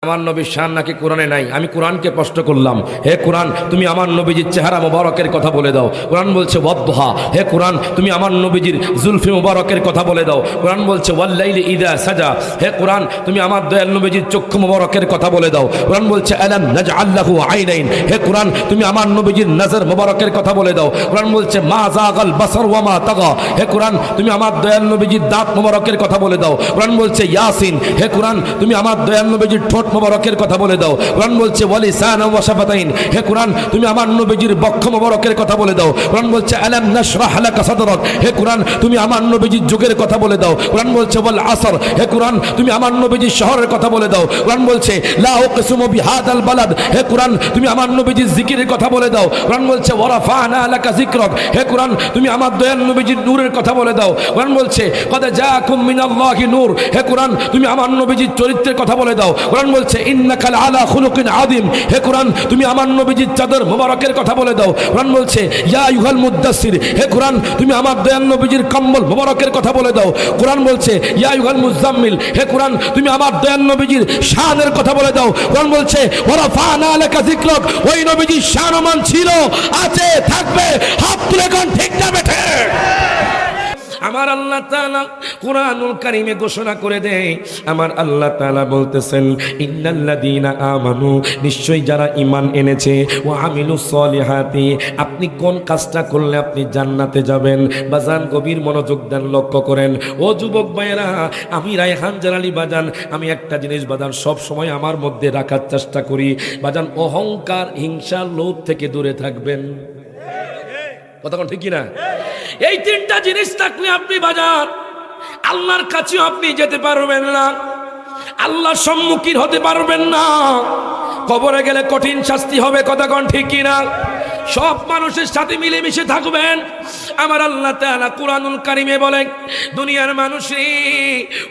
আমার নবীর শান নাকি কোরআনে নাই। আমি কোরআনকে প্রশ্ন করলাম, হে কোরআন তুমি আমার নবীজির চেহারা মোবারকের কথা বলে দাও। কোরআন বলছে ওয়াদ্দুহা, হে কোরআন তুমি আমার নবীজির জুলফি মোবারকের কথা বলে দাও। কোরআন বলছে ওয়াল্লাইলি ইযা সাজা, হে কোরআন তুমি আমার দয়াল নবীজির চক্ষু মোবারকের কথা বলে দাও। কোরআন বলছে আলাম নাজআল লাহু আইনাইন, হে কোরআন তুমি আমার নবীজির নজর মোবারকের কথা বলে দাও। কোরআন বলছে মা যাগাল বাসার ওয়া মা তাগা, হে কোরআন তুমি আমার দয়াল নবীজির দাঁত মোবারকের কথা বলে দাও। কোরআন বলছে ইয়াসিন, হে কোরআন তুমি আমার দয়াল নবীজির ঠোঁট মোবারকের কথা বলে দাও। কোরআন বলছে ওয়ালিসান ওয়া শাফাতাইন, হে কোরআন তুমি আমার নবীজির বক্ষ মোবারকের কথা বলে দাও। কোরআন বলছে আলাম নাশরাহ লাকা সাদরাক, হে কোরআন তুমি আমার নবীজির যুগের কথা বলে দাও। কোরআন বলছে ওয়াল আসর, হে কোরআন তুমি আমার নবীজির শহরের কথা বলে দাও। কোরআন বলছে লা উকসিমু বিহাদাল বালাদ, হে কোরআন তুমি আমার নবীজির জিকিরের কথা বলে দাও। কোরআন বলছে ওয়ারাফানা লাকা যিকরাক, হে কোরআন তুমি আমার দয়াল নবীজির নূরের কথা বলে দাও। কোরআন বলছে কদ জাআকুম মিনাল্লাহি নূর, হে কোরআন তুমি আমার নবীজির চরিত্রের কথা বলে দাও। কোরআন বলছে ইন্নাকা আলা খুলুকিন আযীম, হে কোরআন তুমি আমার নবীজির চাদর মোবারকের কথা বলে দাও। কোরআন বলছে ইয়া আইয়ুহাল মুদ্দাসসির, হে কোরআন তুমি আমার দয়াল নবীজির কম্বল মোবারকের কথা বলে দাও। কোরআন বলছে ইয়া আইয়ুহাল মুজাম্মিল, হে কোরআন তুমি আমার দয়াল নবীজির শানের কথা বলে দাও। কোরআন বলছে ওয়ারাফানা লাকা যিকরাক, ওই নবীজির শানমান ছিল, আছে, থাকবে। হাত তুলে কোন ঠিক না বেঠে? আমার আল্লাহ তাআলা কুরআনুল কারীমে ঘোষণা করে দেয়, আমার আল্লাহ তাআলা বলতেছেন ইন্নাল্লাযীনা আমানু, নিশ্চয়ই যারা ঈমান এনেছে, ওয়া আমিলুস সলিহাতি, আপনি কোন কাজটা করলে আপনি জান্নাতে যাবেন। বাজান গভীর মনোযোগ দেন, লক্ষ্য করেন ও যুবক ভাইয়েরা। আমি রায়হান জালালী বাজান, আমি একটা জিনিস বাজান সব সময় আমার মধ্যে রাখার চেষ্টা করি বাজান, অহংকার, হিংসা, লোভ থেকে দূরে থাকবেন। কথা কোন ঠিক কিনা? এই তিনটা জিনিস থাকলে আপনি বাজার আল্লাহর কাছেও আপনি যেতে পারবেন না, আল্লাহর সম্মুখীন হতে পারবেন না, কবরে গেলে কঠিন শাস্তি হবে। কথা কোন ঠিক কিনা? সব মানুষের সাথে মিলেমিশে থাকবেন। আমার আল্লাহ তাআলা কুরআনুল কারীমে বলেন দুনিয়ার মানুষ রে,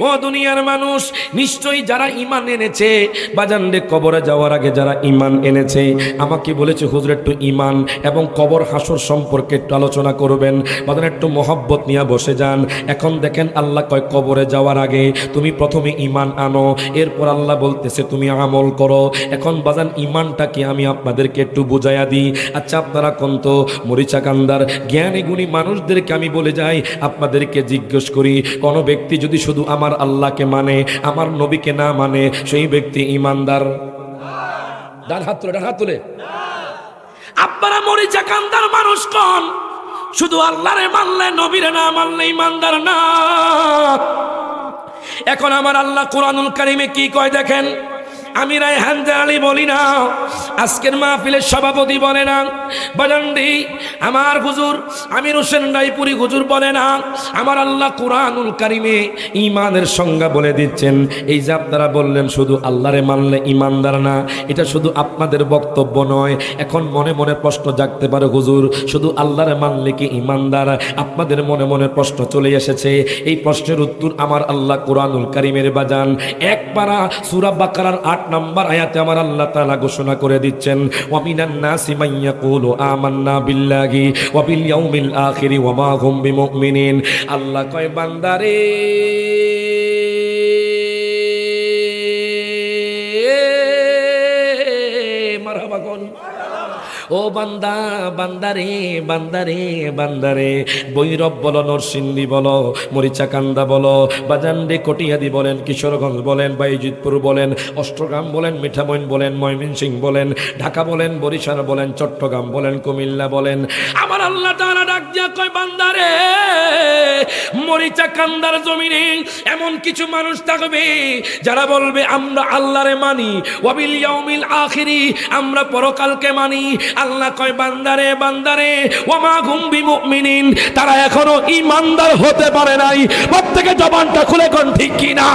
ও দুনিয়ার মানুষ, নিশ্চয়ই যারা ঈমান এনেছে বাজান রে, কবরে যাওয়ার আগে যারা ঈমান এনেছে, আমাকে বলেছে হুজুর একটু ঈমান এবং কবর হাসর সম্পর্কে একটু আলোচনা করবেন। বাজান একটু মহব্বত নিয়ে বসে যান। এখন দেখেন আল্লাহ কয় কবরে যাওয়ার আগে তুমি প্রথমে ঈমান আনো, এরপর আল্লাহ বলতেছে তুমি আমল করো। এখন বাজান ঈমানটা কি আমি আপনাদেরকে একটু বুঝাইয়া দিই। আচ্ছা আপনারা কন্ত মরিচা কান্দার জ্ঞানী গুণী মানুষদেরকে আমি বলে যাই, আপনাদেরকে জিজ্ঞেস করি, কোন ব্যক্তি যদি শুধু আমার আল্লাহকে মানে, আমার নবীকে না মানে, সেই ব্যক্তি ঈমানদার? ডান হাত তুলে, ডান হাত তুলে। আপনারা মরিচা কান্দার মানুষ কোন শুধু আল্লাহরে মানলে, নবীরে না মানলে ঈমানদার না। এখন আমার আল্লাহ কুরআনুল কারীমে কি কয় দেখেন। আমি রায়হান জালালী বলি না, আজকের মাহফিলের সভাপতি বলে না, বাজানডি আমার হুজুর আমির হোসেন রায়পুরি হুজুর বলে না, আমার আল্লাহ কুরআনুল কারীমে ঈমানের সংজ্ঞা বলে দিচ্ছেন। এই যে আপনারা বললেন শুধু আল্লাহরে মানলে ঈমানদার না, এটা শুধু আপনাদের বক্তব্য নয়। এখন মনে মনে প্রশ্ন জাগতে পারে হুজুর শুধু আল্লাহরে মানলে কি ঈমানদার? আপনাদের মনে মনে প্রশ্ন চলে এসেছে। এই প্রশ্নের উত্তর আমার আল্লাহ কুরআনুল কারীমের বাজান এক পারা সূরা বাকারার 8 নম্বর আয়াতে আমার আল্লাহ তাআলা ঘোষণা করে দিচ্ছেন ওয়া মিনান নাসি মান ইয়াকুলু আমান্না বিল্লাহি ওয়া বিল ইয়াউমিল আখির ওয়া মা হুম বিমুমিনিন। আল্লাহ কয় বান্দারে, মারহাবা কোন ও বান্দা, বান্দারে, বান্দারে, বান্দারে, বৈরব বলো, নরসিংদী বলো, মরিচাকান্দা বলো, বাজানডে কটিয়াদি বলেন, কিশোরগঞ্জ বলেন, বাইজিতপুর বলেন, অষ্টগ্রাম বলেন, মিঠামইন বলেন, ময়মনসিংহ বলেন, ঢাকা বলেন, বরিশাল বলেন, চট্টগ্রাম বলেন, কুমিল্লা বলেন, আমার আল্লাহ তাআলা ডাক দিয়া কয় বান্দারে, মরিচাকান্দার জমিনে এমন কিছু মানুষ থাকবে যারা বলবে আমরা আল্লাহরে মানি, ওয়া বিল ইয়াউমিল আখিরি, আমরা পরকালকে মানি। আল্লাহ কয় বান্দারে, বান্দারে, ওয়া মা হুম বিমুমিনিন, তারা এখনো ঈমানদার হতে পারে নাই। প্রত্যেকে জবানটা খুলে কোন ঠিক কিনা?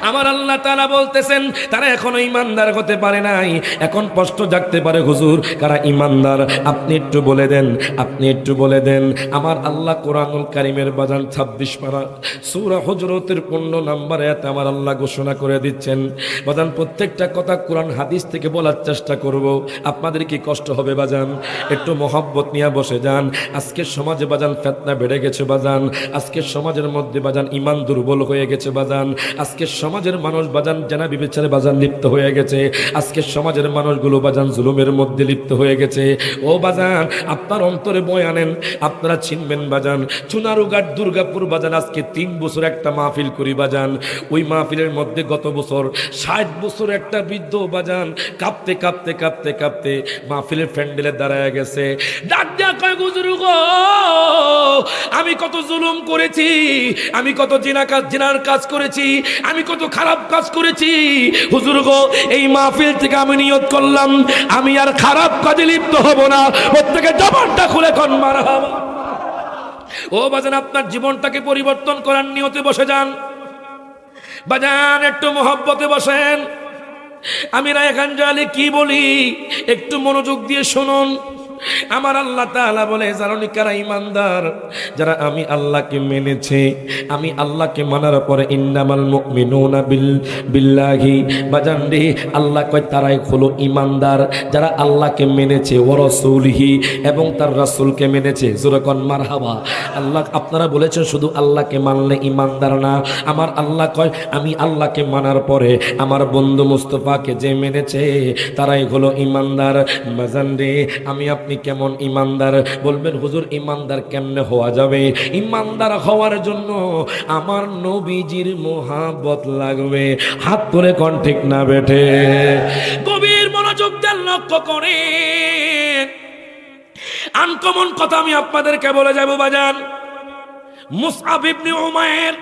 আমার আল্লাহ তাআলা বলতেছেন তারা এখনো ঈমানদার হতে পারে নাই। এখন প্রশ্ন জাগতে পারে হুজুর কারা ঈমানদার? আপনি একটু বলে দেন, আপনি একটু বলে দেন। আমার আল্লাহ কোরআনুল কারীমের বাজান 26 পারা সূরা হুজুরাতের 15 নম্বর আয়াতে আমার আল্লাহ ঘোষণা করে দিচ্ছেন বাজান, প্রত্যেকটা কথা কোরআন হাদিস থেকে বলার চেষ্টা করব। আপনাদের কি কষ্ট হবে বাজান? একটু মহব্বত নিয়ে বসে যান। আজকের সমাজে বাজান ফিতনা বেড়ে গেছে বাজান, আজকের সমাজের মধ্যে বাজান ঈমান দুর্বল হয়ে গেছে বাজান, আজকের সমাজের মানুষ বাজান জানা বিবেচারে বাজান লিপ্ত হয়ে গেছে। আজকের সমাজের মানুষগুলো বাজান জুলুমের মধ্যে লিপ্ত হয়ে গেছে। ও বাজান আপনার অন্তরে বয় আনেন, আপনারা চিনবেন বাজান চুনারুঘাট দুর্গাপুর বাজান আজকে 3 বছর একটা মাহফিল করি বাজান। ওই মাহফিলের মধ্যে গত বছর 60 বছর একটা বৃদ্ধ বাজান কাঁপতে কাঁপতে কাঁপতে কাঁপতে মাহফিলের প্যান্ডেলে দাঁড়ায় গেছে। ডাক দিয়া কয় হুজুর গো, আমি কত জুলুম করেছি, আমি কত জিনার কাজ করেছি, আমি কত খারাপ কাজ করেছি হুজুর গো। এই মাহফিল থেকে আমি নিয়ত করলাম আমি আর খারাপ কাজে লিপ্ত হব না। প্রত্যেকে জবানটা খুলে কোন মারহাবা। ও বাজান আপনার জীবনটাকে পরিবর্তন করার নিয়তে বসে যান বাজান, একটু মহব্বতে বসেন। আমি রায়খান জালি কি বলি একটু মনোযোগ দিয়ে শুনুন। আমার আল্লাহ তাআলা বলে জানি কারা ইমানদার, যারা আমি আল্লাহকে মেনেছে, আমি আল্লাহকে মানার পরে ইন্নামাল মুমিনুনা বিল্লাহি বাজান রে, আল্লাহ কয় তারাই হলো ইমানদার যারা আল্লাহকে মেনেছে, ওয়া রাসূলিহি এবং তার রাসূলকে মেনেছে। জোরে কোন মারহাবা। আল্লাহ আপনারা বলেছেন শুধু আল্লাহকে মানলে ইমানদার না, আমার আল্লাহ কয় আমি আল্লাহকে মানার পরে আমার বন্ধু মুস্তাফাকে যে মেনেছে তারাই হলো ইমানদার। বাজান রে আমি আপনি কেমন ইমানদার? বলবেন হুজুর ইমানদার কেমনে হওয়া যাবে? ইমানদার হওয়ার জন্য আমার নবীজির মোহাব্বত লাগবে। হাত তুলে কোন ঠিক না বেঠে? গভীর মনোযোগ দেন, লক্ষ্য করে আনকমন কথা আমি আপনাদেরকে বলে যাব বাজান। মুসআব ইবনে উমাইর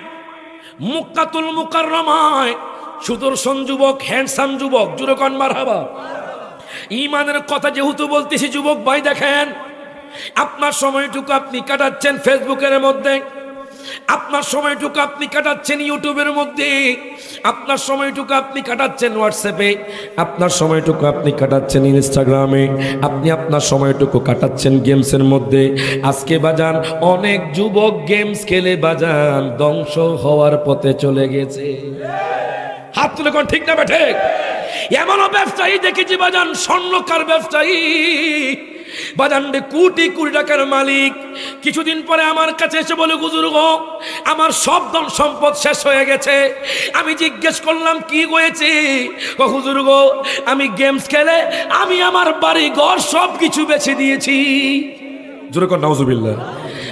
মক্কাতুল মুকাররমায় সুদর্শন যুবক, হ্যান্ডসাম যুবক, জোরে কোন মারহাবা। ইমানের কথা যেহেতু বলতেছি যুবক ভাই, দেখেন আপনার সময়টুকু আপনি কাটাচ্ছেন ফেসবুকের মধ্যে, আপনার সময়টুকু আপনি কাটাচ্ছেন ইউটিউবের মধ্যে, আপনার সময়টুকু আপনি কাটাচ্ছেন হোয়াটসঅ্যাপে, আপনার সময়টুকু আপনি কাটাচ্ছেন ইনস্টাগ্রামে, আপনি আপনার সময়টুকু কাটাচ্ছেন গেমসের মধ্যে। আজকে বাজান অনেক যুবক গেমস খেলে বাজান ধ্বংস হওয়ার পথে চলে গেছে। হাত তুলে কোন ঠিক না বেঠে? এমনও ব্যবসায়ী দেখেছি বাজান, স্বর্ণকার ব্যবসায়ী বাজান কোটি কোটি টাকার মালিক। কিছুদিন পরে আমার কাছে এসে বলে হুজুর গো আমার সব ধন সম্পদ শেষ হয়ে গেছে। আমি জিজ্ঞেস করলাম কি হয়েছে? ও হুজুর গো আমি গেমস খেলে আমি আমার বাড়ি ঘর সব কিছু বেচে দিয়েছি। জোরে কর নাউজুবিল্লাহ।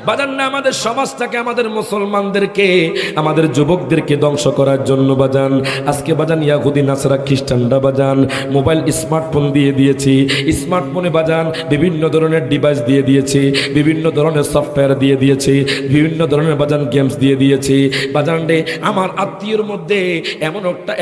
বাজান না আমাদের সমাজটাকে, আমাদের মুসলমানদেরকে, আমাদের যুবকদেরকে ধ্বংস করার জন্য বাজান আজকে বাজান ইয়াহুদি নাসারা খ্রিস্টানরা বাজান মোবাইল স্মার্টফোন দিয়ে দিয়েছি। স্মার্টফোনে বাজান বিভিন্ন ধরনের ডিভাইস দিয়ে দিয়েছি, বিভিন্ন ধরনের সফটওয়্যার দিয়ে দিয়েছি, বিভিন্ন ধরনের বাজান গেমস দিয়ে দিয়েছি। বাজান রে আমার আত্মীয়র মধ্যে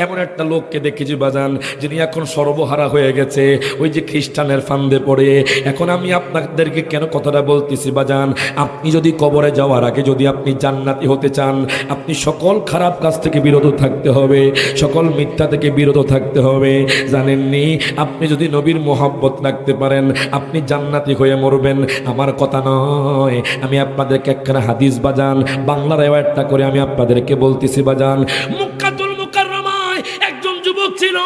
এমন একটা লোককে দেখেছি বাজান যিনি এখন সর্বহারা হয়ে গেছে ওই যে খ্রিস্টানের ফান্দে পড়ে। এখন আমি আপনাদেরকে কেন কথাটা বলতেছি বাজান, আপনি যদি কবরে যাওয়ার আগে যদি আপনি জান্নাতি হতে চান, আপনি সকল খারাপ কাজ থেকে বিরত থাকতে হবে, সকল মিথ্যা থেকে বিরত থাকতে হবে। জানেননি আপনি যদি নবীর মোহাব্বত রাখতে পারেন আপনি জান্নাতি হয়ে মরবেন। আমার কথা নয়, আমি আপনাদেরকে একখানা হাদিস বাজান বাংলার একটা করে আমি আপনাদেরকে বলতেছি বাজান। মক্কাতুল মুকাররমায় একজন যুবক ছিল,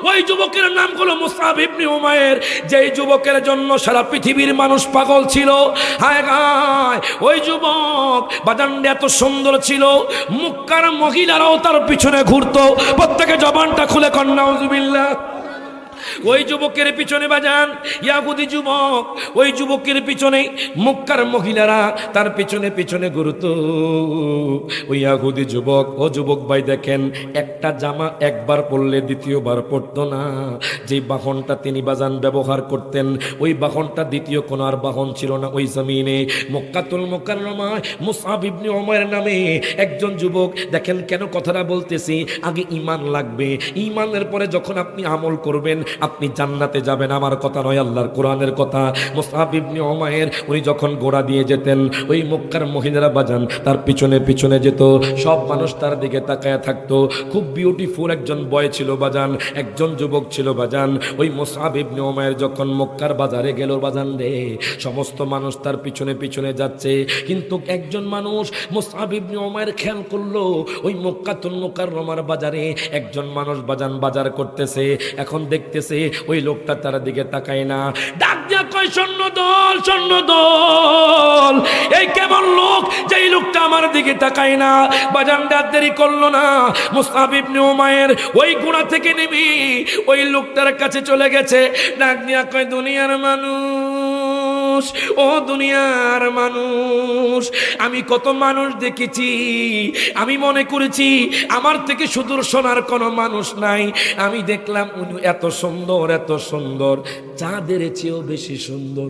ওই যুবকের নাম হলো মুসআব ইবনে উমাইর। যেই যুবকের জন্য সারা পৃথিবীর মানুষ পাগল ছিল। হায় হায় ওই যুবক বাজান এত সুন্দর ছিল, মক্কার মহিলারাও তার পিছনে ঘুরতো। প্রত্যেকে জবানটা খুলে কন নাউজুবিল্লাহ। ওই যুবকের পিছনে বাজান ইয়াহুদি যুবক, ওই যুবকের পিছনে মক্কার মহিলারা তার পিছনে পিছনে ঘুরতো। ওই ইয়াহুদি যুবক, ও যুবক ভাই দেখেন একটা জামা একবার পরলে দ্বিতীয়বার পরতো না। যে বাহনটা তিনি বাজান ব্যবহার করতেন ওই বাহনটা দ্বিতীয় কোনো আর বাহন ছিল না ওই জমিনে। মক্কাতুল মুকাররমায় মুসআব ইবনে উমাইর নামে একজন যুবক। দেখেন কেন কথাটা বলতেছি, আগে ঈমান লাগবে, ঈমানের পরে যখন আপনি আমল করবেন আপনি জান্নাতে যাবেন। আমার কথা নয়, আল্লাহর কোরআনের কথা। মুসআব ইবনে উমাইর উনি যখন ঘোড়া দিয়ে যেতেন ওই মক্কার মহিলারা বাজান তার পিছনে পিছনে যেত, সব মানুষ তার দিকে তাকায় থাকতো। খুব বিউটিফুল একজন বয় ছিল বাজান, একজন যুবক ছিল বাজান। ওই মুসআব ইবনে উমাইর যখন মক্কার বাজারে গেল বাজান রে, সমস্ত মানুষ তার পিছনে পিছনে যাচ্ছে, কিন্তু একজন মানুষ মুসআব ইবনে উমাইর খেয়াল করলো ওই মক্কাতুল মুকাররমার বাজারে একজন মানুষ বাজান বাজার করতেছে। এখন দেখতেছে ওই লোকটা তার দিকে তাকায় না, ডাক দিয়া কয় সৈন্য দল, সৈন্য দল, এই কেমন লোক যে এই লোকটা আমার দিকে তাকায় না। বাজান ডাক দেরি করলো না, মুসআব ইবনে উমাইর ওই গুণা থেকে নেমে ওই লোকটার কাছে চলে গেছে। ডাক দিয়া কয় দুনিয়ার মানুষ, ও দুনিয়ার মানুষ, আমি কত মানুষ দেখেছি, আমি মনে করেছি আমার থেকে সুদর্শন আর কোনো মানুষ নাই। আমি দেখলাম উনি এত সুন্দর, এত সুন্দর, চাঁদের চেয়েও বেশি সুন্দর।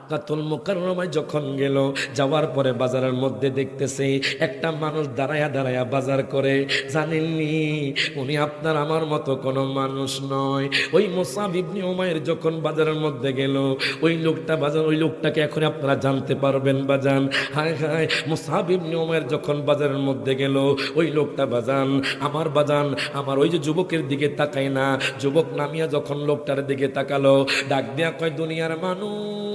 মক্কাতুল মুকাররমায় যখন গেল, যাওয়ার পরে বাজারের মধ্যে দেখতেছে একটা মানুষ দাঁড়ায়া দাঁড়ায়া বাজার করে। জানেননি উনি আপনার আমার মতো কোনো মানুষ নয়। ওই মুসআব ইবনে উমাইর যখন বাজারের মধ্যে গেল, ওই লোকটা বাজার, ওই লোকটাকে এখন আপনারা জানতে পারবেন বাজান। হায় হায়, মুসআব ইবনে উমাইর যখন বাজারের মধ্যে গেল, ওই লোকটা বাজান, আমার বাজান, আমার ওই যে যুবকের দিকে তাকায় না, যুবক নামিয়া যখন লোকটার দিকে তাকালো, ডাক দিয়া কয় দুনিয়ার মানুষ,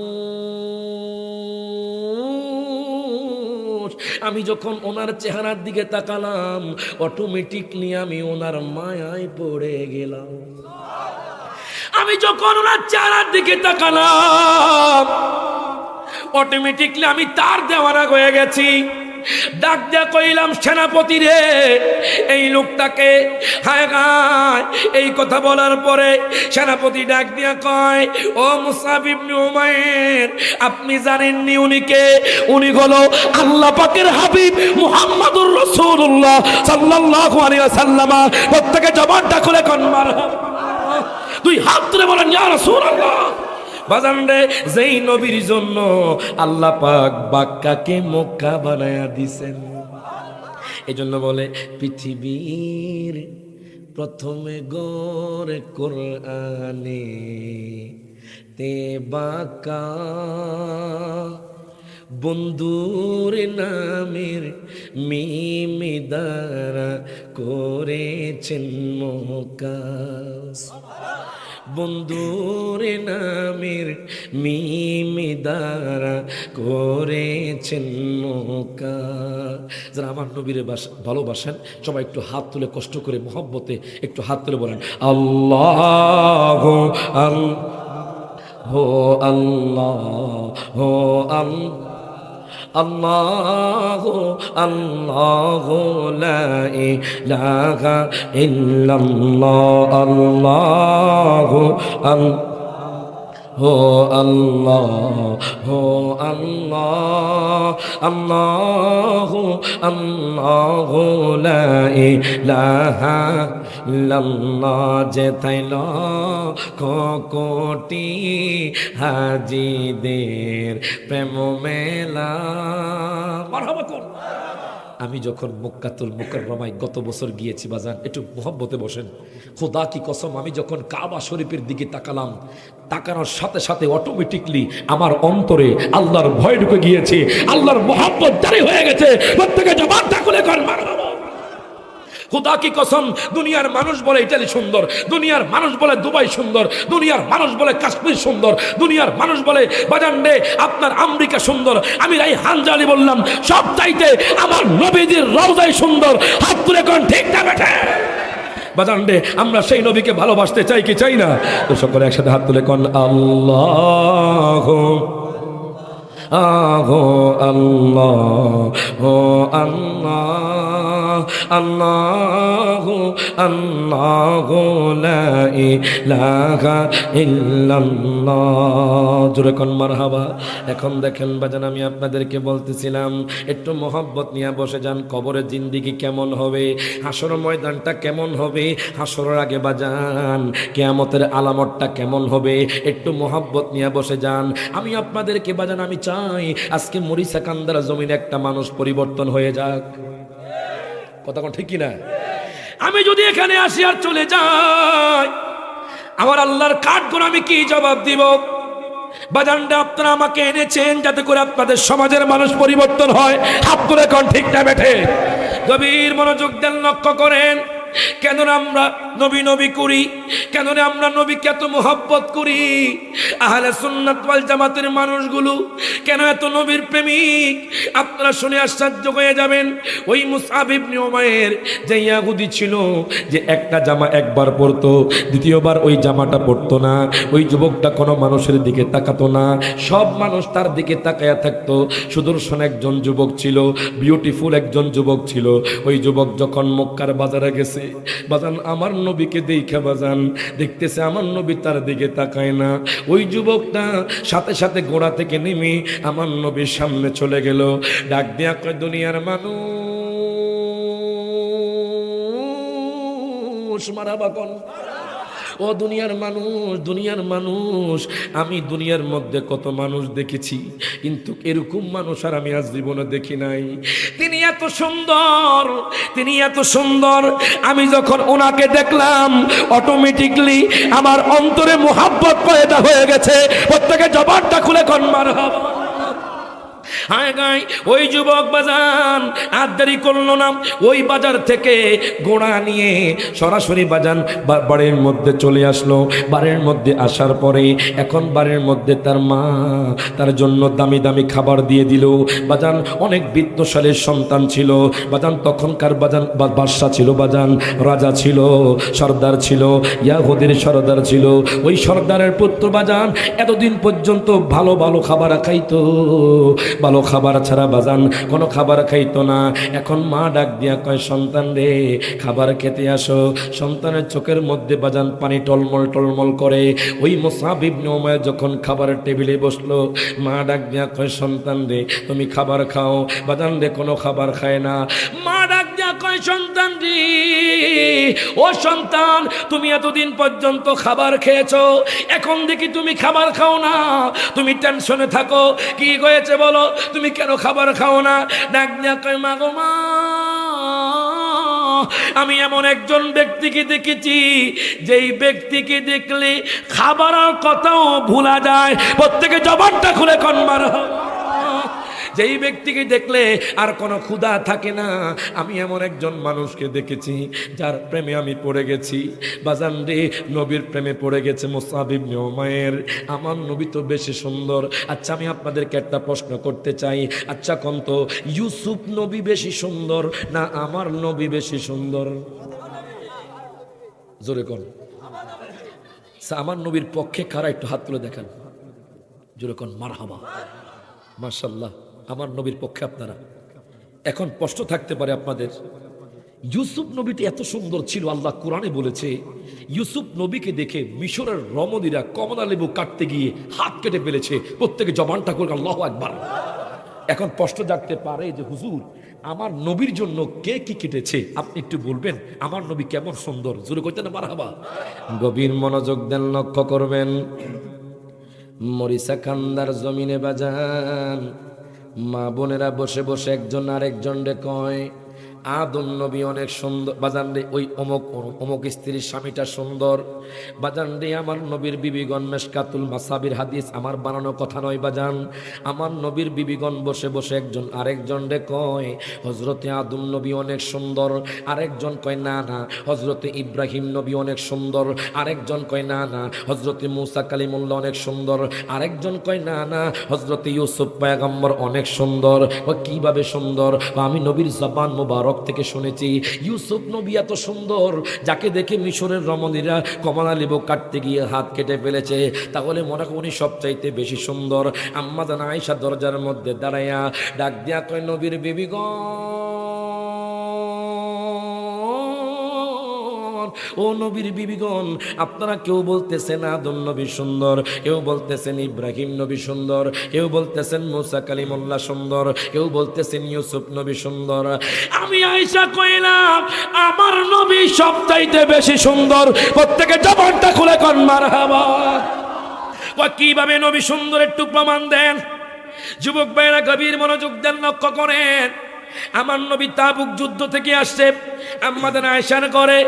আমি যখন ওনার চেহারার দিকে তাকালাম, অটোমেটিকলি আমি ওনার মায়ায় পড়ে গেলাম। আমি যখন ওনার চেহারার দিকে তাকালাম, অটোমেটিকলি আমি তার দেওয়ানা হয়ে গেছি। ডাক দিয়া কইলাম সেনাপতি রে, এই লোকটাকে। হায় হায়, এই কথা বলার পরে সেনাপতি ডাক দিয়া কয়, ও মুসআব ইবনে উমাইর, আপনি জানেননি উনি কে? উনি হলো আল্লাহ পাকের হাবিব মুহাম্মদুর রাসূলুল্লাহ সাল্লাল্লাহু আলাইহি ওয়াসাল্লাম। প্রত্যেকে জবানটা খুলে কোন মারহাবা, দুই হাত তুলে বলেন ইয়া রাসূলুল্লাহ। বাজান রে, যেই নবীর জন্য আল্লাহ পাক বাক্কাকে মক্কা বানায়া দিছেন, এজন্য বলে পৃথিবীর প্রথমে গড়ে কোরআনে তে বাক্কা, বন্ধুর নামের মিমি দ্বারা করেছেন মক্কা। বন্ধুর নামের মিমি দ্বারা করেছেন মক্কা। যারা আমার নবীর ভালোবাসেন সবাই একটু হাত তুলে কষ্ট করে মহব্বতে একটু হাত তুলে বলেন আল্লাহ আল্লাহ আল্লাহ আল্লাহ আল্লাহ লা ইলাহা ইল্লাল্লাহ আল্লাহ হো আল্লাহ হো আল্লাহ আল্লাহ আল্লাহ লা ইলাহা ইল্লাল্লাহ। যেথায় লক্ষ কোটি হাজিদের প্রেম মেলা। মারহাবা কোন। আমি যখন মক্কাতুল মুকাররমায় গত বছর গিয়েছি বাজান, একটু মোহব্বতে বসেন, খোদা কি কসম, আমি যখন কাবা শরীফের দিকে তাকালাম, তাকানোর সাথে সাথে অটোমেটিকলি আমার অন্তরে আল্লাহর ভয় ঢুকে গিয়েছে, আল্লাহর মোহাব্বত জারি হয়ে গেছে। প্রত্যেকে জবানটা খুলে কোন মারহাবা। খোদা কি কসম, দুনিয়ার মানুষ বলে ইতালি সুন্দর, দুনিয়ার মানুষ বলে দুবাই সুন্দর, দুনিয়ার মানুষ বলে কাশ্মীর সুন্দর, দুনিয়ার মানুষ বলে বাজান রে আপনার আমেরিকা সুন্দর। আমি রাইহান জানি বললাম সব চাইতে আমার নবীজির রওজাই সুন্দর। হাত তুলে কোন ঠিক না বেঠে বাজান রে, আমরা সেই নবীকে ভালোবাসতে চাই কি চাই না? তো সকলে একসাথে হাত তুলে কোন আল্লাহ আহো আল্লাহ ও আল্লাহ আল্লাহ আল্লাহ লা ইলাহা ইল্লাল্লাহ। জোরে কোন মারহাবা। এখন দেখেন বাজান, আমি আপনাদেরকে বলতেছিলাম একটু মোহাব্বত নিয়ে বসে যান। কবরের জিন্দেগি কেমন হবে, হাসর ময়দানটা কেমন হবে, হাসরের আগে বাজান কিয়ামতের আলামতটা কেমন হবে, একটু মোহাব্বত নিয়ে বসে যান। আমি আপনাদেরকে বাজান, আমি চাই আজকে মরিচা কান্দার জমিনে একটা মানুষ পরিবর্তন হয়ে যাক। কথা কোন ঠিক কিনা? আমি যদি এখানে আসি আর চলে যাই, আমার আল্লাহর কাঠগড় আমি কি জবাব দিব? বাজানটা আপনারা আমাকে এনেছেন যাতে করে আপনাদের সমাজের মানুষ পরিবর্তন হয়। হাত তুলে কোন ঠিক না বেঠে? গভীর মনোযোগ দেন, লক্ষ্য করেন। কেন আমরা নবী নবী করি, কেন আমরা নবীকে এত মোহাব্বত করি? আহলে সুন্নাত ওয়াল জামাতের মানুষগুলো কেন এত নবীর প্রেমিক? আপনারা শুনে আশ্চর্য হয়ে যাবেন। ওই মুসআব ইবনে উমাইর যে ইহুদি ছিল, যে একটা জামা একবার পরতো, দ্বিতীয়বার ওই জামাটা পরতো না। ওই যুবকটা কোনো মানুষের দিকে তাকাতো না, সব মানুষ তার দিকে তাকায়া থাকতো। সুদর্শন একজন যুবক ছিল, বিউটিফুল একজন যুবক ছিল। ওই যুবক যখন মক্কার বাজারে গেছে, বাজান আমার নবীকে দেখা বাজান দেখতেছে আমার নবী তার দিকে তাকায় না। ওই যুবকটা সাথে সাথে ঘোড়া থেকে নেমে আমার নবীর সামনে চলে গেল, ডাক দিয়া কয়, দুনিয়ার মানুষ মারাবা কোন? ও দুনিয়ার মানুষ, দুনিয়ার মানুষ, আমি দুনিয়ার মধ্যে কত মানুষ দেখেছি, কিন্তু এরকম মানুষ আর আমি আজ জীবনে দেখি নাই। তিনি এত সুন্দর, তিনি এত সুন্দর, আমি যখন ওনাকে দেখলাম অটোমেটিকলি আমার অন্তরে মোহাব্বত পয়দা হয়ে গেছে। প্রত্যেকে জবানটা খুলে কোন মারহাবা। হায় গায় ওই যুবক বাজান আর দেরি করলো না, ওই বাজার থেকে ঘোড়া নিয়ে সরাসরি বাজান বাড়ির মধ্যে চলে আসলো। বাড়ির মধ্যে আসার পরে এখন বাড়ির মধ্যে তার মা তার জন্য দামি দামি খাবার দিয়ে দিল। বাজান অনেক বিত্তশালীর সন্তান ছিল বাজান, তখনকার বাজান বাদশা ছিল বাজান, রাজা ছিল, সর্দার ছিল, ইয়াহুদের সর্দার ছিল। ওই সর্দারের পুত্র বাজান এতদিন পর্যন্ত ভালো ভালো খাবার খাইতো, ভালো খাবার ছাড়া বাজান কোনো খাবার খাইতো না। এখন মা ডাক দিয়া কয়, সন্তান রে খাবার খেতে আসো। সন্তানের চোখের মধ্যে বাজান পানি টলমল টলমল করে। ওই মুসআব ইবনে উমাইর যখন খাবারের টেবিলে বসলো, মা ডাক দিয়া কয়, সন্তান রে তুমি খাবার খাও। বাজান রে কোনো খাবার খায় না। মা ডাক দিয়া কয়, সন্তান রে ও সন্তান, তুমি এতদিন পর্যন্ত খাবার খেয়েছো, এখন দেখি তুমি খাবার খাও না, তুমি টেনশনে থাকো। কি হয়েছে বলো, তুমি কেন খাবার খাও না? ডাক দিয়া কয়, মা গো মা, আমি এমন একজন ব্যক্তিকে দেখেছি যেই ব্যক্তিকে দেখলে খাবারের কথাও ভুলা যায়। প্রত্যেকে জবানটা খুলে কোন মারহাবা। যেই ব্যক্তিকে দেখলে আর কোনো ক্ষুধা থাকে না। আমি এমন একজন মানুষকে দেখেছি যার প্রেমে আমি পড়ে গেছি বাজান রে, নবীর প্রেমে পড়ে গেছে মুসআব ইবনে উমাইর। আমার নবী তো বেশি সুন্দর। আচ্ছা আমি আপনাদেরকে একটা প্রশ্ন করতে চাই, আচ্ছা কোন তো ইউসুফ নবী বেশি সুন্দর না আমার নবী বেশি সুন্দর? জোরে কোন। আমার নবীর পক্ষে কারা একটু হাত তুলে দেখান, জোরে কোন মারহাবা। মাশাআল্লাহ, আমার নবীর পক্ষে আপনারা। এখন প্রশ্ন থাকতে পারে আপনাদের, ইউসুফ নবীটি এত সুন্দর ছিল, আল্লাহ কোরআনে বলেছে ইউসুফ নবীকে দেখে মিশরের রমণীরা কমলা লেবু কাটতে গিয়ে হাত কেটে ফেলেছে। প্রত্যেকে জবানটা করে আল্লাহু আকবার। এখন প্রশ্ন জাগতে পারে যে হুজুর আমার নবীর জন্য কে কি কেটেছে, আপনি একটু বলবেন আমার নবী কেমন সুন্দর? জোরে কইতে না মারহাবা। গভীর মনোযোগ দেন, লক্ষ্য করবেন। মরিচা কান্দার জমিনে বাজান মা বোনেরা বসে বসে একজন আরেকজন রে কয়, আদম নবী অনেক সুন্দর বাজান রে, ওই অমুক অমুক স্ত্রীর স্বামীটা সুন্দর বাজান রে। আমার নবীর বিবিগণ, মেশকাতুল মাসাবির হাদিস আমার বানানো কথা নয় বাজান, আমার নবীর বিবিগণ বসে বসে একজন আরেকজন রে কয় হজরতে আদম নবী অনেক সুন্দর। আরেকজন কয় না না হজরতে ইব্রাহিম নবী অনেক সুন্দর। আরেকজন কয় না না হজরতে মুসা কালিমুল্লাহ অনেক সুন্দর। আরেকজন কয় না না হজরতে ইউসুফ পয়গম্বর অনেক সুন্দর। ও কিভাবে সুন্দর? আমি নবীর জবান মুবারক থেকে শুনেছি ইউসুফ নবী এত সুন্দর যাকে দেখে মিশরের রমণীরা কমলা লেবু কাটতে গিয়ে হাত কেটে ফেলেছে। তাহলে মনে করি উনি সবচাইতে বেশি সুন্দর। আম্মা জান আয়েশা দরজার মধ্যে দাঁড়াইয়া ডাক দিয়া কয়, নবীর বিবিগণ, ও নবীর বিবিগণ, আপনারা কেউ বলতেছেন আদম নবী সুন্দর, কেউ বলতেছেন ইব্রাহিম নবী সুন্দর, কেউ বলতেছেন মুসা কালিমুল্লাহ সুন্দর, কেউ বলতেছেন ইউসুফ নবী সুন্দর। আমি আয়েশা কইলাম আমার নবী সবচাইতে বেশি সুন্দর। প্রত্যেকে জবানটা খুলে কোন মারহাবা। কিভাবে নবী সুন্দর একটু প্রমাণ দেন। যুবক ভাইরা গভীর মনোযোগ দেন, লক্ষ্য করেন। আমার নবী তাবুক যুদ্ধ থেকে আসছে, আমাদের আয়েশার করে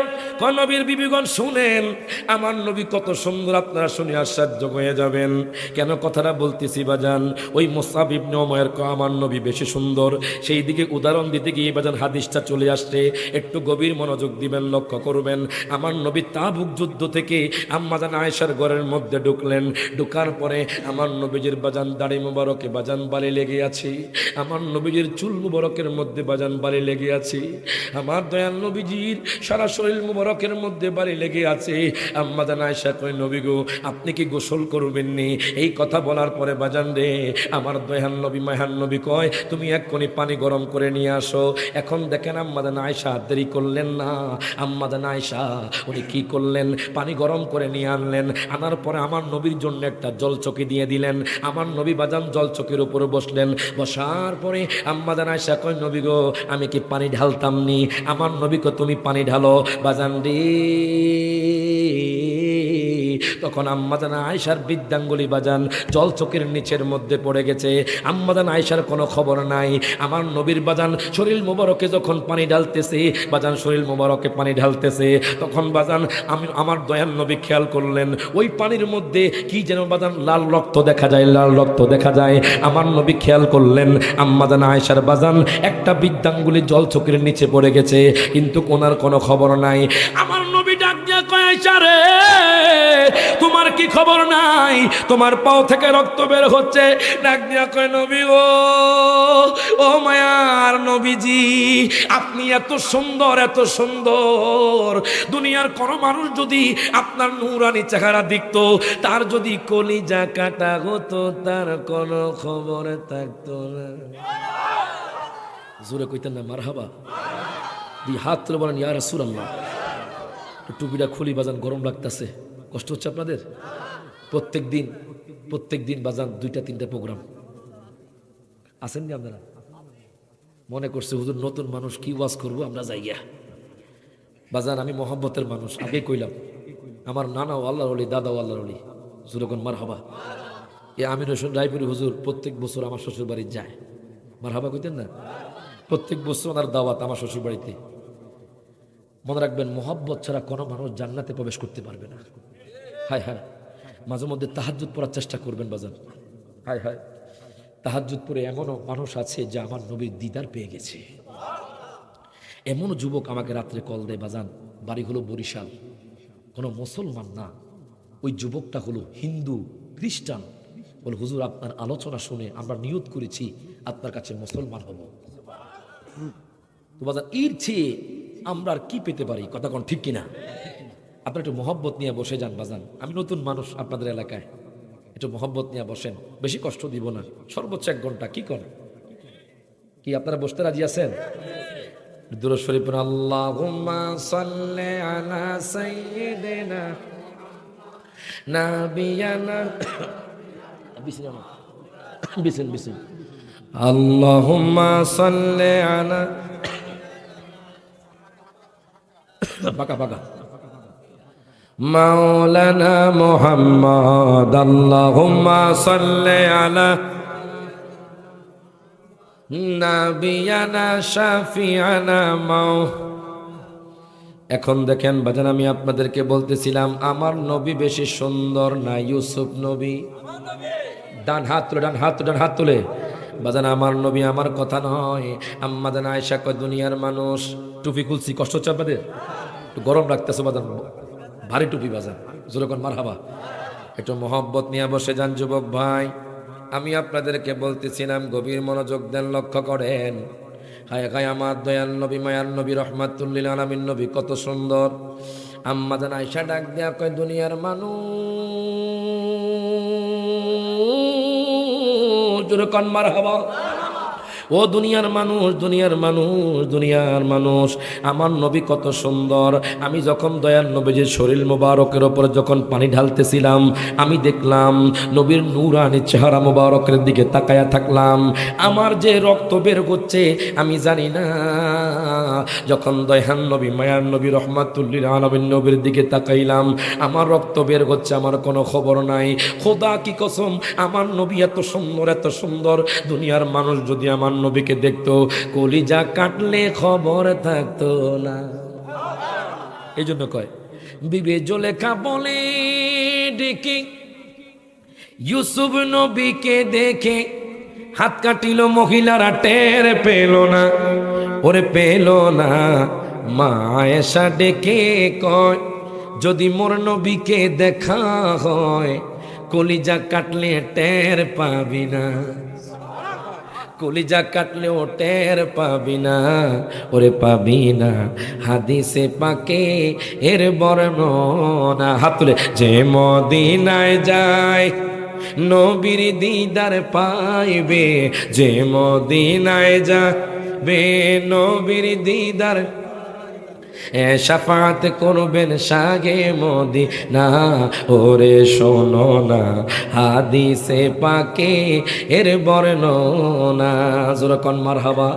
নবীর বিবিগণ শুনেন আমার নবী কত সুন্দর, আপনারা শুনে আশ্চর্য হয়ে যাবেন। কেন কথাটা বলতেছি বাজান, ওই মুসআব ইবনে উমাইর আমার নবী বেশি সুন্দর, সেই দিকে উদাহরণ দিতে গিয়ে বাজান হাদিসটা চলে আসছে, একটু গভীর মনোযোগ দিবেন, লক্ষ্য করবেন। আমার নবী তাবুক যুদ্ধ থেকে আম্মাজান আয়েশার ঘরের মধ্যে ঢুকলেন, ঢুকার পরে আমার নবীজির বাজান দাড়ি মুবারকে বাজান বালি লেগে আছে, আমার নবীজির চুল মুবারকের মধ্যে বাজান বালি লেগে আছে, আমার দয়াল নবীজির সারা শরীর মুবারকের মধ্যে বালি লেগে আছে। আম্মাজান আয়েশা কয় নবী গো আপনি কি গোসল করবেন নি? এই কথা বলার পরে বাজান রে আমার দয়াল নবী মায়ান নবী কয় তুমি এক্ষুনি পানি গরম করে নিয়ে আসো। এখন দেখেন আম্মাজান আয়েশা দেরি করলেন না, আম্মাজান আয়েশা উনি কি করলেন, পানি গরম করে নিয়ে আনলেন, আনার পরে আমার নবীর জন্য একটা জলচকি দিয়ে দিলেন। আমার নবী বাজান জলচকির উপরে বসলেন, বসার পরে আম্মাজান আয়েশা কয় নবী গো আমি কি পানি ঢালতাম নি? আমার নবীকে তুমি পানি ঢালো বাজান রে। তখন আম্মাজান আয়েশার বৃদ্ধাঙ্গুলি বাজান জলচকির নিচের মধ্যে পড়ে গেছে, আম্মাজান আয়েশার কোনো খবর নাই। আমার নবীর বাজান শরীর মোবারকে যখন পানি ঢালতেছে, বাজান শরীর মোবারকে পানি ঢালতেছে, তখন বাজান আমার দয়াল নবী খেয়াল করলেন ওই পানির মধ্যে কি যেন বাজান লাল রক্ত দেখা যায়, লাল রক্ত দেখা যায়। আমার নবী খেয়াল করলেন আম্মাজান আয়েশার বাজান একটা বৃদ্ধাঙ্গুলি জলচকির নিচে পড়ে গেছে, কিন্তু ওনার কোনো খবর নাই। আমার নবী ডাক দিয়া কয় আয়েশা রে তোমার কি খবর নাই? তোমার পাও থেকে রক্ত বের হচ্ছে। ডাক দিয়া কয় নবী ও মায়ার নবীজি আপনি এত সুন্দর, এত সুন্দর, দুনিয়ার কোন মানুষ যদি আপনার নূরানি চেহারা দেখতো, তার যদি কলিজা কাটা হতো, তার কোনো খবর থাকতো না। জোরে কইতেন না মারহাবা? দুই হাত তুলে বলেন ইয়া রাসূলুল্লাহ। টুপিটা খুলি বাজান, গরম লাগতেছে, কষ্ট হচ্ছে আপনাদের? প্রত্যেক দিন বাজান 2-3টা প্রোগ্রাম আসেন নি আপনারা? মনে করছে হুজুর নতুন মানুষ কি ওয়াজ করবো, আমরা যাইয়া বাজান। আমি মোহাম্মতের মানুষ, আগে কইলাম আমার নানাও আল্লাহর ওলি, দাদাও আল্লাহর ওলি। জুরকন মারহাবা। এ আমির হোসেন রায়পুরি হুজুর প্রত্যেক বছর আমার শ্বশুর বাড়ি যায়, মারহাবা কইতেন না? প্রত্যেক বছর ওনার দাওয়াত আমার শ্বশুর বাড়িতে। মনে রাখবেন মোহাব্বত ছাড়া কোনো মানুষ জান্নাতে প্রবেশ করতে পারবে না। হায় হায়, মাঝে মধ্যে তাহাজ্জুদ পড়ার চেষ্টা করবেন বাজান। হায় হায়, তাহাজ্জুদ পড়ে এমনও মানুষ আছে যে আমার নবীর দিদার পেয়ে গেছে। এমনও যুবক আমাকে রাত্রে কল দেয় বাজান, বাড়ি হলো বরিশাল, কোনো মুসলমান না, ওই যুবকটা হলো হিন্দু খ্রিস্টান। বলে হুজুর আপনার আলোচনা শুনে আমরা নিয়ত করেছি আপনার কাছে মুসলমান হব। তো বাজান এর চেয়ে আমরা আর কি পেতে পারি? কথা কোন ঠিক কিনা? আপনার একটু মহব্বত নিয়ে বসে যান বাজান। আমি নতুন মানুষ আপনাদের এলাকায়, একটু মহব্বত নিয়ে বসেন, বেশি কষ্ট দিব না, সর্বোচ্চ 1 ঘন্টা। কি করেন? কি আপনারা বসতে রাজি আছেন? দুরূদ শরীফ পড়ুন। আল্লাহুম্মা সাল্লি আলা সাইয়্যিদিনা নাবিয়ানা বিসমিল্লাহ। আল্লাহুম্মা সাল্লি আলা বাঁকা মাওলানা মুহাম্মদ। আল্লাহুম্মা সাল্লি আলা নাবিয়ানা শাফিআনা মাও। এখন দেখেন বাজান, আমি আপনাদেরকে বলতেছিলাম আমার নবী বেশি সুন্দর না ইউসুফ নবী? ডান হাত তুলে, ডান হাত তুলে, ডান হাত তুলে বাজান। আমার নবী, আমার কথা নয়। আম্মাজান আয়েশা কয় দুনিয়ার মানুষ, টুপি খুলছি, কষ্ট হচ্ছে আপনাদের? একটু গরম লাগতেছে বাজান, ভারী টুপি বাজান। যেরকম মারহাবা। একটু মহব্বত নিয়ে বসে যান যুবক ভাই। আমি আপনাদেরকে বলতেছিলাম গভীর মনোযোগ দেন, লক্ষ্য করেন। হায় হায়, আমার দয়াল নবী মায়ার নবী রহমাতুল্লিল আলামিন নবী কত সুন্দর। আম্মাজান আয়েশা ডাক দেয়া কয় দুনিয়ার মানুষ, যেরকম মারহাবা। ও দুনিয়ার মানুষ, দুনিয়ার মানুষ, দুনিয়ার মানুষ, আমার নবী কত সুন্দর। আমি যখন দয়াল নবীজির শরীর মোবারকের ওপর যখন পানি ঢালতেছিলাম, আমি দেখলাম নবীর নূরানি চেহারা মোবারকের দিকে তাকায়া থাকলাম। আমার যে রক্ত বের হচ্ছে আমি জানি না। যখন দয়াল নবী মায়ার নবী রহমাতুল্লিল আলামিন নবীর দিকে তাকাইলাম, আমার রক্ত বের হচ্ছে, আমার কোনো খবর নাই। খোদা কি কসম, আমার নবী এত সুন্দর, এত সুন্দর, দুনিয়ার মানুষ যদি আমার আমার নবীকে দেখতো, কলিজা কাটলে খবর থাকতো না। এই জন্য কয় বিবি জুলেখা বলে ডেকে ইউসুফ নবীকে দেখে হাত কাটিল, মহিলারা টের পেল না, ওরে পেল না। মা আয়েশা ডেকে কয় যদি মোর নবীকে দেখা হয়, কলিজা কাটলে টের পাবি না, কলিজা কাটলেও টের পাবি না, ওরে পাবি না। হাদিসে পাকে এর বর্ণনা, হাত তুলে, যে মদিনায় যায় নবীর দিদার পাইবে, যে মদিনায় যাবে নবীর দিদার, শাফাত করবেন সাগে মদিনা। ওরে শোনো না হাদিসে পাকে এর বর্ণনা, যখন মারহাবা।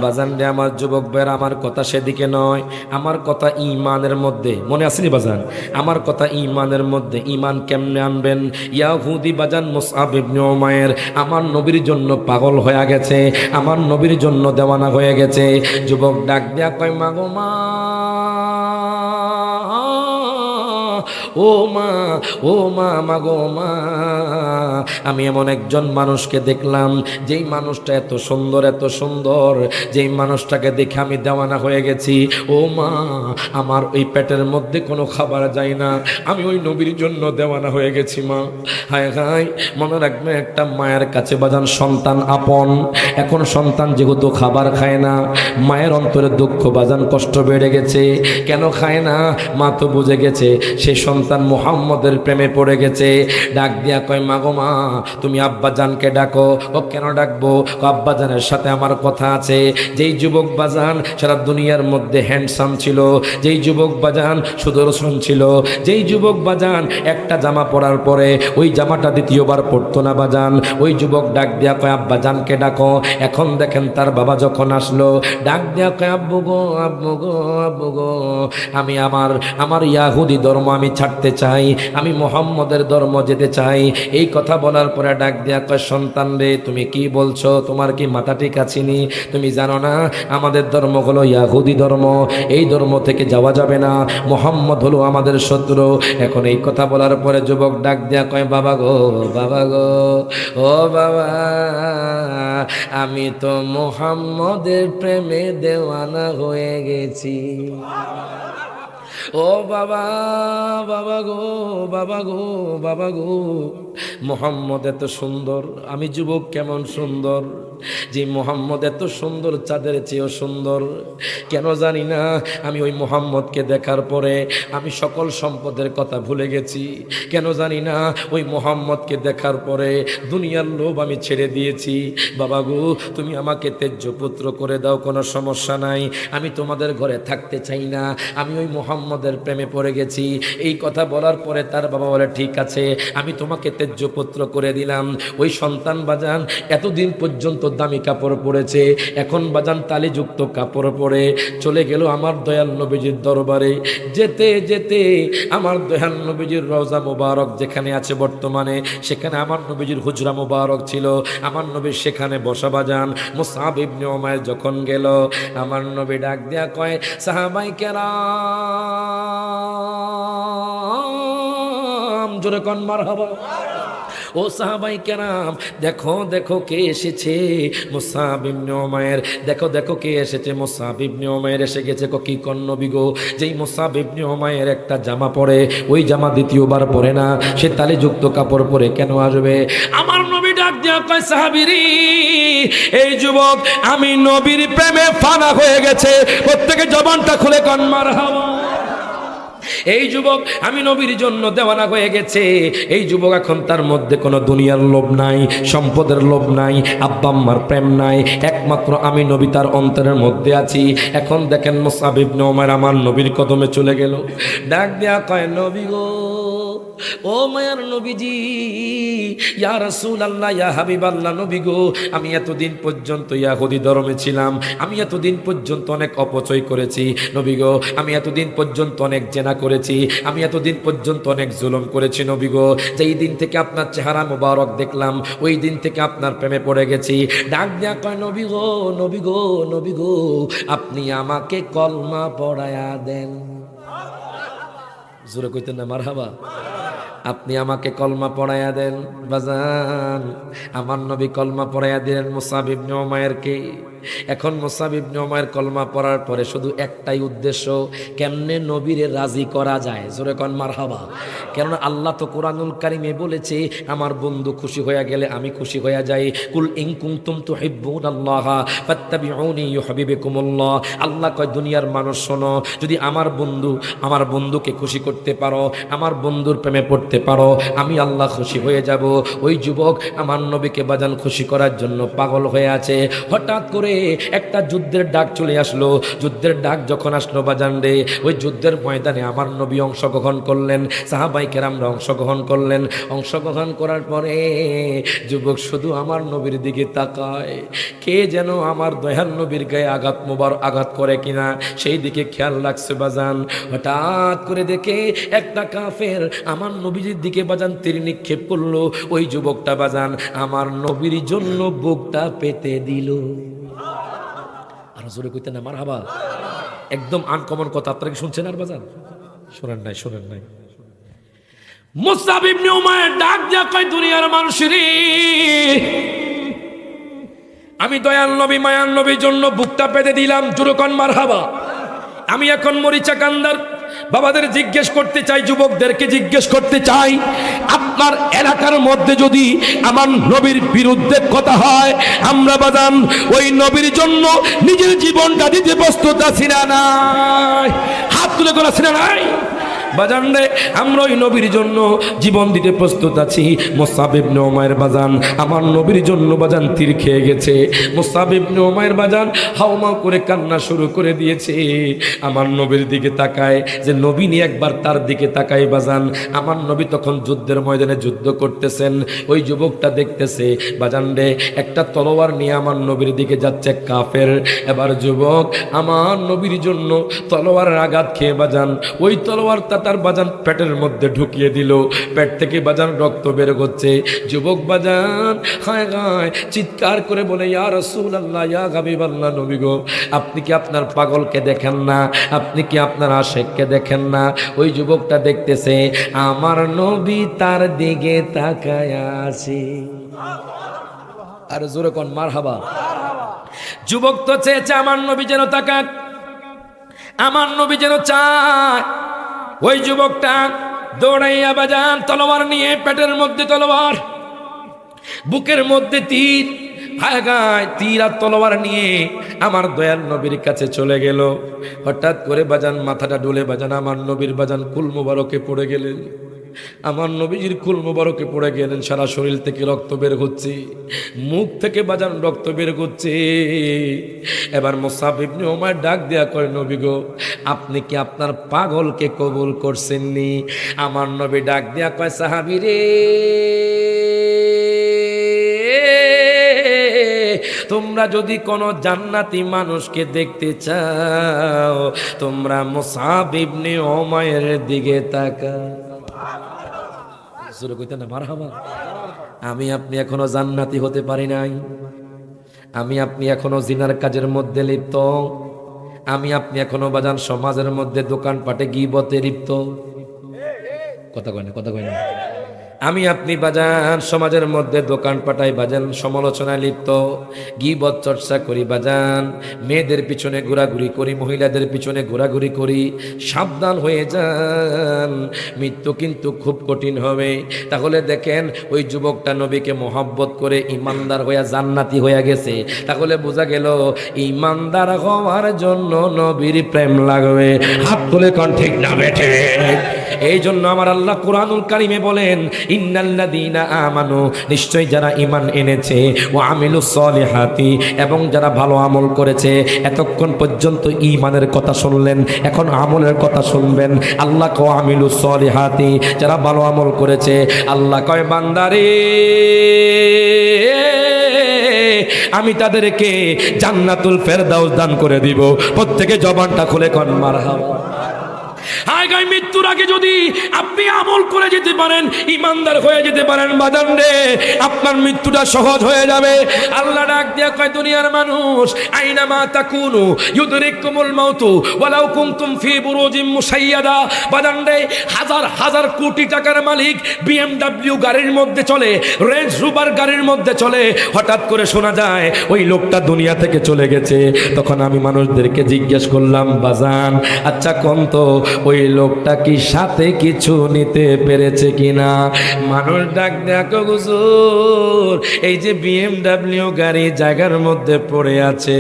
বাজান রে আমার যুবক ভাইরা, আমার কথা সেদিকে নয়, আমার কথা ঈমানের মধ্যে। মনে আসেনি বাজান? আমার কথা ঈমানের মধ্যে। ঈমান কেমনে আনবেন? ইয়াহুদি বাজান মুসআব ইবনে উমাইর আমার নবীর জন্য পাগল হয়ে গেছে, আমার নবীর জন্য দেওয়ানা হয়ে গেছে। যুবক ডাক দেয়া কয়, মাগো মা, ও মা, ও মা, মাগো মা, আমি এমন একজন মানুষকে দেখলাম, যেই মানুষটা এত সুন্দর, এত সুন্দর, যেই মানুষটাকে দেখে আমি দেওয়ানা হয়ে গেছি। ও মা, আমার ওই পেটের মধ্যে কোনো খাবার যায় না, আমি ওই নবীর জন্য দেওয়ানা হয়ে গেছি মা। হায় হায়, মনে রাখবেন একটা মায়ের কাছে বাজান সন্তান আপন। এখন সন্তান যেহেতু খাবার খায় না, মায়ের অন্তরে দুঃখ বাজান, কষ্ট বেড়ে গেছে। কেন খায় না? মা তো বুঝে গেছে সেই সন্তান মুহাম্মদের প্রেমে পড়ে গেছে। ডাক দিয়া কয়, মাগো মা, তুমি আব্বা জানকে ডাকো। ও কেন ডাকবো? আব্বা জানের সাথে আমার কথা আছে। যেই যুবক বাজান সারা দুনিয়ার মধ্যে হ্যান্ডসাম ছিল, যেই যুবক বাজান সুদর্শন ছিল, যেই যুবক বাজান একটা জামা পরার পরে ওই জামাটা দ্বিতীয়বার পরতো না বাজান, ওই যুবক ডাক দিয়া কয়, আব্বা জানকে ডাকো। এখন দেখেন তার বাবা যখন আসলো, ডাক দিয়া কয়, আব্বু গো, আব্বু গো, আব্বু গো, আমি আমার ইয়াহুদি ধর্ম আমি ছাড়তে চাই, আমি মুহাম্মদের ধর্ম যেতে চাই। এই কথা বলার পরে ডাক দিয়া কয়, সন্তান রে, তুমি কি বলছো? তোমার কি মাথা ঠিক আছে নি? তুমি জানো না আমাদের ধর্ম হলো ইয়াহুদি ধর্ম, এই ধর্ম থেকে যাওয়া যাবে না, মুহাম্মদ হলো আমাদের শত্রু। এখন এই কথা বলার পরে যুবক ডাক দিয়া কয়, বাবা গো, বাবা গো, ও বাবা, আমি তো মুহাম্মদের প্রেমে দেওয়ানা হয়ে গেছি। ও বাবা, বাবা গো, বাবা গো, বাবা গো, মুহাম্মদ এত সুন্দর, আমি যুবক কেমন সুন্দর, যে মুহাম্মদ এত সুন্দর চাঁদের চেয়েও সুন্দর। কেন জানি না, আমি ওই মুহাম্মদকে দেখার পরে আমি সকল সম্পদের কথা ভুলে গেছি। কেন জানি না, ওই মুহাম্মদকে দেখার পরে দুনিয়ার লোভ আমি ছেড়ে দিয়েছি। বাবা গো, তুমি আমাকে তেজ্য পুত্র করে দাও, কোনো সমস্যা নাই, আমি তোমাদের ঘরে থাকতে চাই না, আমি ওই মুহাম্মদের প্রেমে পড়ে গেছি। এই কথা বলার পরে তার বাবা বলে, ঠিক আছে, আমি তোমাকে তেজ্য পুত্র করে দিলাম। ওই সন্তান বাজান এতদিন পর্যন্ত দামি কাপড় পরেছে, এখন বাজান তালিযুক্ত কাপড় পরে চলে গেল আমার দয়াল নবীজির দরবারে। যেতে যেতে আমার দয়াল নবীজির রওজা মুবারক যেখানে আছে বর্তমানে, সেখানে আমার নবীজির হুজরা মুবারক ছিল, আমার নবী সেখানে বসা বাজান। মুসআব ইবনে উমাইর যখন গেল, আমার নবী ডাক দেয়া কয়, সাহাবায়ে কেরাম, জোরে কোন মারহাবা। ও সাহাবাই কেরাম, দেখো দেখো কে এসেছে, মুসআব ইবনে উমাইর, দেখো দেখো কে এসেছে। মুসআব ইবনে উমাইর এসে গেছে। কি কোন নবী গো? যেই মুসআব ইবনে উমাইর একটা জামা পরে, ওই জামা দ্বিতীয়বার পরে না, সে তালিযুক্ত কাপড় পরে কেন আসবে? আমার নবী ডাক দিয়া কয়, সাহাবীরি, এই যুবক আমি নবীর প্রেমে ফানা হয়ে গেছে। প্রত্যেকে জবানটা খুলে কোন মারহাবা। এই যুবক আমি নবীর জন্য দেওয়ানা হয়ে গেছে। এই যুবক এখন তার মধ্যে কোনো দুনিয়ার লোভ নাই, সম্পদের লোভ নাই, আব্বা আম্মার প্রেম নাই, একমাত্র আমি নবী তার অন্তরের মধ্যে আছি। এখন দেখেন মুসআব ইবনে উমাইর আমার নবীর কদমে চলে গেল। ডাক দেয়া কয়, নবী গো, ও মায়ার নবীজি, ইয়া রাসূলুল্লাহ, ইয়া হাবিবাল্লাহ, নবী গো, আমি এতদিন পর্যন্ত ইয়াহুদি ধর্মে ছিলাম, আমি এতদিন পর্যন্ত অনেক অপচয় করেছি নবী গো, আমি এতদিন পর্যন্ত অনেক জেনা করেছি, আমি এতদিন পর্যন্ত অনেক জুলুম করেছি নবী গো, যেই দিন থেকে আপনার চেহারা মোবারক দেখলাম ওই দিন থেকে আপনার প্রেমে পড়ে গেছি। ডাক দিয়া কয় নবী গো, নবী গো, নবী গো, আপনি আমাকে কলমা পড়ায়া দেন। জোরে কইতেন না মারহাবা? আপনি আমাকে কলমা পড়াইয়া দেন। বাজান, আমার নবী কলমা পড়াইয়া দিলেন মুসাব ইবনে উমাইরকে। এখন মুসাব ইবনে উমাইর কলমা পড়ার পরে শুধু একটাই উদ্দেশ্য, কেমনে নবীরে রাজি করা যায়। জোরে কোন মারহাবা। কেননা আল্লাহ তো কোরআনুল কারিমে বলেছে আমার বন্ধু খুশি হয়ে গেলে আমি খুশি হয়ে যাই। কুল ইন কুনতুম তুহিব্বুনাল্লাহ ফাত্তাবিউনি ইউহিব্বুকুমুল্লাহ। আল্লাহ কয় দুনিয়ার মানুষ শোনো, যদি আমার বন্ধুকে খুশি করতে পারো, আমার বন্ধুর প্রেমে পড়তে পারো, আমি আল্লাহ খুশি হয়ে যাব। ওই যুবক আমার নবীকে বাজান খুশি করার জন্য পাগল হয়ে আছে। হঠাৎ করে একটা যুদ্ধের ডাক চলে আসলো। যুদ্ধের ডাক যখন আসলো বাজান রে, ওই যুদ্ধের ময়দানে আমার নবী অংশগ্রহণ করলেন, সাহাবায়ে কেরামরা অংশগ্রহণ করলেন। অংশগ্রহণ করার পরে যুবক শুধু আমার নবীর দিকে তাকায়, কে যেন আমার দয়াল নবীর গায়ে আঘাত করে কিনা সেই দিকে খেয়াল রাখছে বাজান। হঠাৎ করে দেখে একটা কাফের আমার নবীর দিকে বাজান তীর নিক্ষেপ করলো। ওই যুবকটা বাজান আমার নবীর জন্য বুকটা পেতে দিল। আর জোরে কইতেন না মারহাবা। একদম আনকমন কথা, আপনারা কি শুনছেন আর বাজান? শোনেন নাই। মুসাব ইবনে উমাইর ডাক দিয়া কয় দুনিয়ার মানুষেরে, আমি দয়াল নবী মায়ার নবীর জন্য বুকটা পেতে দিলাম। জোরে কোন মারহাবা। আমি এখন মরিচা কান্দার বাবাদের জিজ্ঞেস করতে চাই, যুবকদেরকে জিজ্ঞেস করতে চাই, আপনার এলাকার মধ্যে যদি আমার নবীর বিরুদ্ধে কথা হয়, আমরা বাজান ওই নবীর জন্য নিজের জীবনটা দিতে প্রস্তুত আছি না নাই? হাত তুলে কোন আছি না নাই? বাজান রে, আমরা ওই নবীর জন্য জীবন দিতে প্রস্তুত আছি। মুসাব ইবনে উমাইর বাজান আমার নবীর জন্য বাজান তীর খেয়ে গেছে। মুসাব ইবনে উমাইর বাজান হাওমাও করে কান্না শুরু করে দিয়েছে। আমার নবীর দিকে তাকায়, যে নবী নিয়ে একবার তার দিকে তাকায় বাজান। আমার নবী তখন যুদ্ধের ময়দানে যুদ্ধ করতেছেন। ওই যুবকটা দেখতেছে বাজান রে, একটা তলোয়ার নিয়ে আমার নবীর দিকে যাচ্ছে কাফের। এবার যুবক আমার নবীর জন্য তলোয়ারের আঘাত খেয়ে বাজান ওই তলোয়ারটা তার বাজান পেটের মধ্যে ঢুকিয়ে দিল। পেট থেকে বাজান রক্ত বের হচ্ছে। যুবক বাজান হায় হায় চিৎকার করে বলে, ইয়া রাসূলুল্লাহ, ইয়া হাবিবাল্লাহ, নবী গো, আপনি কি আপনার পাগলকে দেখেন না? আপনি কি আপনার আশেককে দেখেন না? ওই যুবকটা দেখতেছে আমার নবী তার দিকে তাকায় আছে। আর জোরে কোন মারহাবা। যুবক তো চেয়েছে আমার নবী যেন তাকাক, আমার নবী যেন চায়। ওই যুবকটা দৌড়াইয়া বাজান তলোয়ার নিয়ে, পেটের মধ্যে তলোয়ার, বুকের মধ্যে তীর, হায় তীর আর তলোয়ার নিয়ে আমার দয়াল নবীর কাছে চলে গেল। হঠাৎ করে বাজান মাথাটা ডুলে বাজান আমার নবীর বাজান কুল মুবারকে পড়ে গেলেন। আমার নবীজির কুল মুবারকে পড়ে গেলেন। সারা শরীর থেকে রক্ত বের হচ্ছে, মুখ থেকে বাজান রক্ত বের হচ্ছে। এবার মুসাব ইবনে উমাইর ডাক দেয়া কয়, নবী গো, আপনি কি আপনার পাগলকে কবুল করছেননি? আমার নবী ডাক দেয়া কয়, সাহাবী রে, তোমরা যদি কোনো জান্নাতি মানুষকে দেখতে চাও, তোমরা মুসাব ইবনে উমাইরের দিকে তাকাও। আমি আপনি এখনো জান্নাতি হতে পারি নাই। আমি আপনি এখনো জিনার কাজের মধ্যে লিপ্ত। আমি আপনি এখনো বাজান সমাজের মধ্যে দোকানপাটে গীবতে লিপ্ত। কথা কয় না। আমি আপনি বাজান সমাজের মধ্যে দোকান পাটাই বাজান সমালোচনায় লিপ্ত, গীবত চর্চা করি বাজান, মেয়েদের পিছনে ঘোরাঘুরি করি, মহিলাদের পিছনে ঘোরাঘুরি করি। সাবধান হয়ে যান, মৃত্যু কিন্তু খুব কঠিন হবে। তাহলে দেখেন ওই যুবকটা নবীকে মহব্বত করে ইমানদার হইয়া জান্নাতি হইয়া গেছে। তাহলে বোঝা গেল ইমানদার হওয়ার জন্য নবীর প্রেম লাগবে। হাত তুলে কোন ঠিক না বেঠে? এই জন্য আমার আল্লাহ কুরআনুল কারীমে বলেন, ইন্নাল্লাযীনা আমানু, নিশ্চয় যারা ঈমান এনেছে, ওয়া আমিলুস সলিহাতি, এবং যারা ভালো আমল করেছে। এতক্ষণ পর্যন্ত ঈমানের কথা শুনলেন, এখন আমলের কথা শুনবেন। আল্লাহ কয় আমিলুস সলিহাতি, যারা ভালো আমল করেছে। আল্লাহ কয় বান্দারে, আমি তাদেরকে জান্নাতুল ফেরদাউস দান করে দিব। প্রত্যেকে জবানটা খুলে কোন মারহাবা। হায় গায় মৃত্যু মৃত্যুর আগে যদি আপনি আমল করে যেতে পারেন, ইমানদার হয়ে যেতে পারেন বাজান রে, আপনার মৃত্যুটা সহজ হয়ে যাবে। আল্লাহ ডাক দিয়া কয় দুনিয়ার মানুষ, আইনামা তাকুনু ইউদরিকুমুল মাউতু ওয়ালাউ কুনতুম ফি বুরুজিম মুশাইয়াদা। বাজান রে, হাজার হাজার কোটি টাকার মালিক BMW গাড়ির মধ্যে চলে, রেঞ্জ রোভার গাড়ির মধ্যে চলে, হঠাৎ করে শোনা যায় ওই লোকটা দুনিয়া থেকে চলে গেছে। তখন আমি মানুষদেরকে জিজ্ঞেস করলাম, বাজান আচ্ছা কোন তো ওই লোকটা কি সাথে কিছু নিতে পেরেছে কিনা? মানুষ ডাক দেখো হুজুর, এই যে BMW গাড়ি জায়গার মধ্যে পড়ে আছে,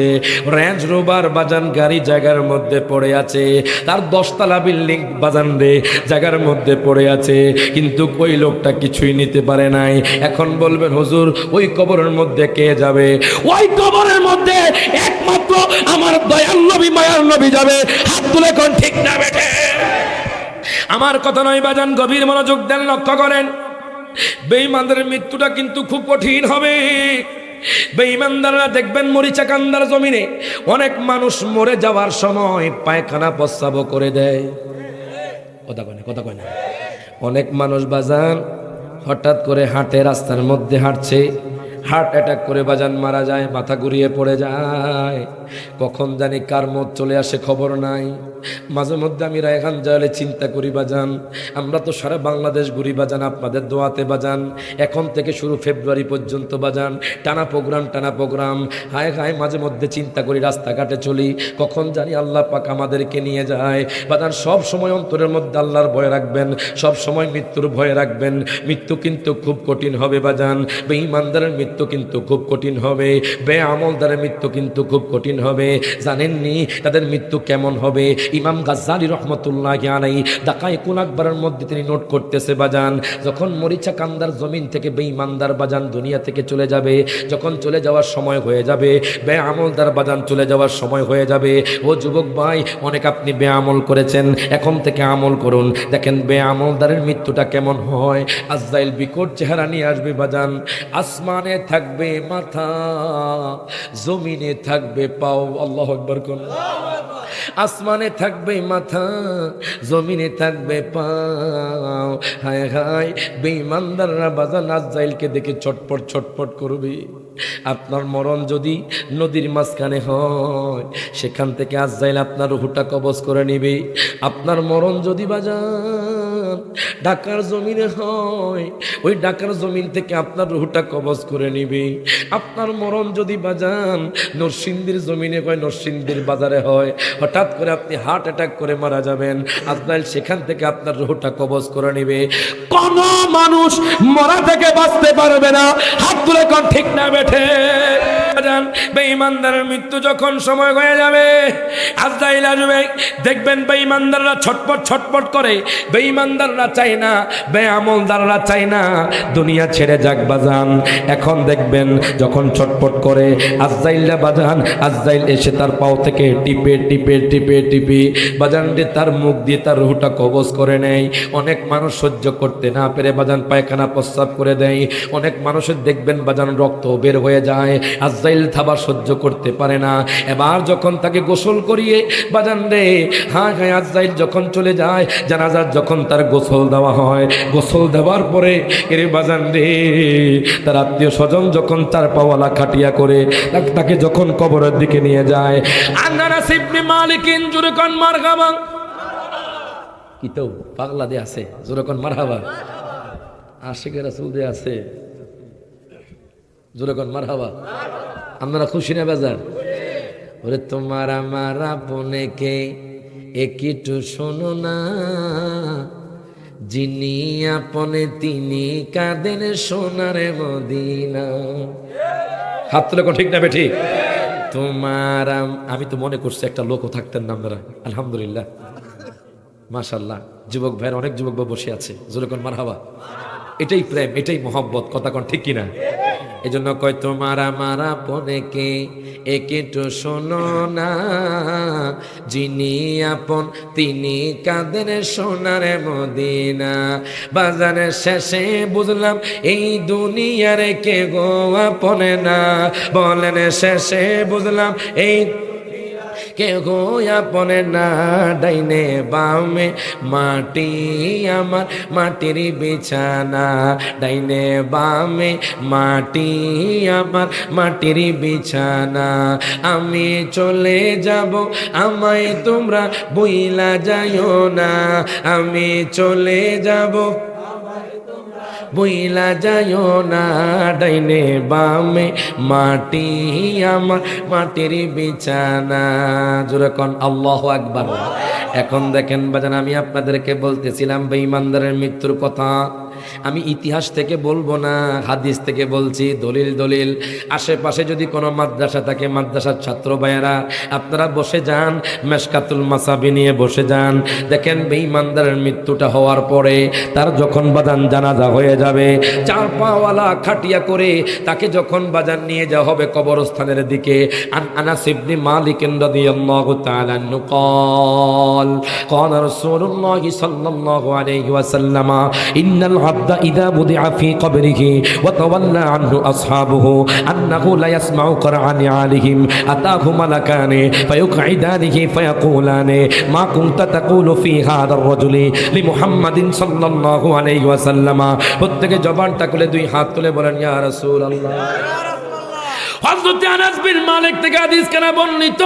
রেঞ্জ রোভার বাজান গাড়ি জায়গার মধ্যে পড়ে আছে, তার 10 তলা বিল্ডিং বাজান রে জায়গার মধ্যে পড়ে আছে, কিন্তু ওই লোকটা কিছুই নিতে পারে নাই। এখন বলবেন হুজুর ওই কবরের মধ্যে কে যাবে? ওই কবরের মধ্যে একমাত্র আমার দয়াল নবী মায়ার নবী যাবে। হাত তুলে কোন ঠিক না বেঠে? আমার কথা নয় বাজান, গভীর মনোযোগ দেন, লক্ষ্য করেন। বেঈমানদের মৃত্যুটা কিন্তু খুব কঠিন হবে। বেঈমানদাররা দেখবেন মরিচাকান্দার জমিনে অনেক মানুষ মরে যাওয়ার সময় পায়খানা প্রস্রাব করে দেয়। কথা কয় না। অনেক মানুষ বাজান হঠাৎ করে হাঁটে, রাস্তার মধ্যে হাঁটছে, হার্ট অ্যাটাক করে বাজান মারা যায়, মাথা ঘুরিয়ে পড়ে যায়, কখন জানি কার মত চলে আসে খবর নাই। মাঝে মধ্যে আমি রায়হান জালে চিন্তা করি বাজান, আমরা তো সারা বাংলাদেশ ঘুরি বাজান, আপনাদের দোয়াতে বাজান, এখন থেকে শুরু ফেব্রুয়ারি পর্যন্ত বাজান টানা প্রোগ্রাম। হায় হায়, মাঝে মধ্যে চিন্তা করি, রাস্তাঘাটে চলি, কখন জানি আল্লাহ পাক আমাদেরকে নিয়ে যায়। বাজান সব সময় অন্তরের মধ্যে আল্লাহর ভয় রাখবেন, সব সময় মৃত্যুর ভয় রাখবেন। মৃত্যু কিন্তু খুব কঠিন হবে বাজান, বেঈমানদারের মৃত্যু কিন্তু খুব কঠিন হবে, বেআমলদারের মৃত্যু কিন্তু খুব কঠিন হবে। জানেননি তাদের মৃত্যু কেমন হবে? ইমাম গাজ্জালী রহমতুল্লাহি আলাইহি দাকায়েকুল আকবরের মধ্যে তিনি নোট করতেছে বাজান, যখন মরিচা কান্দার জমিন থেকে বেঈমানদার বাজান দুনিয়া থেকে চলে যাবে, যখন চলে যাওয়ার সময় হয়ে যাবে, বেআমলদার বাজান চলে যাওয়ার সময় হয়ে যাবে। ও যুবক ভাই, অনেক আপনি বেআমল করেছেন, এখন থেকে আমল করুন। দেখেন বেআমলদারের মৃত্যুটা কেমন হয়। আজরাইল বিকট চেহারা নিয়ে আসবে বাজান, আসমানে থাকবে মাথা, জমিনে থাকবে পাও। আল্লাহু আকবার কোন? আসমানে থাকবে মাথা, জমিনে থাকবে পাও। হায় হায়, বেঈমানদাররা বাজান আজরাইলকে দেখে ছটফট করবে। আপনার মরণ যদি নদীর মাঝখানে হয়, সেখান থেকে আজরাইল আপনার রূহটা কবজ করে নেবে। আপনার মরণ যদি বাজান ঢাকার জমিনে হয়, ওই ঢাকার জমিন থেকে আপনার রূহটা কবজ করে নেবে। আপনার মরণ যদি বাজান নরসিংদীর জমিনে হয়, নরসিংদীর বাজারে হয়, হঠাৎ করে আপনি হার্ট অ্যাটাক করে মারা যাবেন, আজরাইল সেখান থেকে আপনার রূহটা কবজ করে নেবে। কোন মানুষ মরা থেকে বাঁচতে পারবে না। হাত তুলে কোন ঠিক না বেঠে? বেঈমানদারের মৃত্যু যখন সময় হয়ে যাবে, আজরাইল আসবে, দেখবেন বেঈমানদাররা ছটপট করে। বেঈমানদাররা চায় না, বেআমলদাররা চায় না দুনিয়া ছেড়ে যাক বাজান। এখন দেখবেন যখন ছটপট করে আজরাইলরা বাজান, আজরাইল এসে তার পাও থেকে টিপে বাজান তার মুখ দিয়ে তার রূহটা কবজ করে নেয়। অনেক মানুষ সহ্য করতে না পেরে বাজান পায়খানা প্রস্রাব করে দেয়। অনেক মানুষের দেখবেন বাজান রক্ত বের হয়ে যায়। আজরাইল থাবা সহ্য করতে পারে না। এবার যখন তাকে গোসল করিয়ে বাজান রে, হ্যাঁ আজরাইল যখন চলে যায়, জানাজার যখন তার গোসল দেওয়া হয়, গোসল দেওয়ার পরে এর বাজান রে তার আত্মীয় স্বজন যখন তার পাওয়ালা খাটিয়া করে তাকে যখন কবরের দিকে নিয়ে যায়, আনাস ইবনে মালিকিন জোরে কোন মারহাবা। কি তো পাগলা দিয়ে আছে, জোরে কোন মারহাবা। আশিকের রাসূল দিয়ে আছে, জোরে কোন মারহাবা। আপনারা খুশি না বেজার? ওরে তোমার আমার আপনে কে একটু শোনো না, যিনি আপনে তিনি কাঁদেন সোনার মদিনা। হাত তুলে কোন ঠিক না বেঠি? তোমার আমি তো মনে করছি একটা লোকও থাকতেন না আপনারা। আলহামদুলিল্লাহ, মাশাআল্লাহ, যুবক ভাইয়ের অনেক যুবক ভাই বসে আছে, জোরে কোন মারহাবা। এটাই প্রেম, এটাই মোহাব্বত, কথা কোন ঠিক কিনা? এই জন্য কয় তোমার আমার আপনে কে একটু শোনো না, যিনি আপন তিনি কাঁদেন সোনার মদিনা। বাজারের শেষে বুঝলাম এই দুনিয়ার কে গো আপনে না, বলেন শেষে বুঝলাম এই কেহ আপনে না, ডাইনে বামে মাটি আমার মাটির বিছানা, ডাইনে বামে মাটি আমার মাটির বিছানা। আমি চলে যাব আমায় তোমরা বইলা যাইও না, আমি চলে যাব বইলা যাইও না, ডাইনে বামে মাটি আমার মাটির বিছানা। জোরে কোন আল্লাহু আকবার। এখন দেখেন বাজান, আমি আপনাদেরকে বলতেছিলাম বেঈমানদের মৃত্যুর কথা। আমি ইতিহাস থেকে বলবো না, হাদিস থেকে বলছি, দলিল দলিল। আশেপাশে যদি কোনো মাদ্রাসা থাকে, মাদ্রাসার ছাত্র ভাইয়েরা আপনারা বসে যান, মেশকাতুল মাসাবি নিয়ে বসে যান। দেখেন বেঈমানদারের মৃত্যুটা হওয়ার পরে তার যখন বাজান জানাজা হয়ে যাবে, চার পাওয়ালা খাটিয়া করে তাকে যখন বাজান নিয়ে যাওয়া হবে কবরস্থানের দিকে। আনাস ইবনে মালিক রাদিয়াল্লাহু তাআলা আনহু قال قال رسول الله صلى الله عليه وسلم إن العبد إذا وضع في قبره وتولى عنه أصحابه أنه لا يسمع قرعا نعالهم أتاه ملكان فيقعدانه فيقولان ما كنت تقول في هذا الرجل لمحمد صلى الله عليه وسلم। প্রত্যেকে জবানটা খুলে দুই হাত তুলে বলেন ইয়া রাসূলুল্লাহ। হযরত আনাস বিন মালিক থেকে হাদিস কেনা বর্ণিত,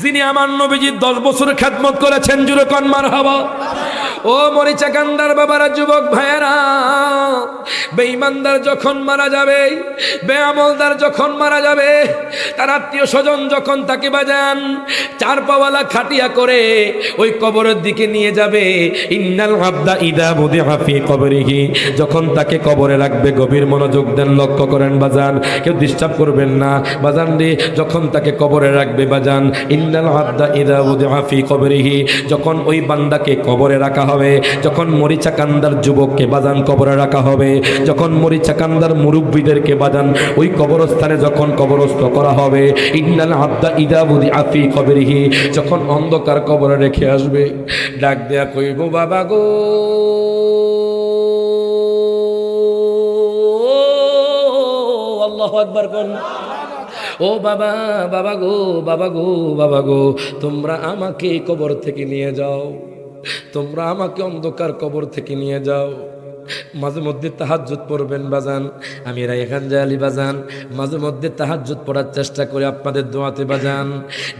যিনি আমার নবীজির 10 বছর খেদমত করেছেন। জুরে কোন মারহাবা। ও মরিচা কান্দার বাবারা, যুবক ভাইয়েরা, বেঈমানদার যখন মারা যাবে, বেআমলদার যখন মারা যাবে, তার আত্মীয় স্বজন যখন তাকে বাজান চার পাওয়ালা খাটিয়া করে ওই কবরের দিকে নিয়ে যাবে। ইন্নাল আবদা ইদা বুদিআ ফি কবরিহি, যখন তাকে কবরে রাখবে, গভীর মনোযোগ দেন, লক্ষ্য করেন বাজান, কেউ ডিস্টার্ব করবেন না বাজান রে। যখন তাকে কবরে রাখবে বাজান, ইন্নাল আবদা ইদা বুদিআ ফি কবরিহি, যখন ওই বান্দাকে কবরে রাখা হবে, যখন মরিচা কান্দার যুবককে বাজান কবরে রাখা হবে, যখন মরিচা কান্দার মুরব্বীদেরকে বাজান ওই কবরস্থানে যখন কবরস্থ করা হবে, ইন্নাল আবদা ইদা বুদিআ ফি কবরিহি, যখন অন্ধকার কবরে রেখে আসবে, ডাক দেয়া কইব বাবা গো, আল্লাহু আকবার কোন। ও বাবা, বাবা গো, বাবা গো, বাবা গো, তোমরা আমাকে কবর থেকে নিয়ে যাও, তোমরা আমাকে অন্ধকার কবর থেকে নিয়ে যাও। মাঝে মধ্যে তাহাজ্জুদ পড়বেন বাজান, আমি রায়হান জালি বাজান মাঝে মধ্যে তাহাজ্জুদ পড়ার চেষ্টা করে আপনাদের দোয়াতে বাজান।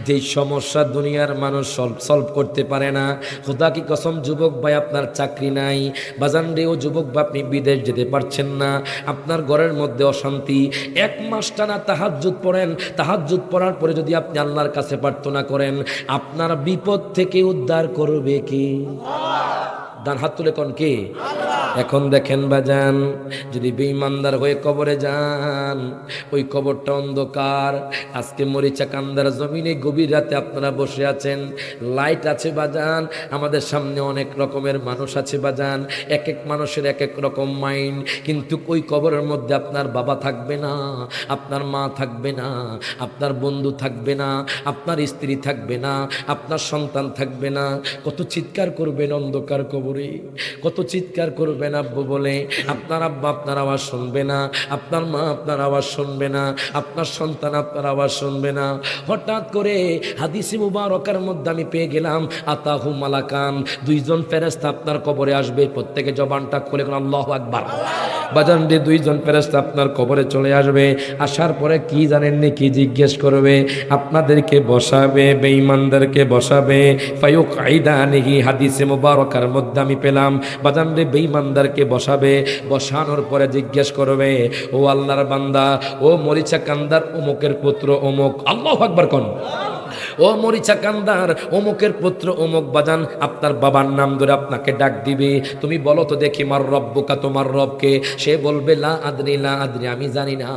যেই সমস্যা দুনিয়ার মানুষ সলভ করতে পারে না, খোদা কি কসম যুবক ভাই আপনার চাকরি নাই বাজান রে, ও যুবক ভাই আপনি বিদেশ যেতে পারছেন না, আপনার ঘরের মধ্যে অশান্তি, 1 মাস টানা তাহাজ্জুদ পড়েন, তাহাজ্জুদ পড়ার পরে যদি আপনি আল্লাহর কাছে প্রার্থনা করেন, আপনার বিপদ থেকে উদ্ধার করবে কি? ডান হাত তুলে কোন কে? এখন দেখেন বাজান, যদি বেঈমানদার হয়ে কবরে যান, ওই কবরটা অন্ধকার। আজকে মরিচা কান্দার জমিনে গভীর রাতে আপনারা বসে আছেন, লাইট আছে বাজান, আমাদের সামনে অনেক রকমের মানুষ আছে বাজান, এক এক মানুষের এক এক রকম মাইন্ড, কিন্তু ওই কবরের মধ্যে আপনার বাবা থাকবে না, আপনার মা থাকবে না, আপনার বন্ধু থাকবে না, আপনার স্ত্রী থাকবে না, আপনার সন্তান থাকবে না। কত চিৎকার করবেন অন্ধকার কবরে, কত চিৎকার করবেন আব্বু বলে, আপনার আব্বা আপনার আওয়াজ শুনবে না, আপনার মা আপনার আওয়াজ শুনবে না, আপনার সন্তান আপনার আওয়াজ শুনবে না। হঠাৎ করে হাদিসে মুবারকার মধ্যে আমি পেয়ে গেলাম, আতাহু মালাকান, 2 জন ফেরেশতা আপনার কবরে আসবে। প্রত্যেকে জবানটা খুলে কোন আল্লাহু আকবার। বাজান রে, 2 জন ফেরেশতা আপনার কবরে চলে আসবে। আসার পরে কি জানেন নি কি জিজ্ঞেস করবে? আপনাদেরকে বসাবে, বেঈমানদেরকে বসাবে। ফায়ুকঈদানিহি, হাদিসে মুবারকার মধ্যে আমি পেলাম বাজান রে, বেঈমানদেরকে বসাবে। বসানোর পরে জিজ্ঞেস করবে, ও আল্লাহর বান্দা, ও মরিচা কান্দার অমুকের পুত্র অমুক, আল্লাহু আকবার কোন। ও মরিচা কান্দার অমুকের পুত্র অমুক বাজান, আপনার বাবার নাম ধরে আপনাকে ডাক দিবে। তুমি বলো তো দেখি, মার রব্বুকা, তোমার রবকে? সে বলবে লা আদরি, লা আদরি, আমি জানি না।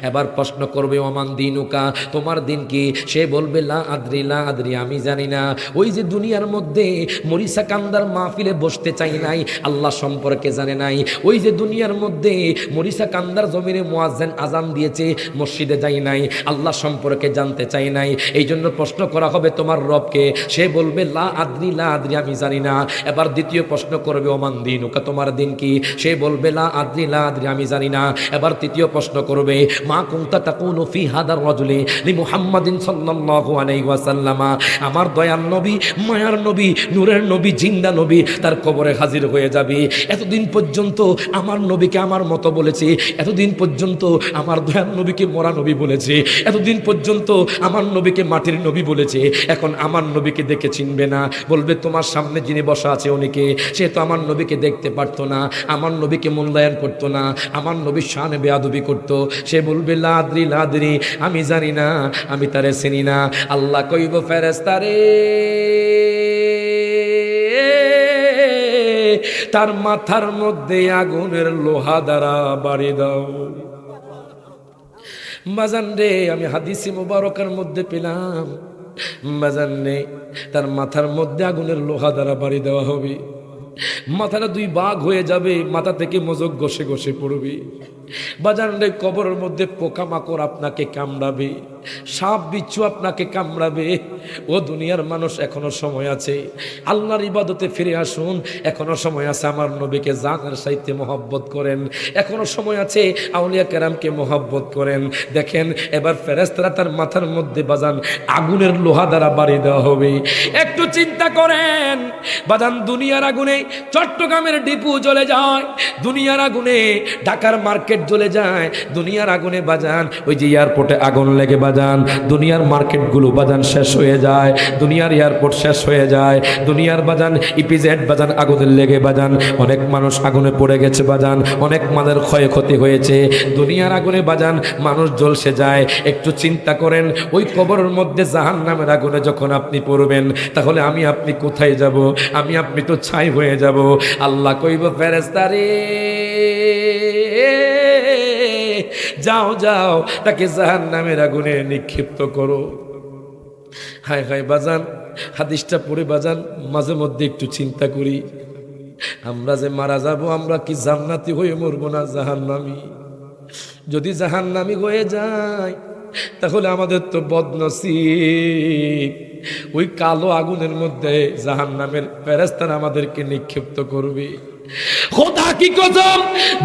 এবার প্রশ্ন করবে, ওমান দিনুকা, তোমার দিন কি? সে বলবে লা আদরি, লা আদরি, আমি জানি না। ওই যে দুনিয়ার মধ্যে মরিচা কান্দার মাহফিলে বসতে চাই নাই, আল্লাহ সম্পর্কে জানে নাই। ওই যে দুনিয়ার মধ্যে মরিচা কান্দার জমিনে মুয়াজ্জিন আজান দিয়েছে, মসজিদে যাই নাই, আল্লাহ সম্পর্কে জানতে চাই নাই। এই জন্য প্রশ্ন করা হবে তোমার রবকে, সে বলবে লা আদ্রি লা আদ্রি, আমি জানি না। এবার দ্বিতীয় প্রশ্ন করবে ওমান দিনুকা, তোমার দিন কি? সে বলবে লা আদ্রি লা আদ্রি, আমি জানি না। এবার তৃতীয় প্রশ্ন করবে মা কুনতা তাকুনু ফি হাদার রাজুলি লি মুহাম্মাদিন সাল্লাল্লাহু আলাইহি ওয়াসাল্লাম, আমার দয়ার নবী, মায়ার নবী, নূরের নবী, জিন্দা নবী তার কবরে হাজির হয়ে যাবে। এতদিন পর্যন্ত আমার নবীকে আমার মতো বলেছে, এতদিন পর্যন্ত আমার দয়ার নবীকে মরা নবী বলেছে, এতদিন পর্যন্ত আমার নবীকে মাটির নবী বলেছে, এখন আমার নবীকে দেখে চিনবে না। বলবে তোমার সামনে যিনি বসা আছে উনিকে, সে তো আমার নবীকে দেখতে পারতো না, আমার নবীকে মূল্যায়ন করতো না, আমার নবীর শানে বেয়াদবি করতো। সে বলবে লাদ্রি লাদ্রি, আমি জানি না, আমি তারে চিনি না। আল্লাহ কইব ফেরেশতারে তার মাথার মধ্যে আগুনের লোহা দ্বারা বাড়ি দাও। বাজান রে, আমি হাদিসে মুবারকের মধ্যে পেলাম, বাজান রে তার মাথার মধ্যে আগুনের লোহা দ্বারা বাড়ি দেওয়া হবে। মাথাটা দুই ভাগ হয়ে যাবে, মাথা থেকে মজক ঘষে ঘষে পড়বে। বাজান রে, কবরের মধ্যে পোকামাকড় আপনাকে কামড়াবে, সাপ বিচ্ছু আপনাকে কামড়াবে। ও দুনিয়ার মানুষ, এখনো সময় আছে, আল্লাহর ইবাদতে ফিরে আসুন। এখনো সময় আছে, আমার নবীকে জানের সাথে মহব্বত করেন। এখনো সময় আছে, আউলিয়া কেরামকে মহব্বত করেন। দেখেন এবার ফেরেশতারা তার মাথার মধ্যে বাজান আগুনের লোহা দ্বারা বাড়ি দেওয়া হবে। একটু চিন্তা করেন বাজান, দুনিয়ার আগুনে চট্টগ্রামের ডিপু জ্বলে যায়, দুনিয়ার আগুনে ঢাকার মার্কেট জ্বলে যায়, দুনিয়ার আগুনে বাজান ওই যে এয়ারপোর্টে আগুন লেগে বাজান দুনিয়ার মার্কেটগুলো বাজান শেষ হয়ে যায়, দুনিয়ার এয়ারপোর্ট শেষ হয়ে যায়, দুনিয়ার বাজান ইপিজেড বাজান আগুনের লেগে বাজান অনেক মানুষ আগুনে পড়ে গেছে বাজান, অনেক মানের ক্ষয়ক্ষতি হয়েছে, দুনিয়ার আগুনে বাজান মানুষ জ্বলসে যায়। একটু চিন্তা করেন, ওই কবরের মধ্যে জাহান্নামের আগুনে যখন আপনি পড়বেন, তাহলে আমি আপনি কোথায় যাব? আমি আপনি তো ছাই হয়ে যাব। আল্লাহ কইব ফেরেশতারে যাও যাও, তাকে জাহান্নামের আগুনে নিক্ষিপ্ত করো। হায় হায় বাজান, হাদিসটা পড়ে বাজান মাঝে মধ্যে একটু চিন্তা করি, আমরা যে মারা যাব, আমরা কি জান্নাতি হয়ে মরবো না জাহান্নামী? যদি জাহান্নামী হয়ে যায় তাহলে আমাদের তো বদনসিব। ওই কালো আগুনের মধ্যে জাহান্নামের ফেরেশতারা আমাদেরকে নিক্ষিপ্ত করবে। খোদা কি কসম,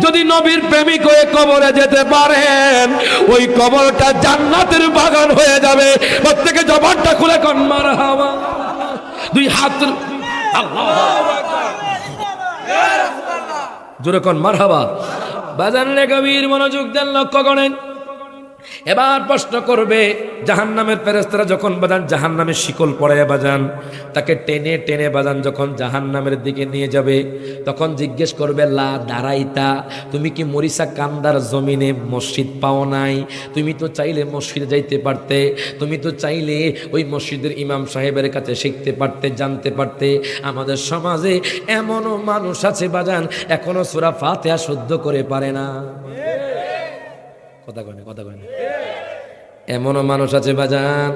যদি নবীর প্রেমিক হয়ে কবরে যেতে পারেন, ওই কবরটা জান্নাতের বাগান হয়ে যাবে। প্রত্যেকে জবানটা খুলে কোন মারহাবা, দুই হাত আল্লাহু আকবার, জোরে কোন মারহাবা। বাজান রে, গভীর মনোযোগ দেন, লক্ষ্য করেন। এবার প্রশ্ন করবে জাহান্নামের ফেরেশতারা যখন বাজান জাহান্নামের শিকল পড়ায় বাজান তাকে টেনে টেনে বাজান যখন জাহান্নামের দিকে নিয়ে যাবে, তখন জিজ্ঞেস করবে লা দাঁড়াইতা, তুমি কি মরিসা কান্দার জমিনে মসজিদ পাও নাই? তুমি তো চাইলে মসজিদে যাইতে পারতে, তুমি তো চাইলে ওই মসজিদের ইমাম সাহেবের কাছে শিখতে পারতে, জানতে পারতে। আমাদের সমাজে এমনও মানুষ আছে বাজান এখনো সূরা ফাতিহা শুদ্ধ করে পারে না। কথা কয় না। এমনও মানুষ আছে বাজান,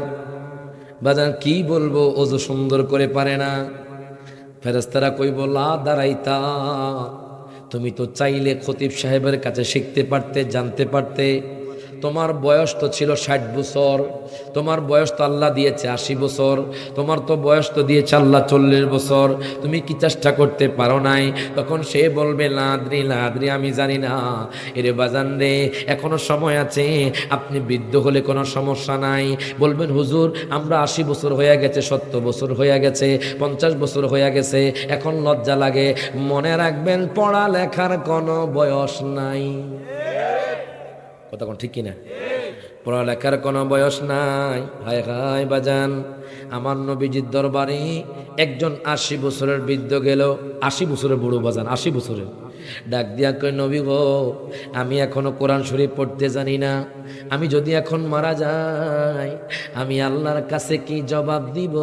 বাজান কি বলবো, ওযু সুন্দর করে পারে না। ফেরেশতারা কইব লা দাঁড়াইতা, তুমি তো চাইলে খতিব সাহেবের কাছে শিখতে পারতে, জানতে পারতে। তোমার বয়স তো ছিল 60 বছর, তোমার বয়স তো আল্লাহ দিয়েছে 80 বছর, তোমার তো বয়স তো দিয়েছে আল্লাহ 40 বছর, তুমি কি চেষ্টা করতে পারো নাই? তখন সে বলবে লাদ্রি লাদ্রি, আমি জানি না। এরে বাজান রে, এখনো সময় আছে, আপনি বৃদ্ধ হলে কোনো সমস্যা নাই। বলবেন হুজুর আমরা 80 বছর হয়ে গেছে, 70 বছর হয়ে গেছে, 50 বছর হয়ে গেছে, এখন লজ্জা লাগে। মনে রাখবেন পড়ালেখার কোনো বয়স নাই। কথা কোন ঠিক কিনা? পড়ালেখার কোনো বয়স নাই। হায় হায় বাজান, আমার নবীজির দরবারে একজন 80 বছরের বৃদ্ধ গেল, 80 বছরের বুড়ো বাজান, 80 বছরের, ডাক দিয়া কই নবী গো, আমি এখনো কোরআন শরীফ পড়তে জানি না, আমি যদি এখন মারা যাই আমি আল্লাহর কাছে কি জবাব দিব?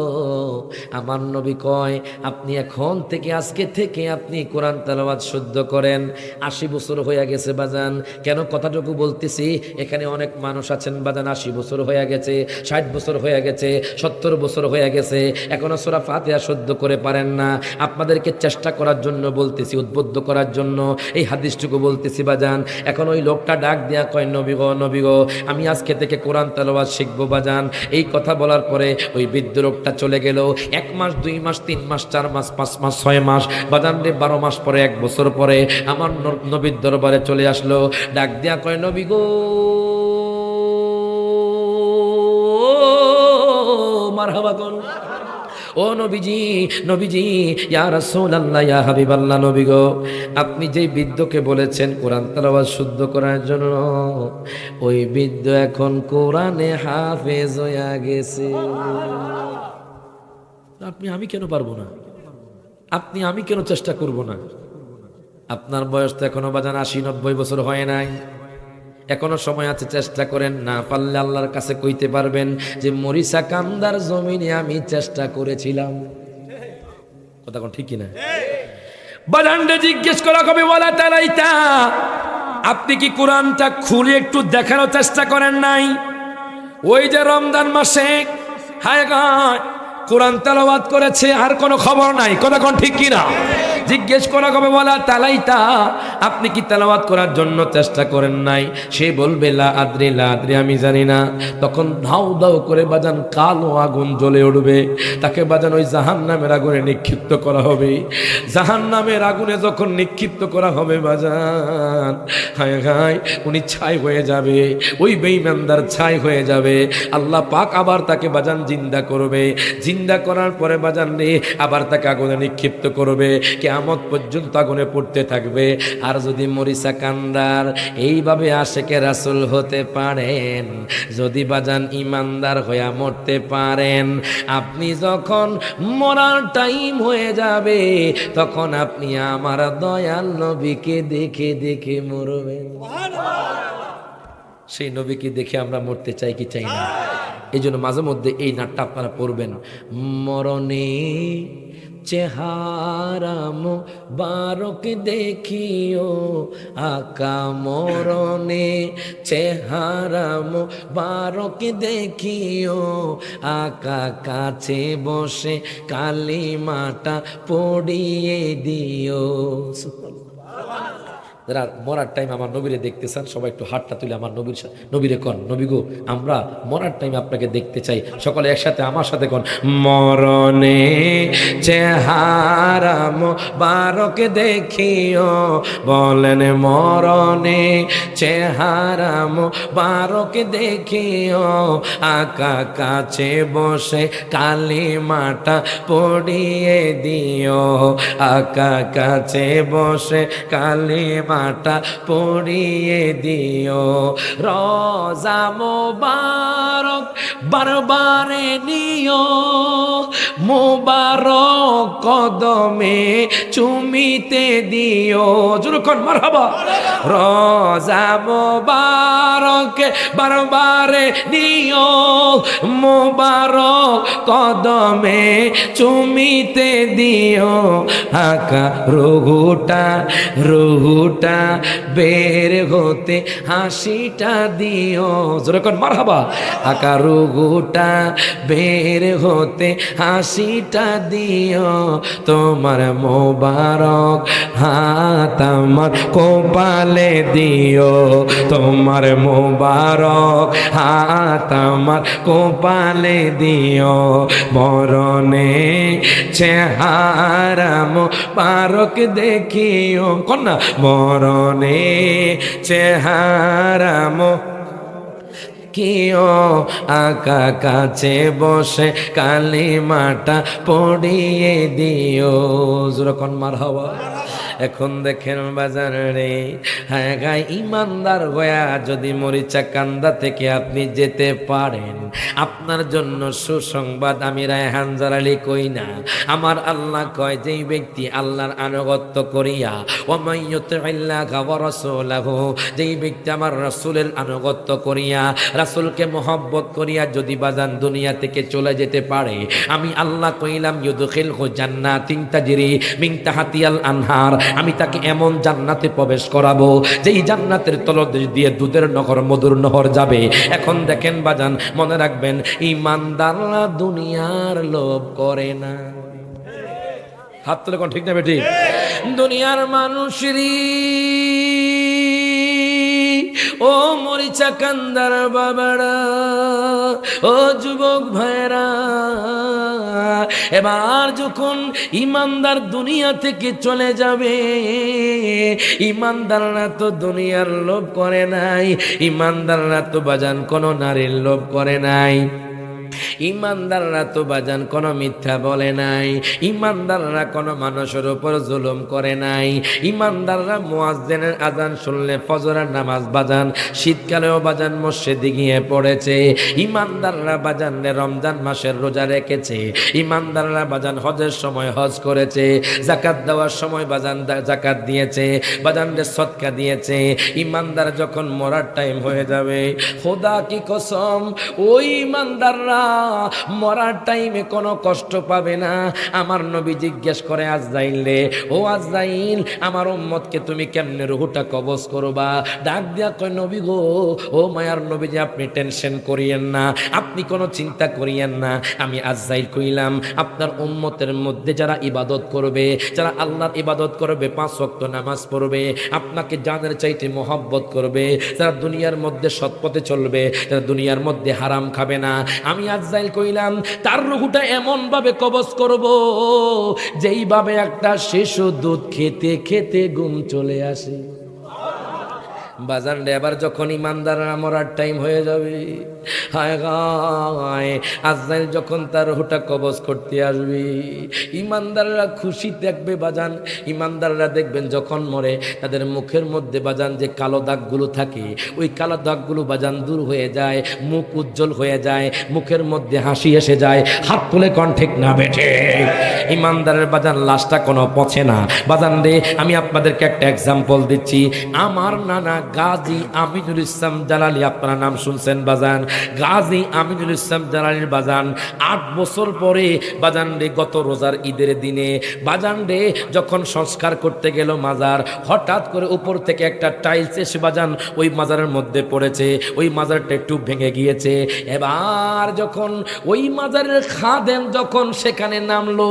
আমার নবী কয় আপনি এখন থেকে, আজকে থেকে আপনি কোরআন তেলাওয়াত শুদ্ধ করেন। 80 বছর হয়ে গেছে বাজান। কেন কথাটুকু বলতেছি, এখানে অনেক মানুষ আছেন বাজান 80 বছর হয়ে গেছে, 60 বছর হয়ে গেছে, 70 বছর হয়ে গেছে, এখনো সূরা ফাতিহা শুদ্ধ করে পারেন না। আপনাদেরকে চেষ্টা করার জন্য বলতেছি, উদ্বুদ্ধ করার জন্য জন্য এই হাদিসটুকু বলতেছি বাজান। এখন ওই লোকটা ডাক দিয়া কয়, নবী গো, নবী গো, আমি আজকে থেকে কোরআন তেলাওয়াত শিখবো বাজান। এই কথা বলার পরে ওই বৃদ্ধ লোকটা চলে গেল। 1 মাস, 2 মাস, 3 মাস, 4 মাস, 5 মাস, 6 মাস, বাজান রে 12 মাস পরে, 1 বছর পরে আমার নবীর দরবারে চলে আসলো। ডাক দিয়া কয়, নবী গো, মারহাবা কোন, ও নবীজি, নবীজি, ইয়া রাসূলুল্লাহ, ইয়া হাবিবাল্লাহ, নবী গো, আপনি যেই বৃদ্ধকে বলেছেন কোরআন তেলাওয়াত শুদ্ধ করার জন্য, ওই বৃদ্ধ এখন কোরআনে হাফেজ হয়ে গেছে। আমি কেন পারবো না? আমি কেন চেষ্টা করব না? আপনার বয়স তো এখনো বাজান 80-90 বছর হয় নাই, এখনো সময় আছে, চেষ্টা করেন। না পারলে আল্লাহর কাছে কইতে পারবেন যে মরিচা কান্দার জমিনে আমি চেষ্টা করেছিলাম। কথা কোন ঠিক কিনা? বাজানরে জিজ্ঞেস করা কবে বলা তালাইতা, আপনি কি কোরআনটা খুলে একটু দেখানোর চেষ্টা করেন নাই? ওই যে রমজান মাসে হায় গায় কোরআন তেলাওয়াত করেছে, আর কোনো খবর নাই। কথা কোন ঠিক কিনা? জিজ্ঞেস করা কবে বলা তালাইতা, আপনি কি তেলাওয়াত করার জন্য চেষ্টা করেন নাই? সে বলবে লা আদ্রি, লা আদ্রি, আমি জানি না। তখন ধাউ ধাউ করে বাজান কালো আগুন জ্বলে উঠবে, তাকে বাজান ওই জাহান্নামের আগুনে নিক্ষিপ্ত করা হবে। জাহান্নামের আগুনে যখন নিক্ষিপ্ত করা হবে বাজান, হায় হায়, উনি ছাই হয়ে যাবে, ওই বেঈমানদার ছাই হয়ে যাবে। আল্লাহ পাক আবার তাকে বাজান জিন্দা করবে। জিন্দা করার পরে বাজান রে আবার তাকে আগুনে নিক্ষিপ্ত করবে, কিয়ামত পর্যন্ত আগুনে পড়তে থাকবে। আর যদি মরিচা কান্দার এইভাবে আশেকে রাসূল হতে পারেন, যদি বাজান ইমানদার হইয়া মরতে পারেন, আপনি যখন মরার টাইম হয়ে যাবে, তখন আপনি আমার দয়াল নবীকে দেখে দেখে মরবেন। সেই নবীকে দেখে আমরা মরতে চাই কি চাই না? এই জন্য মাঝে মধ্যে এই নাটটা আপনারা পড়বেন। মরণে চেহারা মুবারক দেখিও আকা, মরণে চেহারা মুবারক দেখিও আকা, কাছে বসে কালিমাটা পড়িয়ে দিও। যারা মরার টাইম আমার নবীরে দেখতে চান, সবাই একটু হাতটা তুলে আমার নবীরে কন, নবী গো, আমরা মরার টাইম আপনাকে দেখতে চাই। সকলে একসাথে আমার সাথে কন, মরণে চেহারা মুবারক দেখিও। বলেন, মরণে চেহারা মুবারক দেখিও আকা, কাছে বসে কালিমাটা পড়িয়ে দিও আকা, কাছে বসে কালিমা পড়িয়ে দিও। রোজা মোবারক বারবারে নিও, মোবারক কদমে চুমিতে দিও। জোরকন মারহাবা। রোজা মোবারক বারবারে নিও, মোবারক কদমে চুমিতে দিও আকা, রুহুটা বের হতে হাসিটা দিও। যেরকম মারহাবা। আকা, রুহুটা বের হতে হাসিটা দিও, তোমার মোবারক হাত আমার কপালে দিও, তোমার মোবারক হাত আমার কপালে দিও। মরণে চেহারা মোবারক দেখিও, কন্যা, মরণে চেহারা কিও আকা, কাছে বসে কালিমাটা পড়িয়ে দিও। যেরকম মারহাবা। এখন দেখেন বাজার রে, হ্যাঁ গাই ইমানদার হইয়া যদি মরিচা কান্দা থেকে আপনি যেতে পারেন, আপনার জন্য সুসংবাদ। আমি রায়হান জালালি কই না, আমার আল্লাহ কয়, যেই ব্যক্তি আল্লাহর আনুগত্য করিয়া, ওয়ামাই ইউতিল্লাহা ওয়া রাসূলাহু, যেই ব্যক্তি আমার রাসূলের আনুগত্য করিয়া, রাসূলকে মহব্বত করিয়া যদি বাজান দুনিয়া থেকে চলে যেতে পারে, আমি আল্লাহ কইলাম ইউদখিলহু জান্নাতিন তাজরি মিন তাহতিহাল আনহার, আমি তাকে এমন জান্নাতে প্রবেশ করাবো যেই জান্নাতের তলদেশ দিয়ে দুধের নহর, মধুর নহর যাবে। এখন দেখেন বাজান, মনে রাখবেন, ইমানদাররা দুনিয়ার লোভ করে না। হাত তুলে কোন ঠিক না বেটি? দুনিয়ার মানুষেরই ও মরিচা কান্দার বাবারা, ও যুবক ভাইরা, এবার যখন ইমানদার দুনিয়া থেকে চলে যাবে, ইমানদাররা তো দুনিয়ার লোভ করে নাই, ইমানদাররা তো বাজান কোনো নারীর লোভ করে নাই, ইমানদাররা তো বাজান কোনো মিথ্যা বলে নাই, ইমানদাররা কোনো মানুষের উপর জুলুম করে নাই, ইমানদাররা মুয়াজ্জিনের আজান শুনলে ফজরের নামাজ বাজান শীতকালেও বাজান মসজিদে গিয়ে পড়েছে, ইমানদাররা বাজান রমজান মাসের রোজা রেখেছে, ইমানদাররা বাজান হজের সময় হজ করেছে, যাকাত দেওয়ার সময় বাজান যাকাত দিয়েছে, বাজান সদকা দিয়েছে। ইমানদার যখন মরার টাইম হয়ে যাবে, খোদা কি কসম, ওই ইমানদাররা মরার টাইমে কোনো কষ্ট পাবে না। আমার নবী জিজ্ঞেস করে আজরাইলে, ও আজরাইল, আমার উম্মতকে তুমি কেমনে রুহটা কবজ করবা? ডাক দিয়া কয়, নবী গো, ও মায়ার নবী, যে আপনি টেনশন করিয়েন না, আপনি কোনো চিন্তা করিয়েন না। আমি আজরাইল কইলাম, আপনার উম্মতের মধ্যে যারা ইবাদত করবে, যারা আল্লাহর ইবাদত করবে, 5 ওয়াক্ত নামাজ পড়বে, আপনাকে জানের চাইতে মহব্বত করবে, যারা দুনিয়ার মধ্যে সৎপথে চলবে, যারা দুনিয়ার মধ্যে হারাম খাবে না, আমি আজরাইল কইলাম তার রূহটা এমন ভাবে কবজ করব যেইভাবে একটা শিশু দুধ খেতে খেতে ঘুম চলে আসে। বাজান রে, এবার যখন ইমানদাররা মরার টাইম হয়ে যাবে, হায় হায়, আজরাইল যখন তার রূহটা কবজ করতে আসবে, ইমানদাররা খুশি দেখবে বাজান। ইমানদাররা দেখবেন যখন মরে, তাদের মুখের মধ্যে বাজান যে কালো দাগগুলো থাকে, ওই কালো দাগগুলো বাজান দূর হয়ে যায়, মুখ উজ্জ্বল হয়ে যায়, মুখের মধ্যে হাসি এসে যায়। হাত তুলে কোন ঠিক না বেঠে? ইমানদারের বাজান লাশটা কোনো পচে না। বাজান রে, আমি আপনাদেরকে একটা এক্সাম্পল দিচ্ছি। আমার নানা গাজী আমিনুল ইসলাম জালালি, আপনারা নাম শুনছেন বাজান, গাজী আমিনুল ইসলাম জালালির বাজান 8 বছর পরে বাজান রে, গত রোজার ঈদের দিনে বাজান রে, যখন সংস্কার করতে গেল মাজার, হঠাৎ করে উপর থেকে একটা টাইলস এসে বাজান ওই মাজারের মধ্যে পড়েছে, ওই মাজারটা একটু ভেঙে গিয়েছে। এবার যখন ওই মাজারের খাদেম যখন সেখানে নামলো,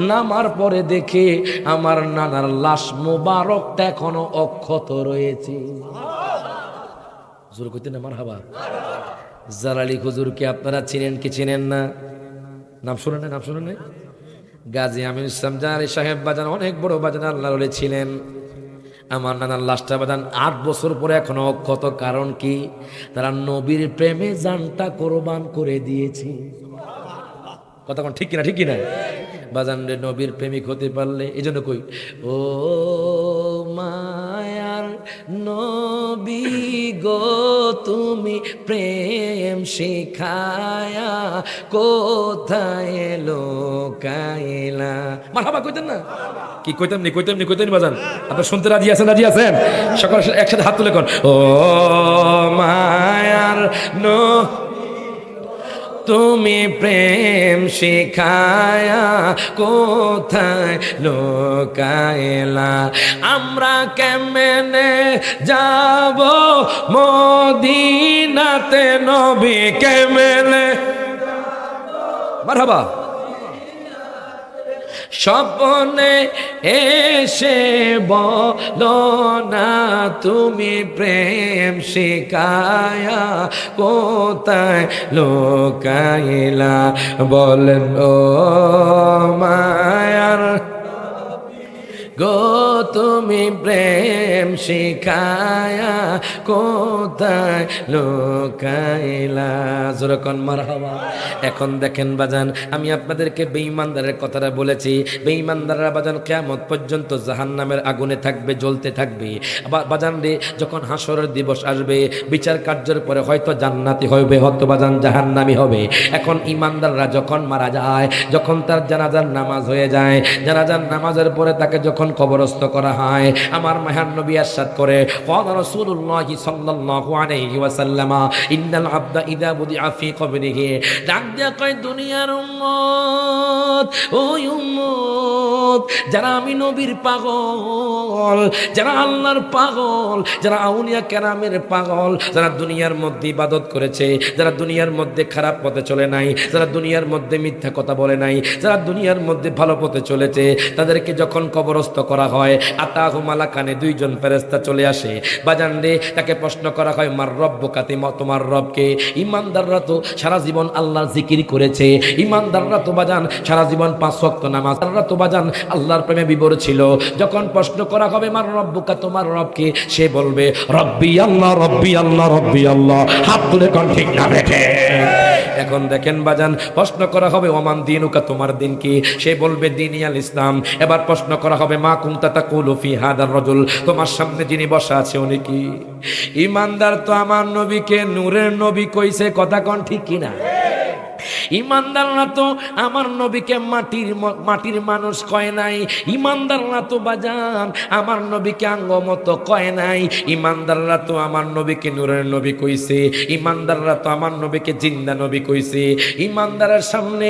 নামার পরে দেখে আমার নানার লাশ মোবারকটা এখনো অক্ষত রয়েছে। হুজুর কইতেন আমার হাবা জালালি হুজুরকে আপনারা চিনেন কি চিনেন না? নাম শুনেন না? নাম শুনেন না? গাজী আমিনুল ইসলাম জালালি সাহেব বাজান অনেক বড় বাজান আল্লাহর ওলি ছিলেন। আমার নানার লাশটা বাজান 8 বছর পরে এখনো অক্ষত। কারণ কি? তারা নবীর প্রেমে জানটা কোরবান করে দিয়েছে। কথা কোন ঠিক কিনা? ঠিক কিনা বাজান রে? নবীর প্রেমিক হতে পারলে, এই জন্য কই, ও মায়ার নবী গো, তুমি প্রেম শিখায়া কোথায় লোকাইলা। মারহাবা কইতেন না? কি কইতাম নি? কইতাম নি? কইতেন বাজান? আপনারা শুনতে রাজি আছেন? রাজি আছেন? সকলে একসাথে হাত তুলে কোন, ও মায়ার তুমি প্রেম শিখায়া কোথায় লোকাইলা। আমরা কেমনে যাব মদিনাতে, নবী কেমনে? মারহাবা। স্বপ্নে এসে বলো না, তুমি প্রেম শিখায়া কোথায় লোকাইলা। বলেন ও মায়ার গো, তুমি প্রেম শিখায়া কোথায় লোকাইলা। জোরকন মারহাবা। এখন দেখেন বাজান, আমি আপনাদেরকে বেঈমানদারের কথাটা বলেছি। বেঈমানদাররা বাজান কিয়ামত পর্যন্ত জাহান্নামের আগুনে থাকবে, জ্বলতে থাকবে। আবার বাজান রে, যখন হাসরের দিবস আসবে, বিচার কার্যের পরে হয়তো জান্নাতি হবে, হয়তো বাজান জাহান্নামী হবে। এখন ইমানদাররা যখন মারা যায়, যখন তার জানাজার নামাজ হয়ে যায়, জানাজার নামাজের পরে তাকে যখন কবরস্থ করা করা হয়, আমার মায়ার নবী ইরশাদ করে ক্বালা রাসূলুল্লাহ সাল্লাল্লাহু আলাইহি ওয়াসাল্লাম ইন্নাল আবদা ইযা বুদিআ ফি কবরিহি, ডাক দিয়া কয় দুনিয়ার উম্মত, ওই উম্মত যারা আমি নবীর পাগল, যারা আল্লাহর পাগল, যারা আউলিয়া কেরামের পাগল, যারা দুনিয়ার মধ্যে ইবাদত করেছে, যারা দুনিয়ার মধ্যে খারাপ পথে চলে নাই, যারা দুনিয়ার মধ্যে মিথ্যা কথা বলে নাই, যারা দুনিয়ার মধ্যে ভালো পথে চলেছে, তাদেরকে যখন কবরস্থ করা হয় আতাহু মালাকানে, দুইজন ফেরেশতা চলে আসে। বাজান রে, তাকে প্রশ্ন করা হয় মার রব্বুকা, তোমার রবকে? ইমানদাররা তো সারা জীবন আল্লাহর জিকির করেছে, ইমানদাররা তো বাজান সারা জীবন 5 ওয়াক্ত নামাজ, তারা তো বাজান আল্লাহর প্রেমে বিভোর ছিল। যখন প্রশ্ন করা হবে মার রব্বুকা, তোমার রবকে? সে বলবে রব্বি আল্লাহ, রব্বি আল্লাহ, রব্বি আল্লাহ। হাত তুলে কোন ঠিক না বেঠে? এখন দেখেন বাজান, প্রশ্ন করা হবে ওমান দিনুকা, তোমার দিন কি? সে বলবে দিন আল ইসলাম। এবার প্রশ্ন করা হবে মা কুনতা তাকুলু ফি হাদার রাজুল, তোমার সামনে যিনি বসা আছে উনি কি? ইমানদার তো আমার নবীকে নূরের নবী কইছে, কথা কোন ঠিক কিনা? ইমানদাররা তো আমার নবীকে মাটির মানুষ কয় নাই, ইমানদাররা তো বাজান আমার নবীকে আঙ্গমত কয় নাই, ইমানদাররা তো আমার নবীকে নূরের নবী কইছে, ইমানদাররা তো আমার নবীকে জিন্দা নবী কইছে। ইমানদারের সামনে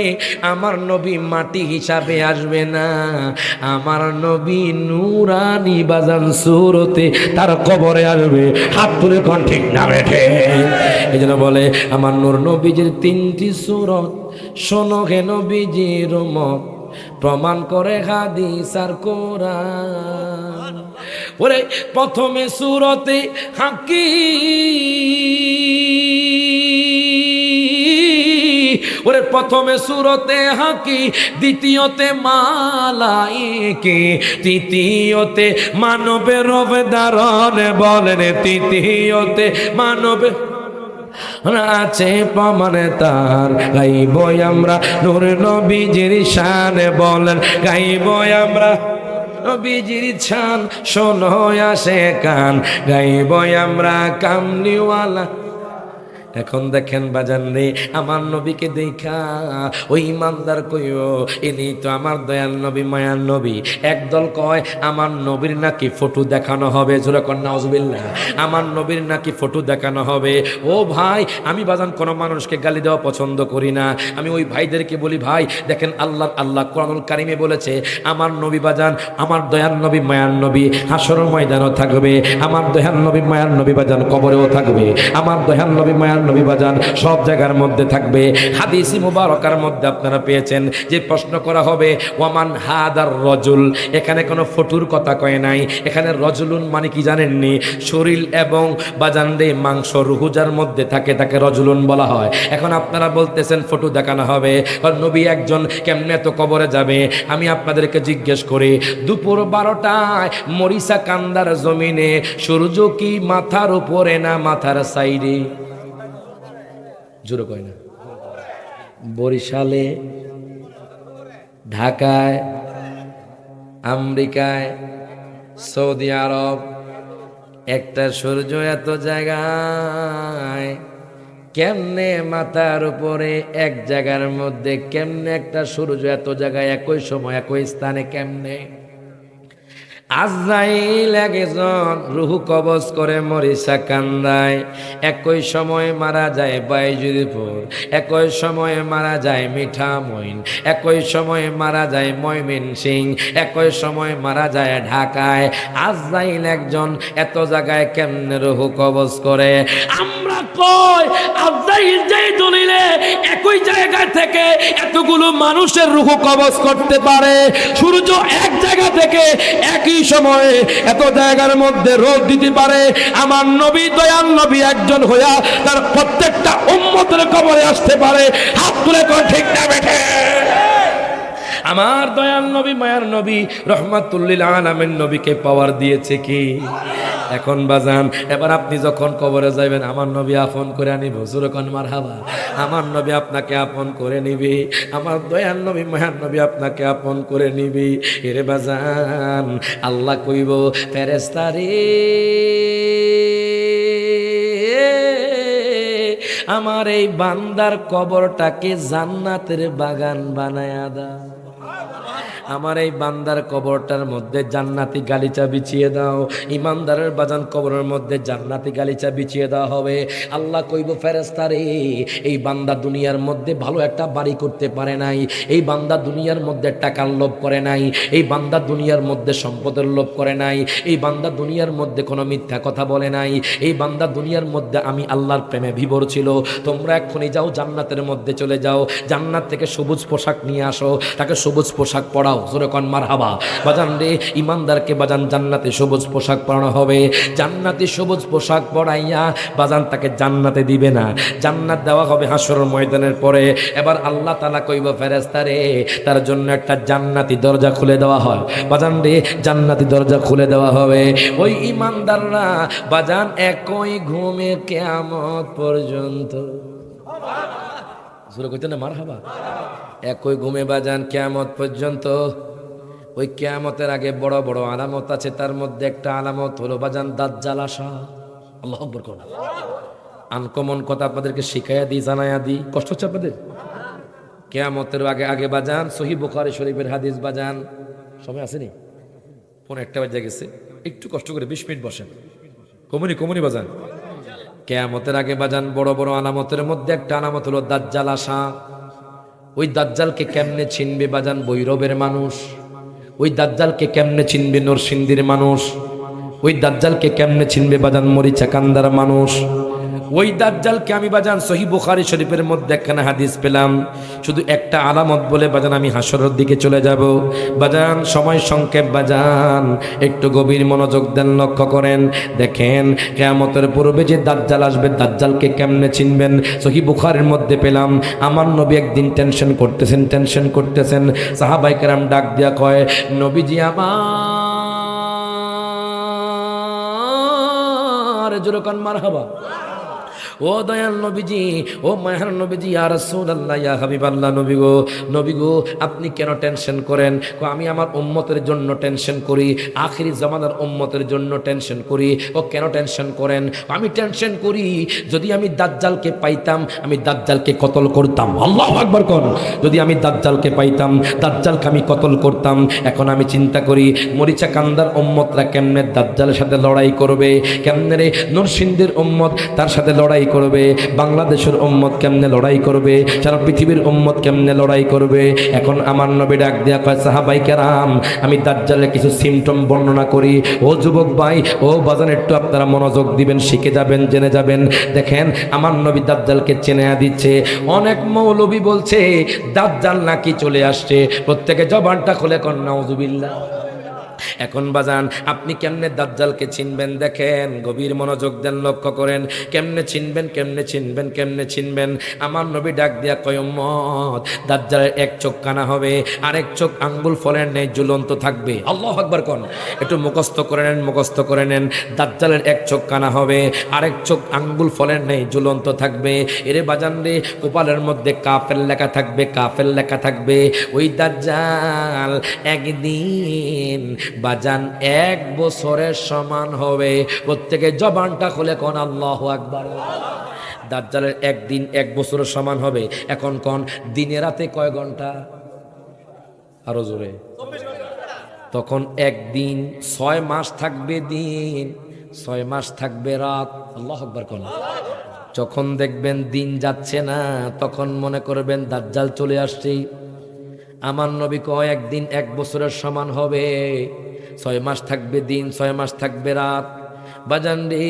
আমার নবী মাটি হিসাবে আসবে না, আমার নবী নূরানি বাজান সুরতে তার কবরে আসবে। হাত তুলে কোন ঠিক না বেঠে? এই জন্য বলে আমার নূর নবীজির 3টি সূরত শোনো হে নবীজির মত, প্রমাণ করে হাদিস আর কোরআন। ওরে প্রথমে সূরতে হাকি, ওরে প্রথমে সূরতে হাকি, দ্বিতীয়তে মালাইকে, তৃতীয়তে মানবের রূপ ধারণ, বলেন তৃতীয়তে মানবের আছে প্রমাণে তার। গাইব আমরা নূর নবীজির শান, বলেন গাইব আমরা নবীজির শান, শোনো আসে কান, গাইব আমরা কামলিওয়ালা। এখন দেখেন বাজান রে, আমার নবীকে দেখা ওই ইমানদার কইও ইনি তো আমার দয়াল নবী, মায়ার নবী। একদল কয় আমার নবীর নাকি ফটো দেখানো হবে, জোরে কর নাউজুবিল্লাহ, আমার নবীর নাকি ফটো দেখানো হবে। ও ভাই, আমি বাজান কোনো মানুষকে গালি দেওয়া পছন্দ করি না। আমি ওই ভাইদেরকে বলি ভাই দেখেন আল্লাহ কোরআনুল কারিমে বলেছে আমার নবী বাজান, আমার দয়াল নবী, মায়ার নবী হাসরের ময়দানও থাকবে, আমার দয়াল নবী, মায়ার নবী বাজান কবরেও থাকবে, আমার দয়াল নবী, মায়ার নবী বাজান সব জায়গার মধ্যে থাকবে। হাদিসে মুবারকার মধ্যে আপনারা পেয়েছেন যে প্রশ্ন করা হবে ওয়ামান হাদার রজুল, এখানে কোনো ফটোর কথা কয় নাই, এখানে রজুলুন মানে কি জানেননি? শরীর এবং বাজান রে মাংস রুহুজার মধ্যে থাকে, তাকে রজুলুন বলা হয়। এখন আপনারা বলতেছেন ফটো দেখানো হবে, নবী একজন কেমনে তো কবরে যাবে? আমি আপনাদেরকে জিজ্ঞেস করি, দুপুর 12টায় মরিসা কান্দার জমিনে সূর্য কি মাথার উপরে না মাথার সাইডে? জোরে কয় না। বরিশালে, ঢাকায়, আমেরিকায়, সৌদি আরব, একটা সূর্য এত জায়গায়, কেমনে মাথার উপরে এক জায়গার মধ্যে, কেমনে একটা সূর্য এত জায়গায় একই সময় একই স্থানে কেমনে? আজরাইল একজন রুহু কবজ করে মরিসা কান্দায়, একই সময় মারা যায় বাইজুদপুর, একই সময় মারা যায় মিঠামইন, একই সময় মারা যায় ময়মনসিংহ, একই সময় মারা যায় ঢাকায়। আজরাইল একজন এত জায়গায় কেমনে রুহু কবজ করে? আমরা কই আজরাইল যেই দলিলে একই জায়গা থেকে এতগুলো মানুষের রুহু কবজ করতে পারে, সূর্য এক জায়গা থেকে একই সময়ে এত জায়গার মধ্যে রোদ দিতে পারে, আমার নবী দয়াল নবী একজন হইয়া তার প্রত্যেকটা উম্মতের কবরে আসতে পারে। হাত তুলে কোন ঠিক না বেঠে? আমার দয়াল নবী, মায়ার নবী, রহমাতুল্লিল আলামিন নবীকে পাওয়ার দিয়েছে কি? এখন বাজান এবার আপনি যখন কবরে যাবেন আমার নবী আপন করে আনিব, জোরে কোন মারহাবা। আমার নবী আপনাকে আপন করে নিবি, আমার দয়াল নবী, মায়ার নবী আপনাকে আপন করে নিবি। এরে বাজান আল্লাহ কইব ফেরেশতারে আমার এই বান্দার কবরটাকে জান্নাতের বাগান বানায়া দাও। আমার এই বান্দার কবরটার মধ্যে জান্নাতি গালিচা বিছিয়ে দাও। ইমানদারের বাজান কবরের মধ্যে জান্নাতি গালিচা বিছিয়ে দেওয়া হবে। আল্লাহ কইব, ফেরেশতারে, এই বান্দা দুনিয়ার মধ্যে ভালো একটা বাড়ি করতে পারে নাই, এই বান্দা দুনিয়ার মধ্যে টাকার লোভ করে নাই, এই বান্দা দুনিয়ার মধ্যে সম্পদের লোভ করে নাই, এই বান্দা দুনিয়ার মধ্যে কোনো মিথ্যা কথা বলে নাই, এই বান্দা দুনিয়ার মধ্যে আমি আল্লাহর প্রেমে বিভোর ছিল। তোমরা এক্ষুনি যাও, জান্নাতের মধ্যে চলে যাও, জান্নাত থেকে সবুজ পোশাক নিয়ে আসো, তাকে সবুজ পোশাক পরাও। জোরে কোন মারহাবা। বাজান রে, ইমানদারকে বাজান জান্নাতে সবুজ পোশাক পরানো হবে। জান্নাতি সবুজ পোশাক পরাইয়া বাজান তাকে জান্নাতে দিবে না, জান্নাত দেওয়া হবে হাসরের ময়দানের পরে। এবার আল্লাহ তাআলা কইব, ফেরেশতারে, তার জন্য একটা জান্নাতি দরজা খুলে দেওয়া হয়। বাজান রে, জান্নাতি দরজা খুলে দেওয়া হবে। ওই ইমানদাররা বাজান একই ঘুমে কিয়ামত পর্যন্ত, জোরে কইতে না মারহাবা, একই ঘুমে বাজান কিয়ামত পর্যন্ত। ওই কিয়ামতের আগে বড় বড় আলামত আছে, তার মধ্যে একটা আলামত হলো বাজান দাজ্জাল আসা। আল্লাহু আকবার করুন। আনকমন কথা আপনাদেরকে শিখাইয়া দিই, জানাইয়া দিই, কষ্ট হচ্ছে আপনাদের? কিয়ামতের আগে আগে বাজান সহিহ বুখারী শরীফের হাদিস বাজান, সময় আসেনি, ফোন একটা বাজে গেছে, একটু কষ্ট করে 20 মিনিট বসেন, কমনি বাজান। কিয়ামতের আগে বাজান বড় বড় আলামতের মধ্যে একটা আলামত হলো দাজ্জাল আসা। ওই দাজ্জালকে কেমনে চিনবে বাজান বৈরবের মানুষ, ওই দাজ্জালকে কেমনে চিনবে নরসিংদীর মানুষ, ওই দাজ্জালকে কেমনে চিনবে বাজান মরিচাকান্দার মানুষ। ওই দাজ্জালকে আমি বাজান সহিহ বুখারী শরীফের মধ্যে একখানা হাদিস পেলাম, শুধু একটা আলামত বলে বাজান আমি হাসরের দিকে চলে যাব। বাজান সময় সংক্ষেপ বাজান, একটু গভীর মনোযোগ দেন, লক্ষ্য করেন, দেখেন কিয়ামতের পূর্বে যে দাজ্জাল আসবে, দাজ্জালকে কেমনে চিনবেন সহিহ বুখারীর মধ্যে পেলাম। আমার নবী একদিন টেনশন করতেছেন, সাহাবায়ে কেরাম ডাক দিয়া কয়, নবীজি আমার, জোরে কোন মারহাবা। ও দয়াল নবীজি, ও মায়ার নবীজি, ইয়া রাসূলুল্লাহ, ইয়া হাবিবাল্লাহ, নবী গো আপনি কেন টেনশন করেন? আমি আমার উম্মতের জন্য টেনশন করি, আখিরি জামানার উম্মতের জন্য টেনশন করি। ও কেন টেনশন করেন? আমি টেনশন করি যদি আমি দাজ্জালকে পাইতাম, আমি দাজ্জালকে কতল করতাম। আল্লাহু আকবার কোন। যদি আমি দাজ্জালকে পাইতাম, দাজ্জালকে আমি কতল করতাম। এখন আমি চিন্তা করি মরিচাকান্দার উম্মতরা কেমনে দাজ্জালের সাথে লড়াই করবে, কেমনে রে নরসিংদীর উম্মত তার সাথে লড়াই করবে, বাংলাদেশের উম্মত কেমনে লড়াই করবে, সারা পৃথিবীর উম্মত কেমনে লড়াই করবে। এখন আমার নবী ডাক দেয়া কয়, সাহাবায়ে কেরাম, আমি দাজ্জালের কিছু সিমটম বর্ণনা করি। ও যুবক ভাই, ও বাজান, একটু আপনারা মনোযোগ দিবেন, শিখে যাবেন, জেনে যাবেন। দেখেন আমার নবী দাজ্জালকে চেনে দিচ্ছে। অনেক মৌলবী বলছে দাজ্জাল নাকি চলে আসছে, প্রত্যেকে জবানটা খুলে কন নাউজুবিল্লাহ। এখন বাজান আপনি কেমনে দাজ্জালকে চিনবেন? দেখেন, গভীর মনোযোগ দেন, লক্ষ্য করেন, কেমনে চিনবেন। আমার নবী ডাক দিয়া কয়, উম্মত, দাজ্জালের এক চোখ কানা হবে, আরেক চোখ আঙ্গুল ফলের ন্যায় ঝুলন্ত থাকবে। আল্লাহু আকবার কোন। একটু মুখস্থ করে নেন। দাজ্জালের এক চোখ কানা হবে, আরেক চোখ আঙ্গুল ফলের ন্যায় ঝুলন্ত থাকবে। এরে বাজান রে, কপালের মধ্যে কাফের লেখা থাকবে। ওই দাজ্জাল একদিন বাজান 1 বছরের সমান হবে। প্রত্যেকে জবানটা খুলে কোন আল্লাহু আকবার। দাজ্জালের একদিন 1 বছরের সমান হবে। এখন কোন দিনে রাতে কয় ঘন্টা? আরো জোরে। তখন একদিন 6 মাস থাকবে দিন, 6 মাস থাকবে রাত। আল্লাহু আকবার কোন। যখন দেখবেন দিন যাচ্ছে না, তখন মনে করবেন দাজ্জাল চলে আসছে। আমার নবী কয় একদিন 1 বছরের সমান হবে, 6 মাস থাকবে দিন, 6 মাস থাকবে রাত। বাজান রে,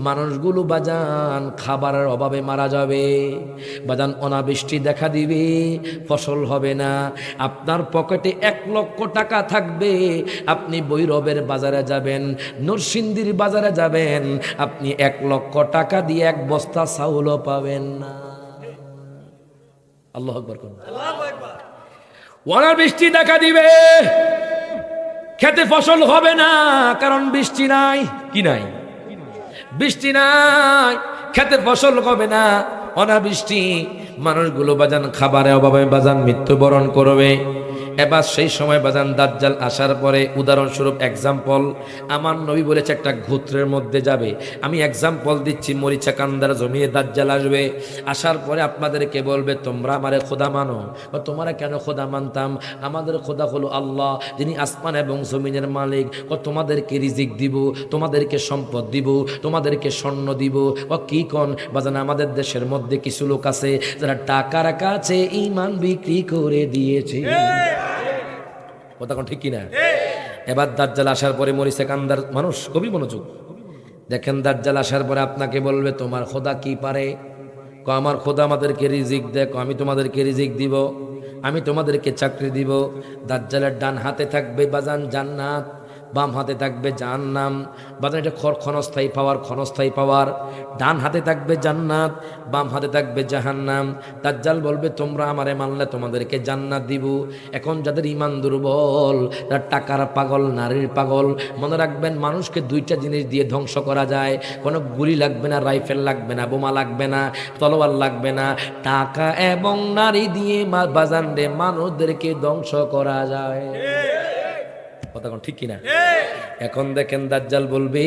মানুষগুলো বাজান খাবারের অভাবে মারা যাবে, বাজান অনাবৃষ্টি দেখা দিবে, ফসল হবে না। আপনার পকেটে 1 লক্ষ টাকা থাকবে, আপনি ভৈরবের বাজারে যাবেন, নরসিংদীর বাজারে যাবেন, আপনি 1 লক্ষ টাকা দিয়ে 1 বস্তা চাউলও পাবেন না। আল্লাহু আকবার। অনাবৃষ্টি দেখা দিবে, খেতে ফসল হবে না, কারণ বৃষ্টি নাই। কি নাই? বৃষ্টি নাই, খেতে ফসল হবে না, অনাবৃষ্টি। মানুষগুলো বাজান খাবারের অভাবে বাজান মৃত্যুবরণ করবে। এবার সেই সময় বাজান দাজ্জাল আসার পরে উদাহরণস্বরূপ এক্সাম্পল আমার নবী বলেছে একটা গোত্রের মধ্যে যাবে, আমি এক্সাম্পল দিচ্ছি, মরিচা কান্দার জমিয়ে দাজ্জাল আসবে, আসার পরে আপনাদেরকে বলবে তোমরা আমারে খোদা মানো, বা তোমরা কেন খোদা মানতাম, আমাদের খোদা হলো আল্লাহ যিনি আসমান এবং জমিনের মালিক, ও তোমাদেরকে রিজিক দিব, তোমাদেরকে সম্পদ দিব, তোমাদেরকে স্বর্ণ দিব, ও কি কন বাজান আমাদের দেশের মধ্যে কিছু লোক আছে যারা টাকার কাছে ঈমান বিক্রি করে দিয়েছে, কথা কোন ঠিক কিনা? এবার দাজ্জাল আসার পরে মরিচা কান্দার মানুষ কবি মনোযোগ দেখেন, দাজ্জাল আসার পরে আপনাকে বলবে তোমার খোদা কি পারে, আমার খোদা আমাদেরকে রিজিক দেয়, আমি তোমাদেরকে রিজিক দিব, আমি তোমাদেরকে চাকরি দিব। দাজ্জালের ডান হাতে থাকবে বাজান জান্নাত, বাম হাতে থাকবে জাহান্নাম, বাজান এটা ক্ষণস্থায়ী পাওয়ার, ক্ষণস্থায়ী পাওয়ার। ডান হাতে থাকবে জান্নাত, বাম হাতে থাকবে জাহান্নাম। দাজ্জাল বলবে তোমরা আমারে মানলে তোমাদেরকে জান্নাত দিব। এখন যাদের ঈমান দুর্বল, তারা টাকার পাগল, নারীর পাগল, মনে রাখবেন মানুষকে দুইটা জিনিস দিয়ে ধ্বংস করা যায়, কোনো গুলি লাগবে না, রাইফেল লাগবে না, বোমা লাগবে না, তলোয়ার লাগবে না, টাকা এবং নারী দিয়ে বাজান রে মানুষদেরকে ধ্বংস করা যায়, কথা কোন ঠিক কিনা? এখন দেখেন দাজ্জাল বলবে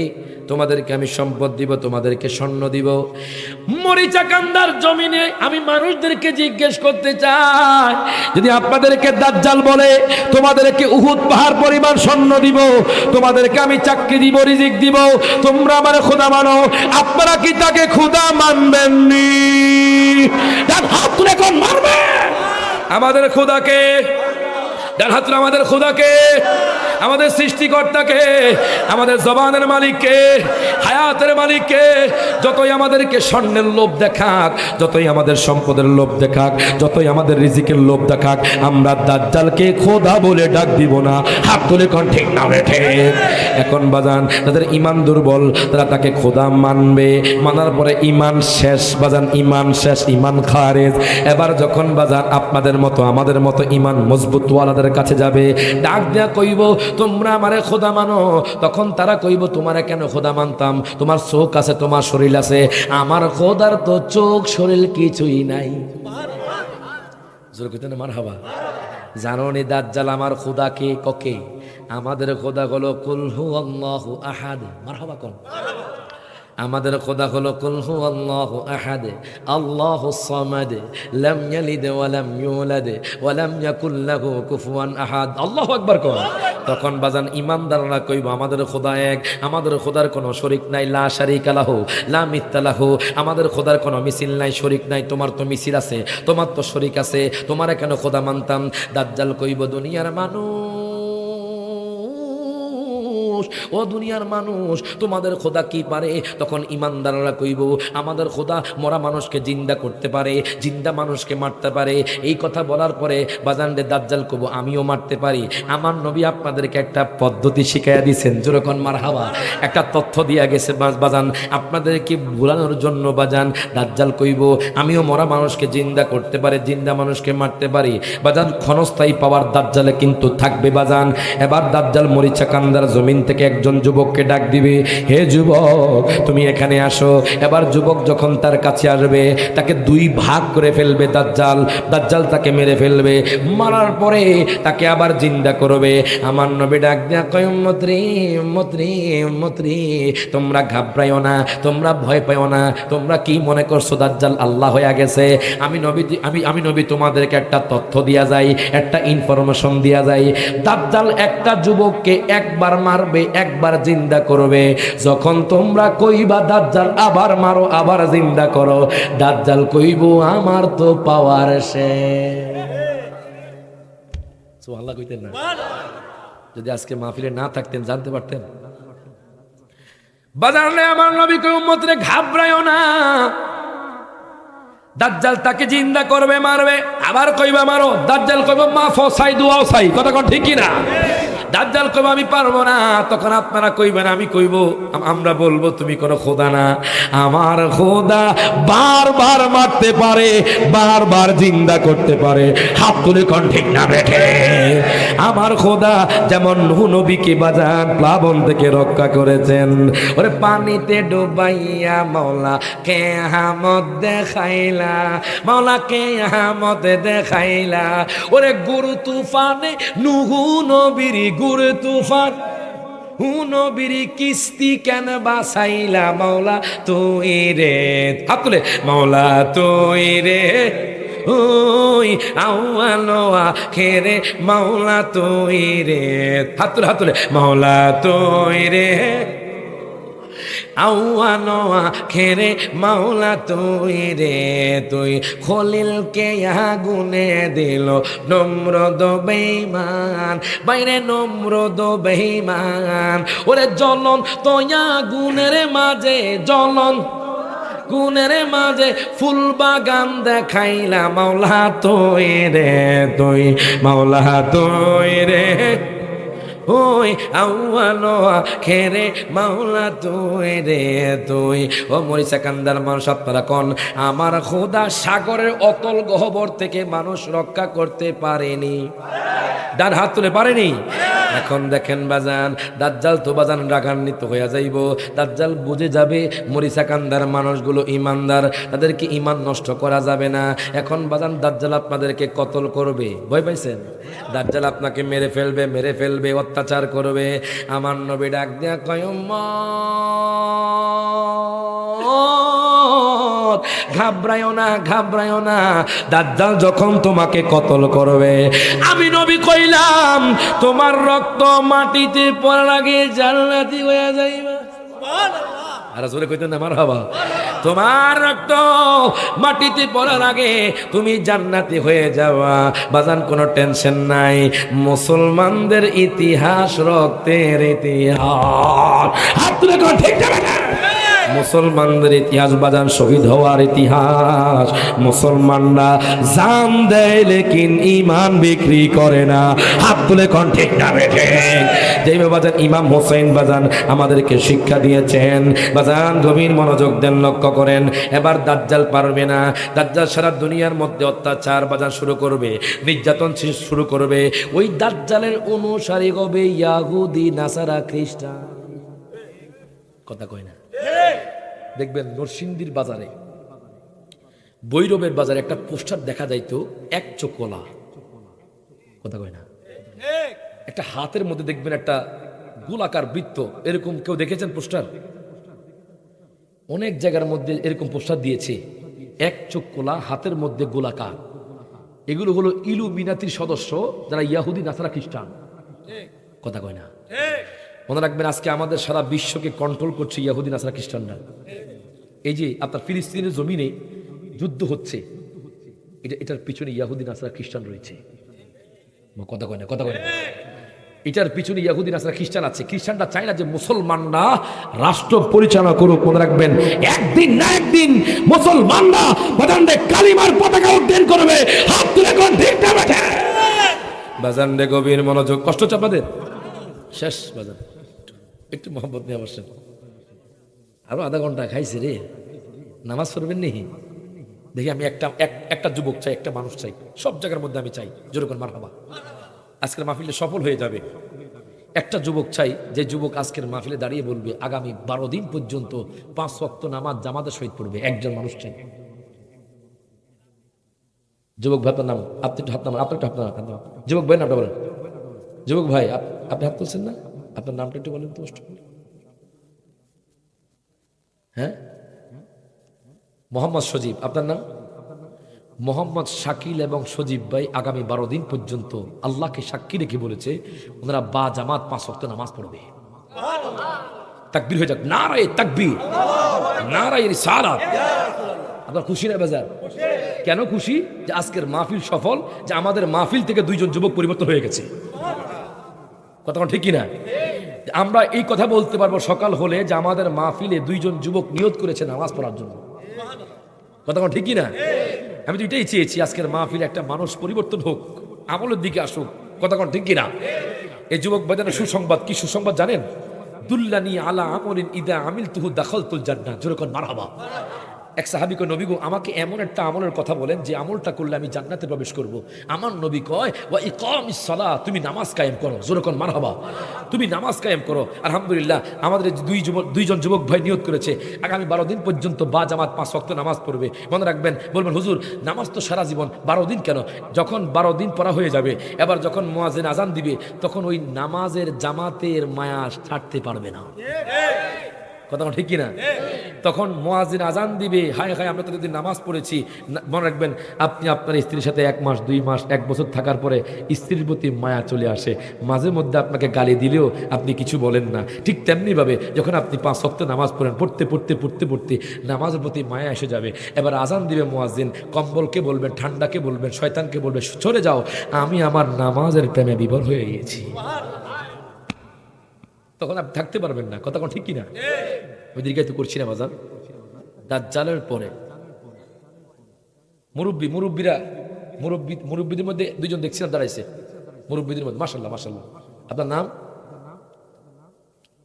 তোমাদেরকে আমি সম্পদ দিব, তোমাদেরকে স্বর্ণ দিব। মরিচা কান্দার জমিনে আমি মানুষদেরকে জিজ্ঞেস করতে চাই, যদি আপনাদেরকে দাজ্জাল বলে তোমাদেরকে উহুদ পাহাড় পরিমাণ স্বর্ণ দিব, তোমাদেরকে আমি চাকরি দিব, রিজিক দিব, তোমরা আমার খোদা মানো, আপনারা কি তাকে খোদা মানবেন নি? ডান হাত তুলে কোন মারবে আমাদের খোদাকে, ডান হাত তুলে আমাদের খোদাকে, আমাদের সৃষ্টিকর্তাকে, আমাদের জবানের মালিককে, হায়াতের মালিককে। যতই আমাদেরকে স্বর্ণের লোভ দেখাক, যতই আমাদের সম্পদের লোভ দেখাক, যতই আমাদের রিজিকের লোভ দেখাক, আমরা দাজ্জালকে খোদা বলে ডাক দিব না। হাত তুলে কোন ঠিক না বেঠে? এখন বাজান যাদের ঈমান দুর্বল তারা তাকে খোদা মানবে, মানার পরে ঈমান শেষ বাজান, ঈমান শেষ, ঈমান খারেজ। এবার যখন বাজান আপনাদের মতো আমাদের মতো ঈমান মজবুত ওয়ালাদের কাছে যাবে, ডাক দেয়া কইব তোমরা আমারে খোদা মানো, তখন তারা কইব তোমারে কেন খোদা মানতাম, তোমার চোখ আছে, তোমার শরীর আছে, আমার খোদার তো চোখ শরীর কিছুই নাই। জোরে কইতে না মারহাবা। জানো নি দাজ্জাল আমার খোদা কে? ককে আমাদের খোদা হলো কুল হু আল্লাহু আহাদ। মারহাবা কোন? আমাদের খোদা হলো কুল হু আল্লাহু আহাদ আল্লাহুস সামাদ লাম ইয়ালিদ ওয়া লাম ইউলাদ ওয়া লাম ইয়াকুল লাহু কুফুয়ান আহাদ। আল্লাহু আকবার কোন? তখন বাজান ইমানদাররা কইব আমাদের খোদা এক, আমাদের খোদার কোনো শরীক নাই, লা শারিকা লাহু লা মিথলা লাহু, আমাদের খোদার কোনো মিছিল নাই, শরীক নাই। তোমার তো মিছিল আছে, তোমার তো শরীক আছে, তোমারে কেন খোদা মানতাম? দাজ্জাল কইব দুনিয়ার মানুষ, ও দুনিয়ার মানুষ, তোমাদের খোদা কি পারে? তখন ইমানদাররা কইব আমাদের খোদা মরা মানুষকে জিন্দা করতে পারে, জিন্দা মানুষকে মারতে পারে। এই কথা বলার পরে বাজান রে দাজ্জাল কইব আমিও মারতে পারি। আমার নবী আপনাদেরকে একটা পদ্ধতি শিখাইয়া দিয়েছেন, যেরকম মারহাবা, একটা তথ্য দিয়া গেছে বাজান আপনাদেরকে ভুলানোর জন্য। বাজান দাজ্জাল কইব আমিও মরা মানুষকে জিন্দা করতে পারি, জিন্দা মানুষকে মারতে পারি। বাজান ক্ষণস্থায়ী পাওয়ার দাজ্জালে কিন্তু থাকবে বাজান। এবার দাজ্জাল মরিচা কান্দার জমিন থেকে একজন যুবককে ডাক দিবে, হে যুবক তুমি এখানে আসো। এবার যুবক যখন তার কাছে আসবে তাকে দুই ভাগ করে ফেলবে দাজ্জাল, দাজ্জাল তাকে মেরে ফেলবে, মারার পরে তাকে আবার জিন্দা করবে। আমার নবী ডাক দেয়া কয় উম্মত রে, উম্মত রে, উম্মত রে, তোমরা ঘাবড়াইও না, তোমরা ভয় পাইও না। তোমরা কি মনে করছো দাজ্জাল আল্লাহ হয়ে গেছে? আমি নবী তোমাদেরকে একটা তথ্য দিয়া যাই, একটা ইনফরমেশন দিয়া যাই। দাজ্জাল একটা যুবককে একবার মারবে, একবার জিন্দা করবে। যখন তোমরা কইবা দাজ্জাল আবার মারো, আবার জিন্দা করো, দাজ্জাল কইব আমার তো পাওয়ার শেষ। সুবহানাল্লাহ কইতেন না? যদি আজকে মাহফিলে না থাকতেন জানতে পারতেন। বাজারে আমার নবী কই উম্মত রে ঘাবড়ায়ও না, দাজ্জাল তাকে জিন্দা করবে, মারবে, আবার কইবা মারো। দাজ্জাল কইব মা ফসাই দুয়াও সাই, কথা কোন ঠিক কি না? দাজ্জাল কইবে আমি পারবো না। তখন আপনারা কইবেন আমি কইব, আমরা বলবো তুমি কোনো খোদা না, আমার খোদা বারবার মারতে পারে, বারবার জিন্দা করতে পারে। হাত তুলে কোন ঠিক না বেঠে? আমার খোদা যেমন নূহ নবীকে বাজান প্লাবন থেকে রক্ষা করেছেন, ওরে পানিতে ডুবাইয়া মাওলা কিয়ামত দেখাইলা, মাওলা কিয়ামত দেখাইলা। ওরে গুরু তুফানে নূহ নবীর গুরু তুফান, নবীর কিস্তি কেন বাসাইলা, মাওলা তুই রে। হাত তুলে মাওলা তুই রে, ওই আউয়ালো আখেরে মাওলা তুই রে। হাত তুলে, হাত তুলে মাওলা তুই রে, আউয়ালো আখেরে মাওলা তুই রে। তুই খলিলকে আগুনে দিল নমরুদ বেঈমান, বাইরে নমরুদ বেঈমান। ওরে জ্বলন তো আগুনের মাঝে, জ্বলন গুণের মাঝে ফুল বাগান দেখাইলা, মাওলা তুই রে তুই, মাওলা তুই রে, ওই আউয়ালো আখেরে মাওলা তুই রে তুই। ও মরিচা কান্দার মানুষ আপনারা কোন, আমার খোদা সাগরের অতল গহ্বর থেকে মানুষ রক্ষা করতে পারেনি? ডান হাত তুলে পারেনি? এখন দেখেন বাজান, দাজ্জাল তো বাজান রাগান্বিত হইয়া যাইব। দাজ্জাল বুঝে যাবে মরিচা কান্দার মানুষগুলো ইমানদার, তাদেরকে ইমান নষ্ট করা যাবে না। এখন বাজান দাজ্জাল আপনাদেরকে কতল করবে, ভয় পাইছেন? দাজ্জাল আপনাকে মেরে ফেলবে, মেরে ফেলবে, অত্যাচার করবে। আমার নবী ডাক দিয়া কয় ঘাবড়ায়ও না, ঘাবড়ায়ও না, দাজ্জাল যখন তোমাকে কতল করবে, আমি নবী কইলাম তোমার রক্ত মাটিতে পড়ার আগে জান্নাতি হয়ে যাইবা। আর জোরে কইতেন না মারহাবা। তোমার রক্ত মাটিতে পড়ার আগে তুমি জান্নাতি হয়ে যাওয়া। বাজান কোনো টেনশন নাই, মুসলমানদের ইতিহাস রক্তের ইতিহাস। হাত তুলে কোন ঠিক যাবে না? মুসলমানদের ইতিহাস বাজান শহীদ হওয়ার ইতিহাস। মুসলমানরা জান দেয় লেকিন ইমান বিক্রি করে না। হাত তুলে কোন ঠিক না বেঠে? যেইভাবে বাজান ইমাম হোসেন বাজান আমাদেরকে শিক্ষা দিয়েছেন, বাজান গভীর মনোযোগ দেন, লক্ষ্য করেন। এবার দাজ্জাল পারবে না, দাজ্জাল সারা দুনিয়ার মধ্যে অত্যাচার বাজান শুরু করবে, নির্যাতন শুরু করবে। ওই দাজ্জালের অনুসারী হবে ইয়াহুদি, নাসারা, খ্রিস্টান। কথা কয় না? দেখবেন নরসিংদীর বাজারে, বৈরবের বাজারে একটা পোস্টার দেখা যাইতো, এক চোখলা। কথা কয় না? একটা হাতের মধ্যে দেখবেন একটা গোলাকার বৃত্ত, এরকম কেউ দেখেছেন পোস্টার? অনেক জায়গার মধ্যে এরকম পোস্টার দিয়েছে, এক চোখ কোলা, হাতের মধ্যে গোলাকার। এগুলো হলো ইলুমিনাতির সদস্য, যারা ইয়াহুদি, নাসারা, খ্রিস্টান। কথা কয় না? মনে রাখবেন, আজকে আমাদের সারা বিশ্বকে কন্ট্রোল করছে ইয়াহুদি, নাসারা, খ্রিস্টানরা। এই যে আপনার ফিলিস্তিনের জমিনে যুদ্ধ হচ্ছে, এটার পিছনে ইয়াহুদি, নাসারা, খ্রিস্টান রয়েছে। কথা কয় না? কথা কয় না? এটার পিছনে ইয়াহুদি, নাসারা, খ্রিস্টান আছে। খ্রিস্টানরা চায় না যে মুসলমানরা রাষ্ট্র পরিচালনা করুক। মনে রাখবেন, একদিন না একদিন মুসলমানরা বাজানদের কালিমার পতাকা উড্ডয়ন করবে। হাত তুলে কোন ঠিক না বেঠে? বাজানদের গভীর মনোযোগ। কষ্ট হচ্ছে আপনাদের? শেষ বাজান, একটু মোহাম্মত নিয়ে বসেন। আরো আধা ঘন্টা খাইছে রে, নামাজ পড়বেন নি? দেখি আমি একটা যুবক চাই, একটা মানুষ চাই, সব জায়গার মধ্যে আমি চাই যেরকম মারহাবা। আজকের মাহফিলে সফল হয়ে যাবে। একটা যুবক চাই, যে যুবক আজকের মাহফিলে দাঁড়িয়ে বলবে আগামী 12 দিন পর্যন্ত 5 ওয়াক্ত নামাজ জামাতের সহিত পড়বে। একজন মানুষ চাই। যুবক ভাই আপনার নাম? আপনি একটু হাত নামান, আপনার একটু হাত নামান। যুবক ভাই নামটা বলেন। যুবক ভাই আপনি হাত তুলছেন না? আপনার নামটা একটু বলেন তো। হ্যাঁ, মোহাম্মদ সজীব। আপনার নাম? মোহাম্মদ শাকিল এবং সজীব ভাই আগামী 12 দিন পর্যন্ত আল্লাহকে সাক্ষী রেখে বলেছে ওনারা বা জামাত 5 ওয়াক্ত নামাজ পড়বে। তাকবীর হয়ে যাক, নারায়ে তাকবীর, নারায়ে রিসালাত। আপনার খুশি না বাজার? কেন খুশি? যে আজকের মাহফিল সফল, যে আমাদের মাহফিল থেকে 2জন যুবক পরিবর্তন হয়ে গেছে। কথা ঠিক কিনা? আমরা এই কথা বলতে পারবো সকাল হলে যে আমাদের মাহফিলে 2জন যুবক নিয়ত করেছে নামাজ পড়ার জন্য। কথা ঠিক কিনা? আমি তো এটাই চেয়েছি, আজকের মাহফিলে একটা মানুষ পরিবর্তন হোক, আমলের দিকে আসুক। কথা ঠিক কিনা? এই যুবক বাজানো সুসংবাদ, কি সুসংবাদ জানেন? দুল্লানি আলা আমরিন ইদা আমিলতুহু দাখালতুল জান্নাহ। যেরকম মারহাবা। এক সাহাবী কয়, নবী গো, আমাকে এমন একটা আমলের কথা বলেন যে আমলটা করলে আমি জান্নাতে প্রবেশ করব। আমার নবী কয়, ওয়া ইকামিস সালাহ, তুমি নামাজ কায়েম করো। যেরকম মারহাবা, তুমি নামাজ কায়েম করো। আলহামদুলিল্লাহ, আমাদের দুইজন যুবক ভাই নিয়ত করেছে আগামী 12 দিন পর্যন্ত বা জামাত 5 ওয়াক্ত নামাজ পড়বে। মনে রাখবেন, বলবেন হুজুর নামাজ তো সারা জীবন, 12 দিন কেন? যখন 12 দিন পড়া হয়ে যাবে, এবার যখন মুয়াজ্জিন আজান দিবে, তখন ওই নামাজের জামাতের মায়া ছাড়তে পারবে না। কথা ঠিক কিনা? তখন মুয়াজ্জিন আজান দিবে, হায় হায় আমরা তো যদি নামাজ পড়েছি। মনে রাখবেন, আপনি আপনার স্ত্রীর সাথে 1 মাস 2 মাস 1 বছর থাকার পরে স্ত্রীর প্রতি মায়া চলে আসে, মাঝে মধ্যে আপনাকে গালি দিলেও আপনি কিছু বলেন না। ঠিক তেমনিভাবে যখন আপনি 5 ওয়াক্ত নামাজ পড়েন, পড়তে নামাজের প্রতি মায়া এসে যাবে। এবার আজান দিবে মুয়াজ্জিন, কম্বলকে বলবেন, ঠান্ডাকে বলবেন, শয়তানকে বলবেন, সরে যাও, আমি আমার নামাজের প্রেমে বিভোর হয়ে গিয়েছি। তখন আপনি থাকতে পারবেন না। কথা ঠিক কিনা? আমি দীর্ঘায়িত করছি না বাজার। দাজ্জালের পরে মুরব্বীদের মধ্যে 2 জন দেখছিলাম দাঁড়াইছে, মুরব্বীদের মধ্যে। মাশাআল্লাহ মাশাআল্লাহ। আপনার নাম?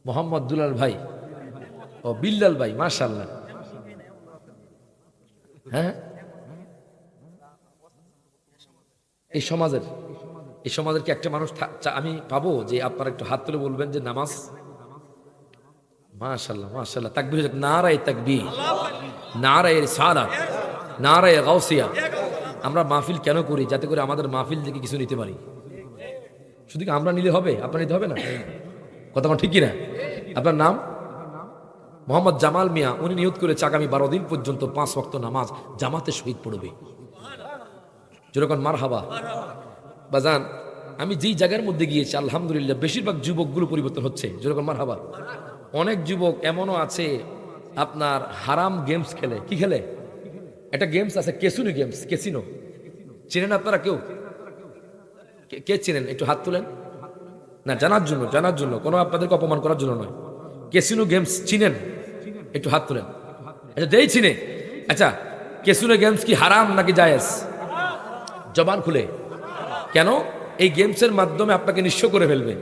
মোহাম্মদ দুলাল ভাই। ও বিল্লাল ভাই, মাশাআল্লাহ। হ্যাঁ, এই সমাজের কি একটা মানুষ আমি পাবো যে আপনারা একটু হাত তুলে বলবেন যে নামাজ? মাশাআল্লাহ মাশাআল্লাহ। তাকবীর, নারায়ে তাকবীর, নারায়ে রিসালাত, নারায়ে গাউসিয়া। আমরা মাহফিল কেন করি? যাতে করে আমাদের মাহফিল থেকে কিছু নিতে পারি। শুধু কি আমরা নিলে হবে? আপনার নিতে হবে না? কথা ঠিক কি না? আপনার নাম? মোহাম্মদ জামাল মিয়া। উনি নিয়ত করেছে আগামী 12 দিন পর্যন্ত 5 ওয়াক্ত নামাজ জামাতে শহীদ পড়বে। যেরকম মারহাবা। বাজান, আমি যেই জায়গার মধ্যে গিয়েছি আলহামদুলিল্লাহ বেশিরভাগ যুবকগুলো পরিবর্তন হচ্ছে। যেরকম মারহাবা। অনেক যুবক এমনও আছে আপনার হারাম গেমস খেলে। কি খেলে? একটা গেমস আছে কেসিনো গেমস। কেসিনো চিনেন আপনারা? কেউ কে চিনেন? একটু হাত তুলেন। না, জানার জন্য, কোনো আপনাদেরকে অপমান করার জন্য নয়। কেসিনো গেমস চিনেন? একটু হাত তুলেন। আচ্ছা, যেই চিনে। আচ্ছা, কেসিনো গেমস কি হারাম নাকি জায়েজ? জবান খুলে। কেন? এই গেমসের মাধ্যমে আপনাকে নিঃস্ব করে ফেলবে।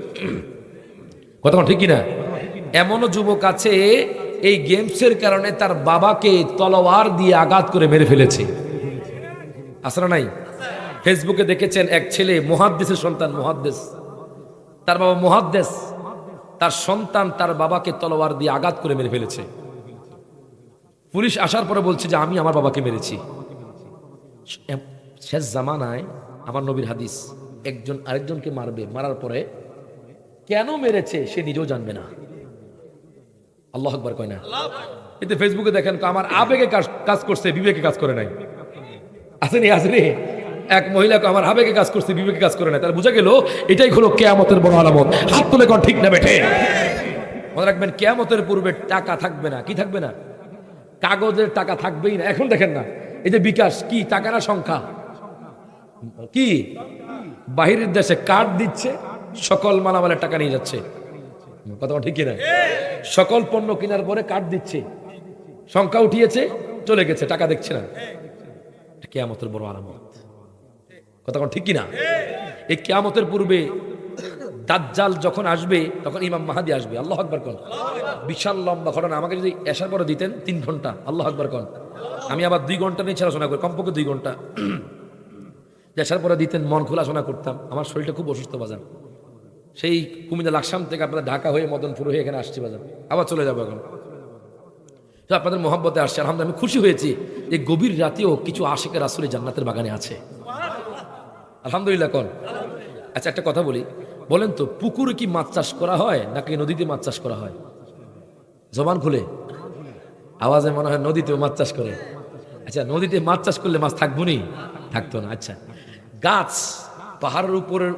কথা ঠিক কিনা? এমনও যুবক আছে এই গেমসের কারণে তার বাবাকে তলোয়ার দিয়ে আঘাত করে মেরে ফেলেছে। আসরা নাই? ফেসবুকে দেখেছেন এক ছেলে, মুহাদ্দিসের সন্তান, মুহাদ্দিস, তার বাবা মুহাদ্দিস, তার সন্তান তার বাবাকে তলোয়ার দিয়ে আঘাত করে মেরে ফেলেছে। পুলিশ আসার পরে বলছে যে আমি আমার বাবাকে মেরেছি। শেষ জামানায় আমার নবীর হাদিস, একজন আরেকজনকে মারবে, মারার পরে কেন মেরেছে সে নিজেও জানবে না। আল্লাহ আকবার কয় না? কিন্তু ফেসবুকে দেখেন আমার আবেগে কাজ করছে, বিবেকে কাজ করে নাই। আসেনি? এক মহিলাকে আমার আবেগে কাজ করছে, বিবেকে কাজ করে নাই। তাহলে বোঝা গেল এটাই হলো কিয়ামতের বড় আলামত। হাত তুলে কোন ঠিক না বেঠে? মনে রাখবেন, কিয়ামতের পূর্বে টাকা থাকবে না। কি থাকবে না? কাগজের টাকা থাকবেই না। এখন দেখেন না, এই যে বিকাশ, কি টাকা না সংখ্যা? কি বাহিরের দেশে কার্ড দিচ্ছে, সকল মালামালের টাকা নিয়ে যাচ্ছে। কথা ঠিক কিনা? সকল পণ্য কেনার পরে কার্ড দিচ্ছে, সংখ্যা উঠিয়েছে, চলে গেছে, টাকা দেখছে না। কিয়ামতের বড় আলামত। কথা ঠিক কিনা? এই কিয়ামতের পূর্বে দাজ্জাল যখন আসবে তখন ইমাম মাহাদি আসবে। আল্লাহ আকবার কোন? বিশাল লম্বা ঘটনা। আমাকে যদি এসার পরে দিতেন 3 ঘন্টা, আল্লাহ আকবার কোন, আমি আবার 2 ঘন্টা নিয়ে আলোচনা করি, কমপক্ষে 2 ঘন্টা। এসার পরে দিতেন, মন খোলা শোনা করতাম। আমার শরীরটা খুব অসুস্থ বাজান। সেই কুমিল্লা লাকসাম থেকে আপনাদের ঢাকা হয়ে মদনপুর হয়ে এখানে আসছি বাজান, আবার চলে যাবো এখন। তো আপনাদের মোহাব্বতে আসছে, আলহামদুলিল্লাহ। আমি খুশি হয়েছি এই গভীর রাতেও কিছু আশিকের রাসূলের জান্নাতের বাগানে আছে। আলহামদুলিল্লাহ কোন? আচ্ছা, একটা কথা বলি, বলেন তো পুকুরে কি মাছ চাষ করা হয় নাকি নদীতে মাছ চাষ করা হয়? জবান খুলে। আওয়াজে মনে হয় নদীতেও মাছ চাষ করে। আচ্ছা, নদীতে মাছ চাষ করলে মাছ থাকবো নি? থাকতো না। আচ্ছা, গাছ পাহাড়ের উপরের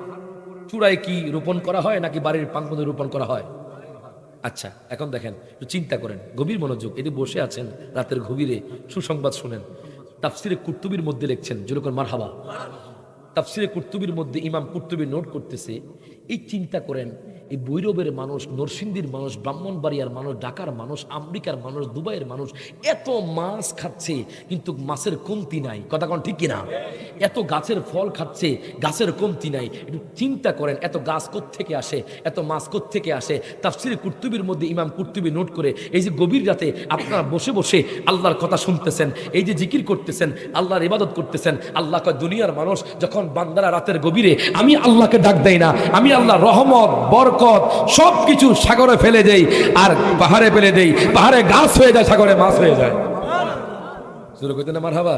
চূড়ায় কি রোপণ করা হয় নাকি বাড়ির প্রাঙ্গণে রোপণ করা হয়? আচ্ছা, এখন দেখেন, একটু চিন্তা করেন, গভীর মনোযোগ। এটি বসে আছেন রাতের গভীরে, সুসংবাদ শুনেন। তাফসিরে কুরতুবির মধ্যে লিখছেন, যেরকম মারহাবা। তাফসিরে কুরতুবির মধ্যে ইমাম কুরতুবি নোট করতেছে, এই চিন্তা করেন, এই ভৈরবের মানুষ, নরসিংদীর মানুষ, ব্রাহ্মণবাড়িয়ার মানুষ, ঢাকার মানুষ, আমেরিকার মানুষ, দুবাইয়ের মানুষ এত মাছ খাচ্ছে কিন্তু মাছের কমতি নাই। কথা কোন ঠিক কিনা? এত গাছের ফল খাচ্ছে, গাছের কমতি নাই। একটু চিন্তা করেন, এত গাছ কোত্থেকে আসে, এত মাছ কোত্থেকে আসে? তাফসীর কুরতুবীর মধ্যে ইমাম কুরতুবী নোট করে, এই যে গভীর রাতে আপনারা বসে বসে আল্লাহর কথা শুনতেছেন, এই যে জিকির করতেছেন, আল্লাহর ইবাদত করতেছেন, আল্লাহ কয় দুনিয়ার মানুষ যখন বান্দারা রাতের গভীরে আমি আল্লাহকে ডাক দেই না, আমি আল্লাহ রহমত বরকত সব কিছু সাগরে ফেলে দেই আর পাহাড়ে ফেলে দেই, পাহাড়ে গাছ হয়ে যায়, সাগরে মাছ হয়ে যায়। শুরু করতে না মারহাবা।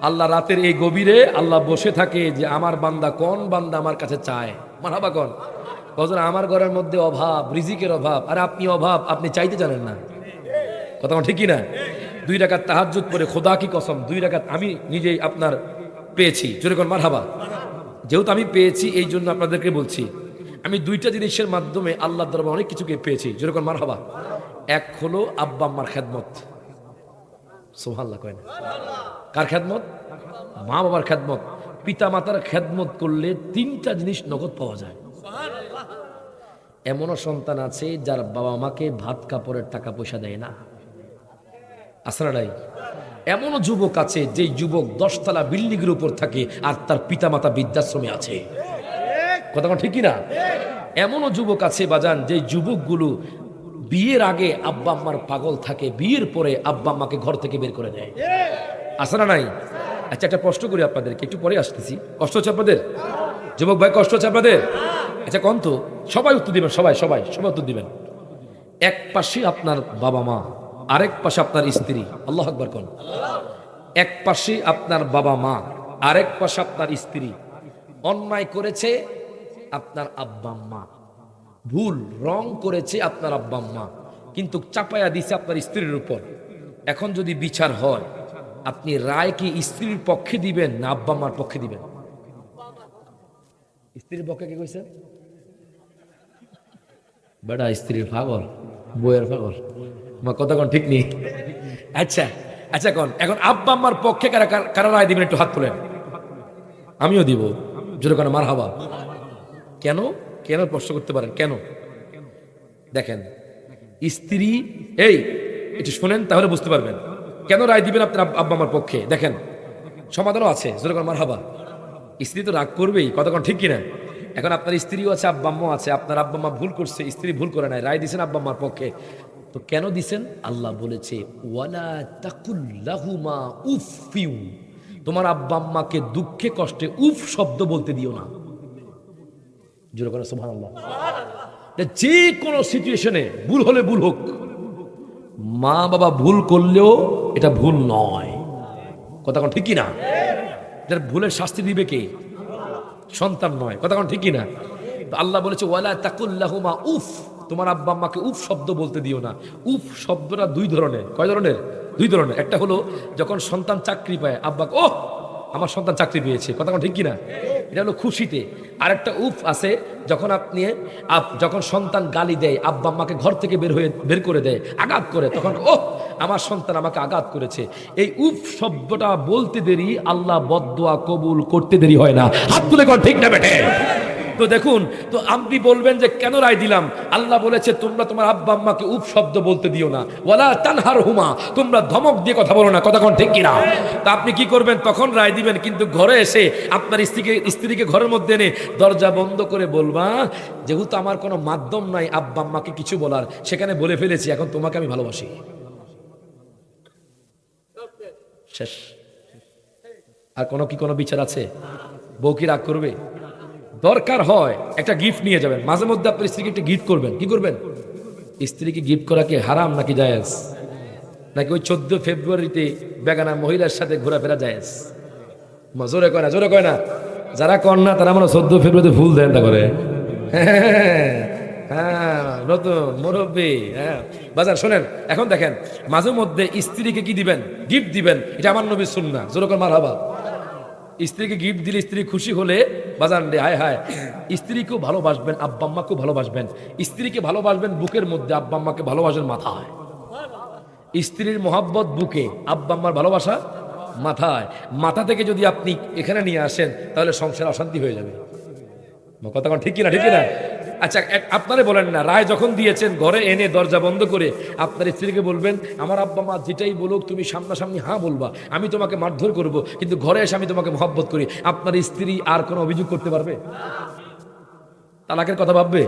আল্লাহ রাতের এই গভীরে আল্লাহ বসে থাকে যে আমার বান্দা কোন বান্দা আমার কাছে চায়। মারহাবা কোন কজন? আমার ঘরের মধ্যে অভাব, রিজিকের অভাব, আর আপনি অভাব, আপনি চাইতে জানেন না। কথা ঠিক কি না? 2 রাকাত তাহাজ্জুদ পড়ে খোদা কি কসম 2 রাকাত আমি নিজেই আপনার পেয়েছি। জোরে কোন মারহাবা। যেহেতু আমি পেয়েছি এই জন্য আপনাদেরকে বলছি, আমি 2টা জিনিসের মাধ্যমে আল্লাহর দরবারে অনেক কিছুকে পেয়েছি। জোরে কোন মারহাবা। এক হলো আব্বা আম্মার খেদমত। সুবহানাল্লাহ কয় না? কার খেদমত? মা বাবার খেদমত। পিতা মাতার খেদমত করলে 3টা জিনিস নগদ পাওয়া যায়। এমনও সন্তান আছে যার বাবা মাকে ভাত কাপড়ের টাকা পয়সা দেয় না, আছে না নাই? এমনও যুবক আছে যে যুবক 10 তলা বিল্ডিং এর উপর থাকে আর তার পিতা মাতা বৃদ্ধাশ্রমে আছে। কথা ঠিক কি না? এমনও যুবক আছে বাজান যে যুবকগুলো বিয়ের আগে আব্বা আম্মার পাগল থাকে, বিয়ের পরে আব্বা আম্মাকে ঘর থেকে বের করে দেয়, আছে না নাই? আচ্ছা, একটা প্রশ্ন করি আপনাদেরকে, একটু পরে আসতেছি। কষ্ট হচ্ছে আপনাদের যুবক ভাই? কষ্ট হচ্ছে আপনাদের? আচ্ছা কোন তো, সবাই উত্তর দিবেন, সবাই সবাই সবাই উত্তর দিবেন। এক পাশে আপনার বাবা মা, আরেক পাশে আপনার স্ত্রী। আল্লাহু আকবার কোন। এক পাশে আপনার বাবা মা, আরেক পাশে আপনার স্ত্রী। অন্যায় করেছে আপনার আব্বা আম্মা, ভুল রং করেছে আপনার আব্বা আম্মা, কিন্তু চাপায়া দিছে আপনার স্ত্রীর উপর। এখন যদি বিচার হয়, আপনি রায় কি স্ত্রীর পক্ষে দিবেন না আব্বা আম্মার পক্ষে দিবেন? স্ত্রীর পক্ষে কে কইছে? বেটা স্ত্রীর পাগল, বইয়ের পাগল। আমার কথা কোন ঠিক নেই? আচ্ছা আচ্ছা কোন, এখন আব্বা আম্মার পক্ষে কারা রায় দিবেন? একটু হাত তোলেন। আমিও দিব। জোরে কোন মারহাবা। কেন? কেন প্রশ্ন করতে পারেন কেন? দেখেন স্ত্রী, এই একটু শোনেন তাহলে বুঝতে পারবেন কেন রায় দিবেন আপনার আব্বা আম্মার পক্ষে। দেখেন সমাধানও আছে। জোরে কোন মারহাবা। স্ত্রী তো রাগ করবেই, কথা কোন ঠিক কিনা? এখন আপনার স্ত্রীও আছে, আব্বা আম্মাও আছে। আপনার আব্বা আম্মা ভুল করছে, স্ত্রী ভুল করে নাই, রায় দিছেন আব্বা আম্মার পক্ষে। তো কেন দিছেন? আল্লাহ বলেছে ওয়ালা তাকুল লাহুমা উফিউ, তোমার আব্বা আম্মাকে দুঃখে কষ্টে উফ শব্দ বলতে দিও না। জোরে করে সুবহানাল্লাহ। যে কোনো সিচুয়েশনে ভুল হলে ভুল হোক, মা বাবা ভুল করলেও এটা ভুল নয়। কথা কোন ঠিক কিনা? এটার ভুলের শাস্তি দিবে কে? সন্তান নয়। কথা কোন ঠিক কিনা? তো আল্লাহ বলেছে ওয়ালা তাকুল লাহুমা উফ, তোমার আব্বা আম্মাকে উফ শব্দ বলতে দিও না। উফ শব্দটা 2 ধরনের। কয় ধরনের? 2 ধরনের। একটা হলো যখন সন্তান চাকরি পায়, আব্বাকে ও আমার সন্তান চাকরি পেয়েছে। কথা কোন ঠিক কিনা? এটা হলো খুশিতে। আরেকটা উফ আছে যখন আপনি যখন সন্তান গালি দেয়, আব্বা আম্মাকে ঘর থেকে বের করে দেয়, আঘাত করে, তখন ও আমার সন্তান আমাকে আঘাত করেছে। এই উফ শব্দটা বলতে দেরি, আল্লাহ বদদুয়া কবুল করতে দেরি হয় না। হাত তুলে কর ঠিক না বেটে? তো দেখুন, তো আপনি বলবেন যে কেন রায় দিলাম? আল্লাহ বলেছে তোমরা তোমার আব্বা আম্মাকে উফ শব্দ বলতে দিও না, ওয়ালা তানহারহুমা, তোমরা ধমক দিয়ে কথা বলো না। কথা কোন ঠিক কিনা? তা আপনি কি করবেন? তখন রায় দিবেন, কিন্তু ঘরে এসে আপনার স্ত্রীকে ঘরের মধ্যে এনে দরজা বন্ধ করে বলবা, যেহেতু আমার কোনো মাধ্যম নাই আব্বা আম্মাকে কিছু বলার, সেখানে বলে ফেলেছি, এখন তোমাকে আমি ভালোবাসি। শেষ। আর কোনো বিচার আছে? বউ কি রাগ করবে? দরকার হয় একটা গিফট নিয়ে যাবেন, মাঝে মধ্যে আপনার স্ত্রীকে একটা গিফট করবেন। কি করবেন? স্ত্রীকে গিফট করা কি হারাম নাকি জায়েজ? নাকি ওই 14 ফেব্রুয়ারিতে বেগানা মহিলার সাথে ঘোরাফেরা জায়েজ? জোরে কয় না, জোরে কয় না। যারা কর না তারা মানে 14 ফেব্রুয়ারিতে ফুল দেন তা করে। হ্যাঁ, নতুন মুরব্বী। হ্যাঁ বাজার শোনেন, এখন দেখেন মাঝে মধ্যে স্ত্রীকে কি দিবেন? গিফট দিবেন। এটা আমার নবীর সুন্নাহ। জোরে কর মারহাবা। স্ত্রীকে গিফট দিলে স্ত্রী খুশি হলে বাজান রে হায় হায়, স্ত্রীকেও ভালোবাসবেন, আব্বা আম্মাকেও ভালোবাসবেন। স্ত্রীকে ভালোবাসবেন বুকের মধ্যে, আব্বা আম্মাকে ভালোবাসবেন মাথায়। স্ত্রীর মহাব্বত বুকে, আব্বা আম্মার ভালোবাসা মাথায়। মাথা থেকে যদি আপনি এখানে নিয়ে আসেন তাহলে সংসার অশান্তি হয়ে যাবে। কথা কোন ঠিক কিনা? ঠিক কিনা? আচ্ছা আপনারে বলেন না, রায় যখন দিয়েছেন ঘরে এনে দরজা বন্ধ করে আপনার স্ত্রীকে বলবেন আমার আব্বা মা যেটাই বলুক তুমি সামনাসামনি হ্যাঁ বলবা, আমি তোমাকে মারধর করব, কিন্তু ঘরে এসে আমি তোমাকে মহব্বত করি, আপনার স্ত্রী আর কোনো অভিযোগ করতে পারবে? তালাকের কথা ভাববে?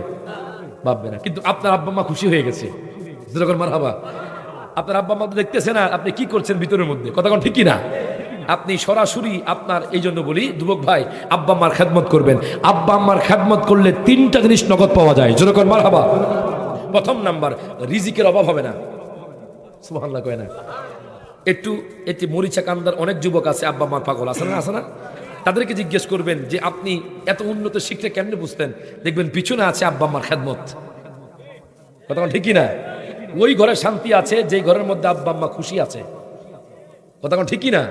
ভাববে না। কিন্তু আপনার আব্বা মা খুশি হয়ে গেছে, যেরকম মারহাবা। আপনার আব্বা মা তো দেখতেছে না আপনি কি করছেন ভিতরের মধ্যে, কথা কোন ঠিক না? আপনি সরাসরি আপনার, এই জন্য বলি যুবক ভাই, আব্বা আম্মার খেদমত করবেন। আব্বা আম্মার খেদমত করলে 3টা জিনিস নগদ পাওয়া যায়, যেরকম মারহাবা। প্রথম নাম্বার, রিজিকের অভাব হবে না। সুবহানাল্লাহ কয় না? একটু এটি মরিচা কান্দার অনেক যুবক আছে, আব্বা মার পাগল আছে না, আছে না? তাদেরকে জিজ্ঞেস করবেন যে আপনি এত উন্নত শিক্ষা কেমনে বুঝতেন, দেখবেন পিছনে আছে আব্বা আম্মার খেদমত। কথা ঠিকই না? ওই ঘরে শান্তি আছে যে ঘরের মধ্যে আব্বা আম্মা খুশি আছে। কথা ঠিকই না?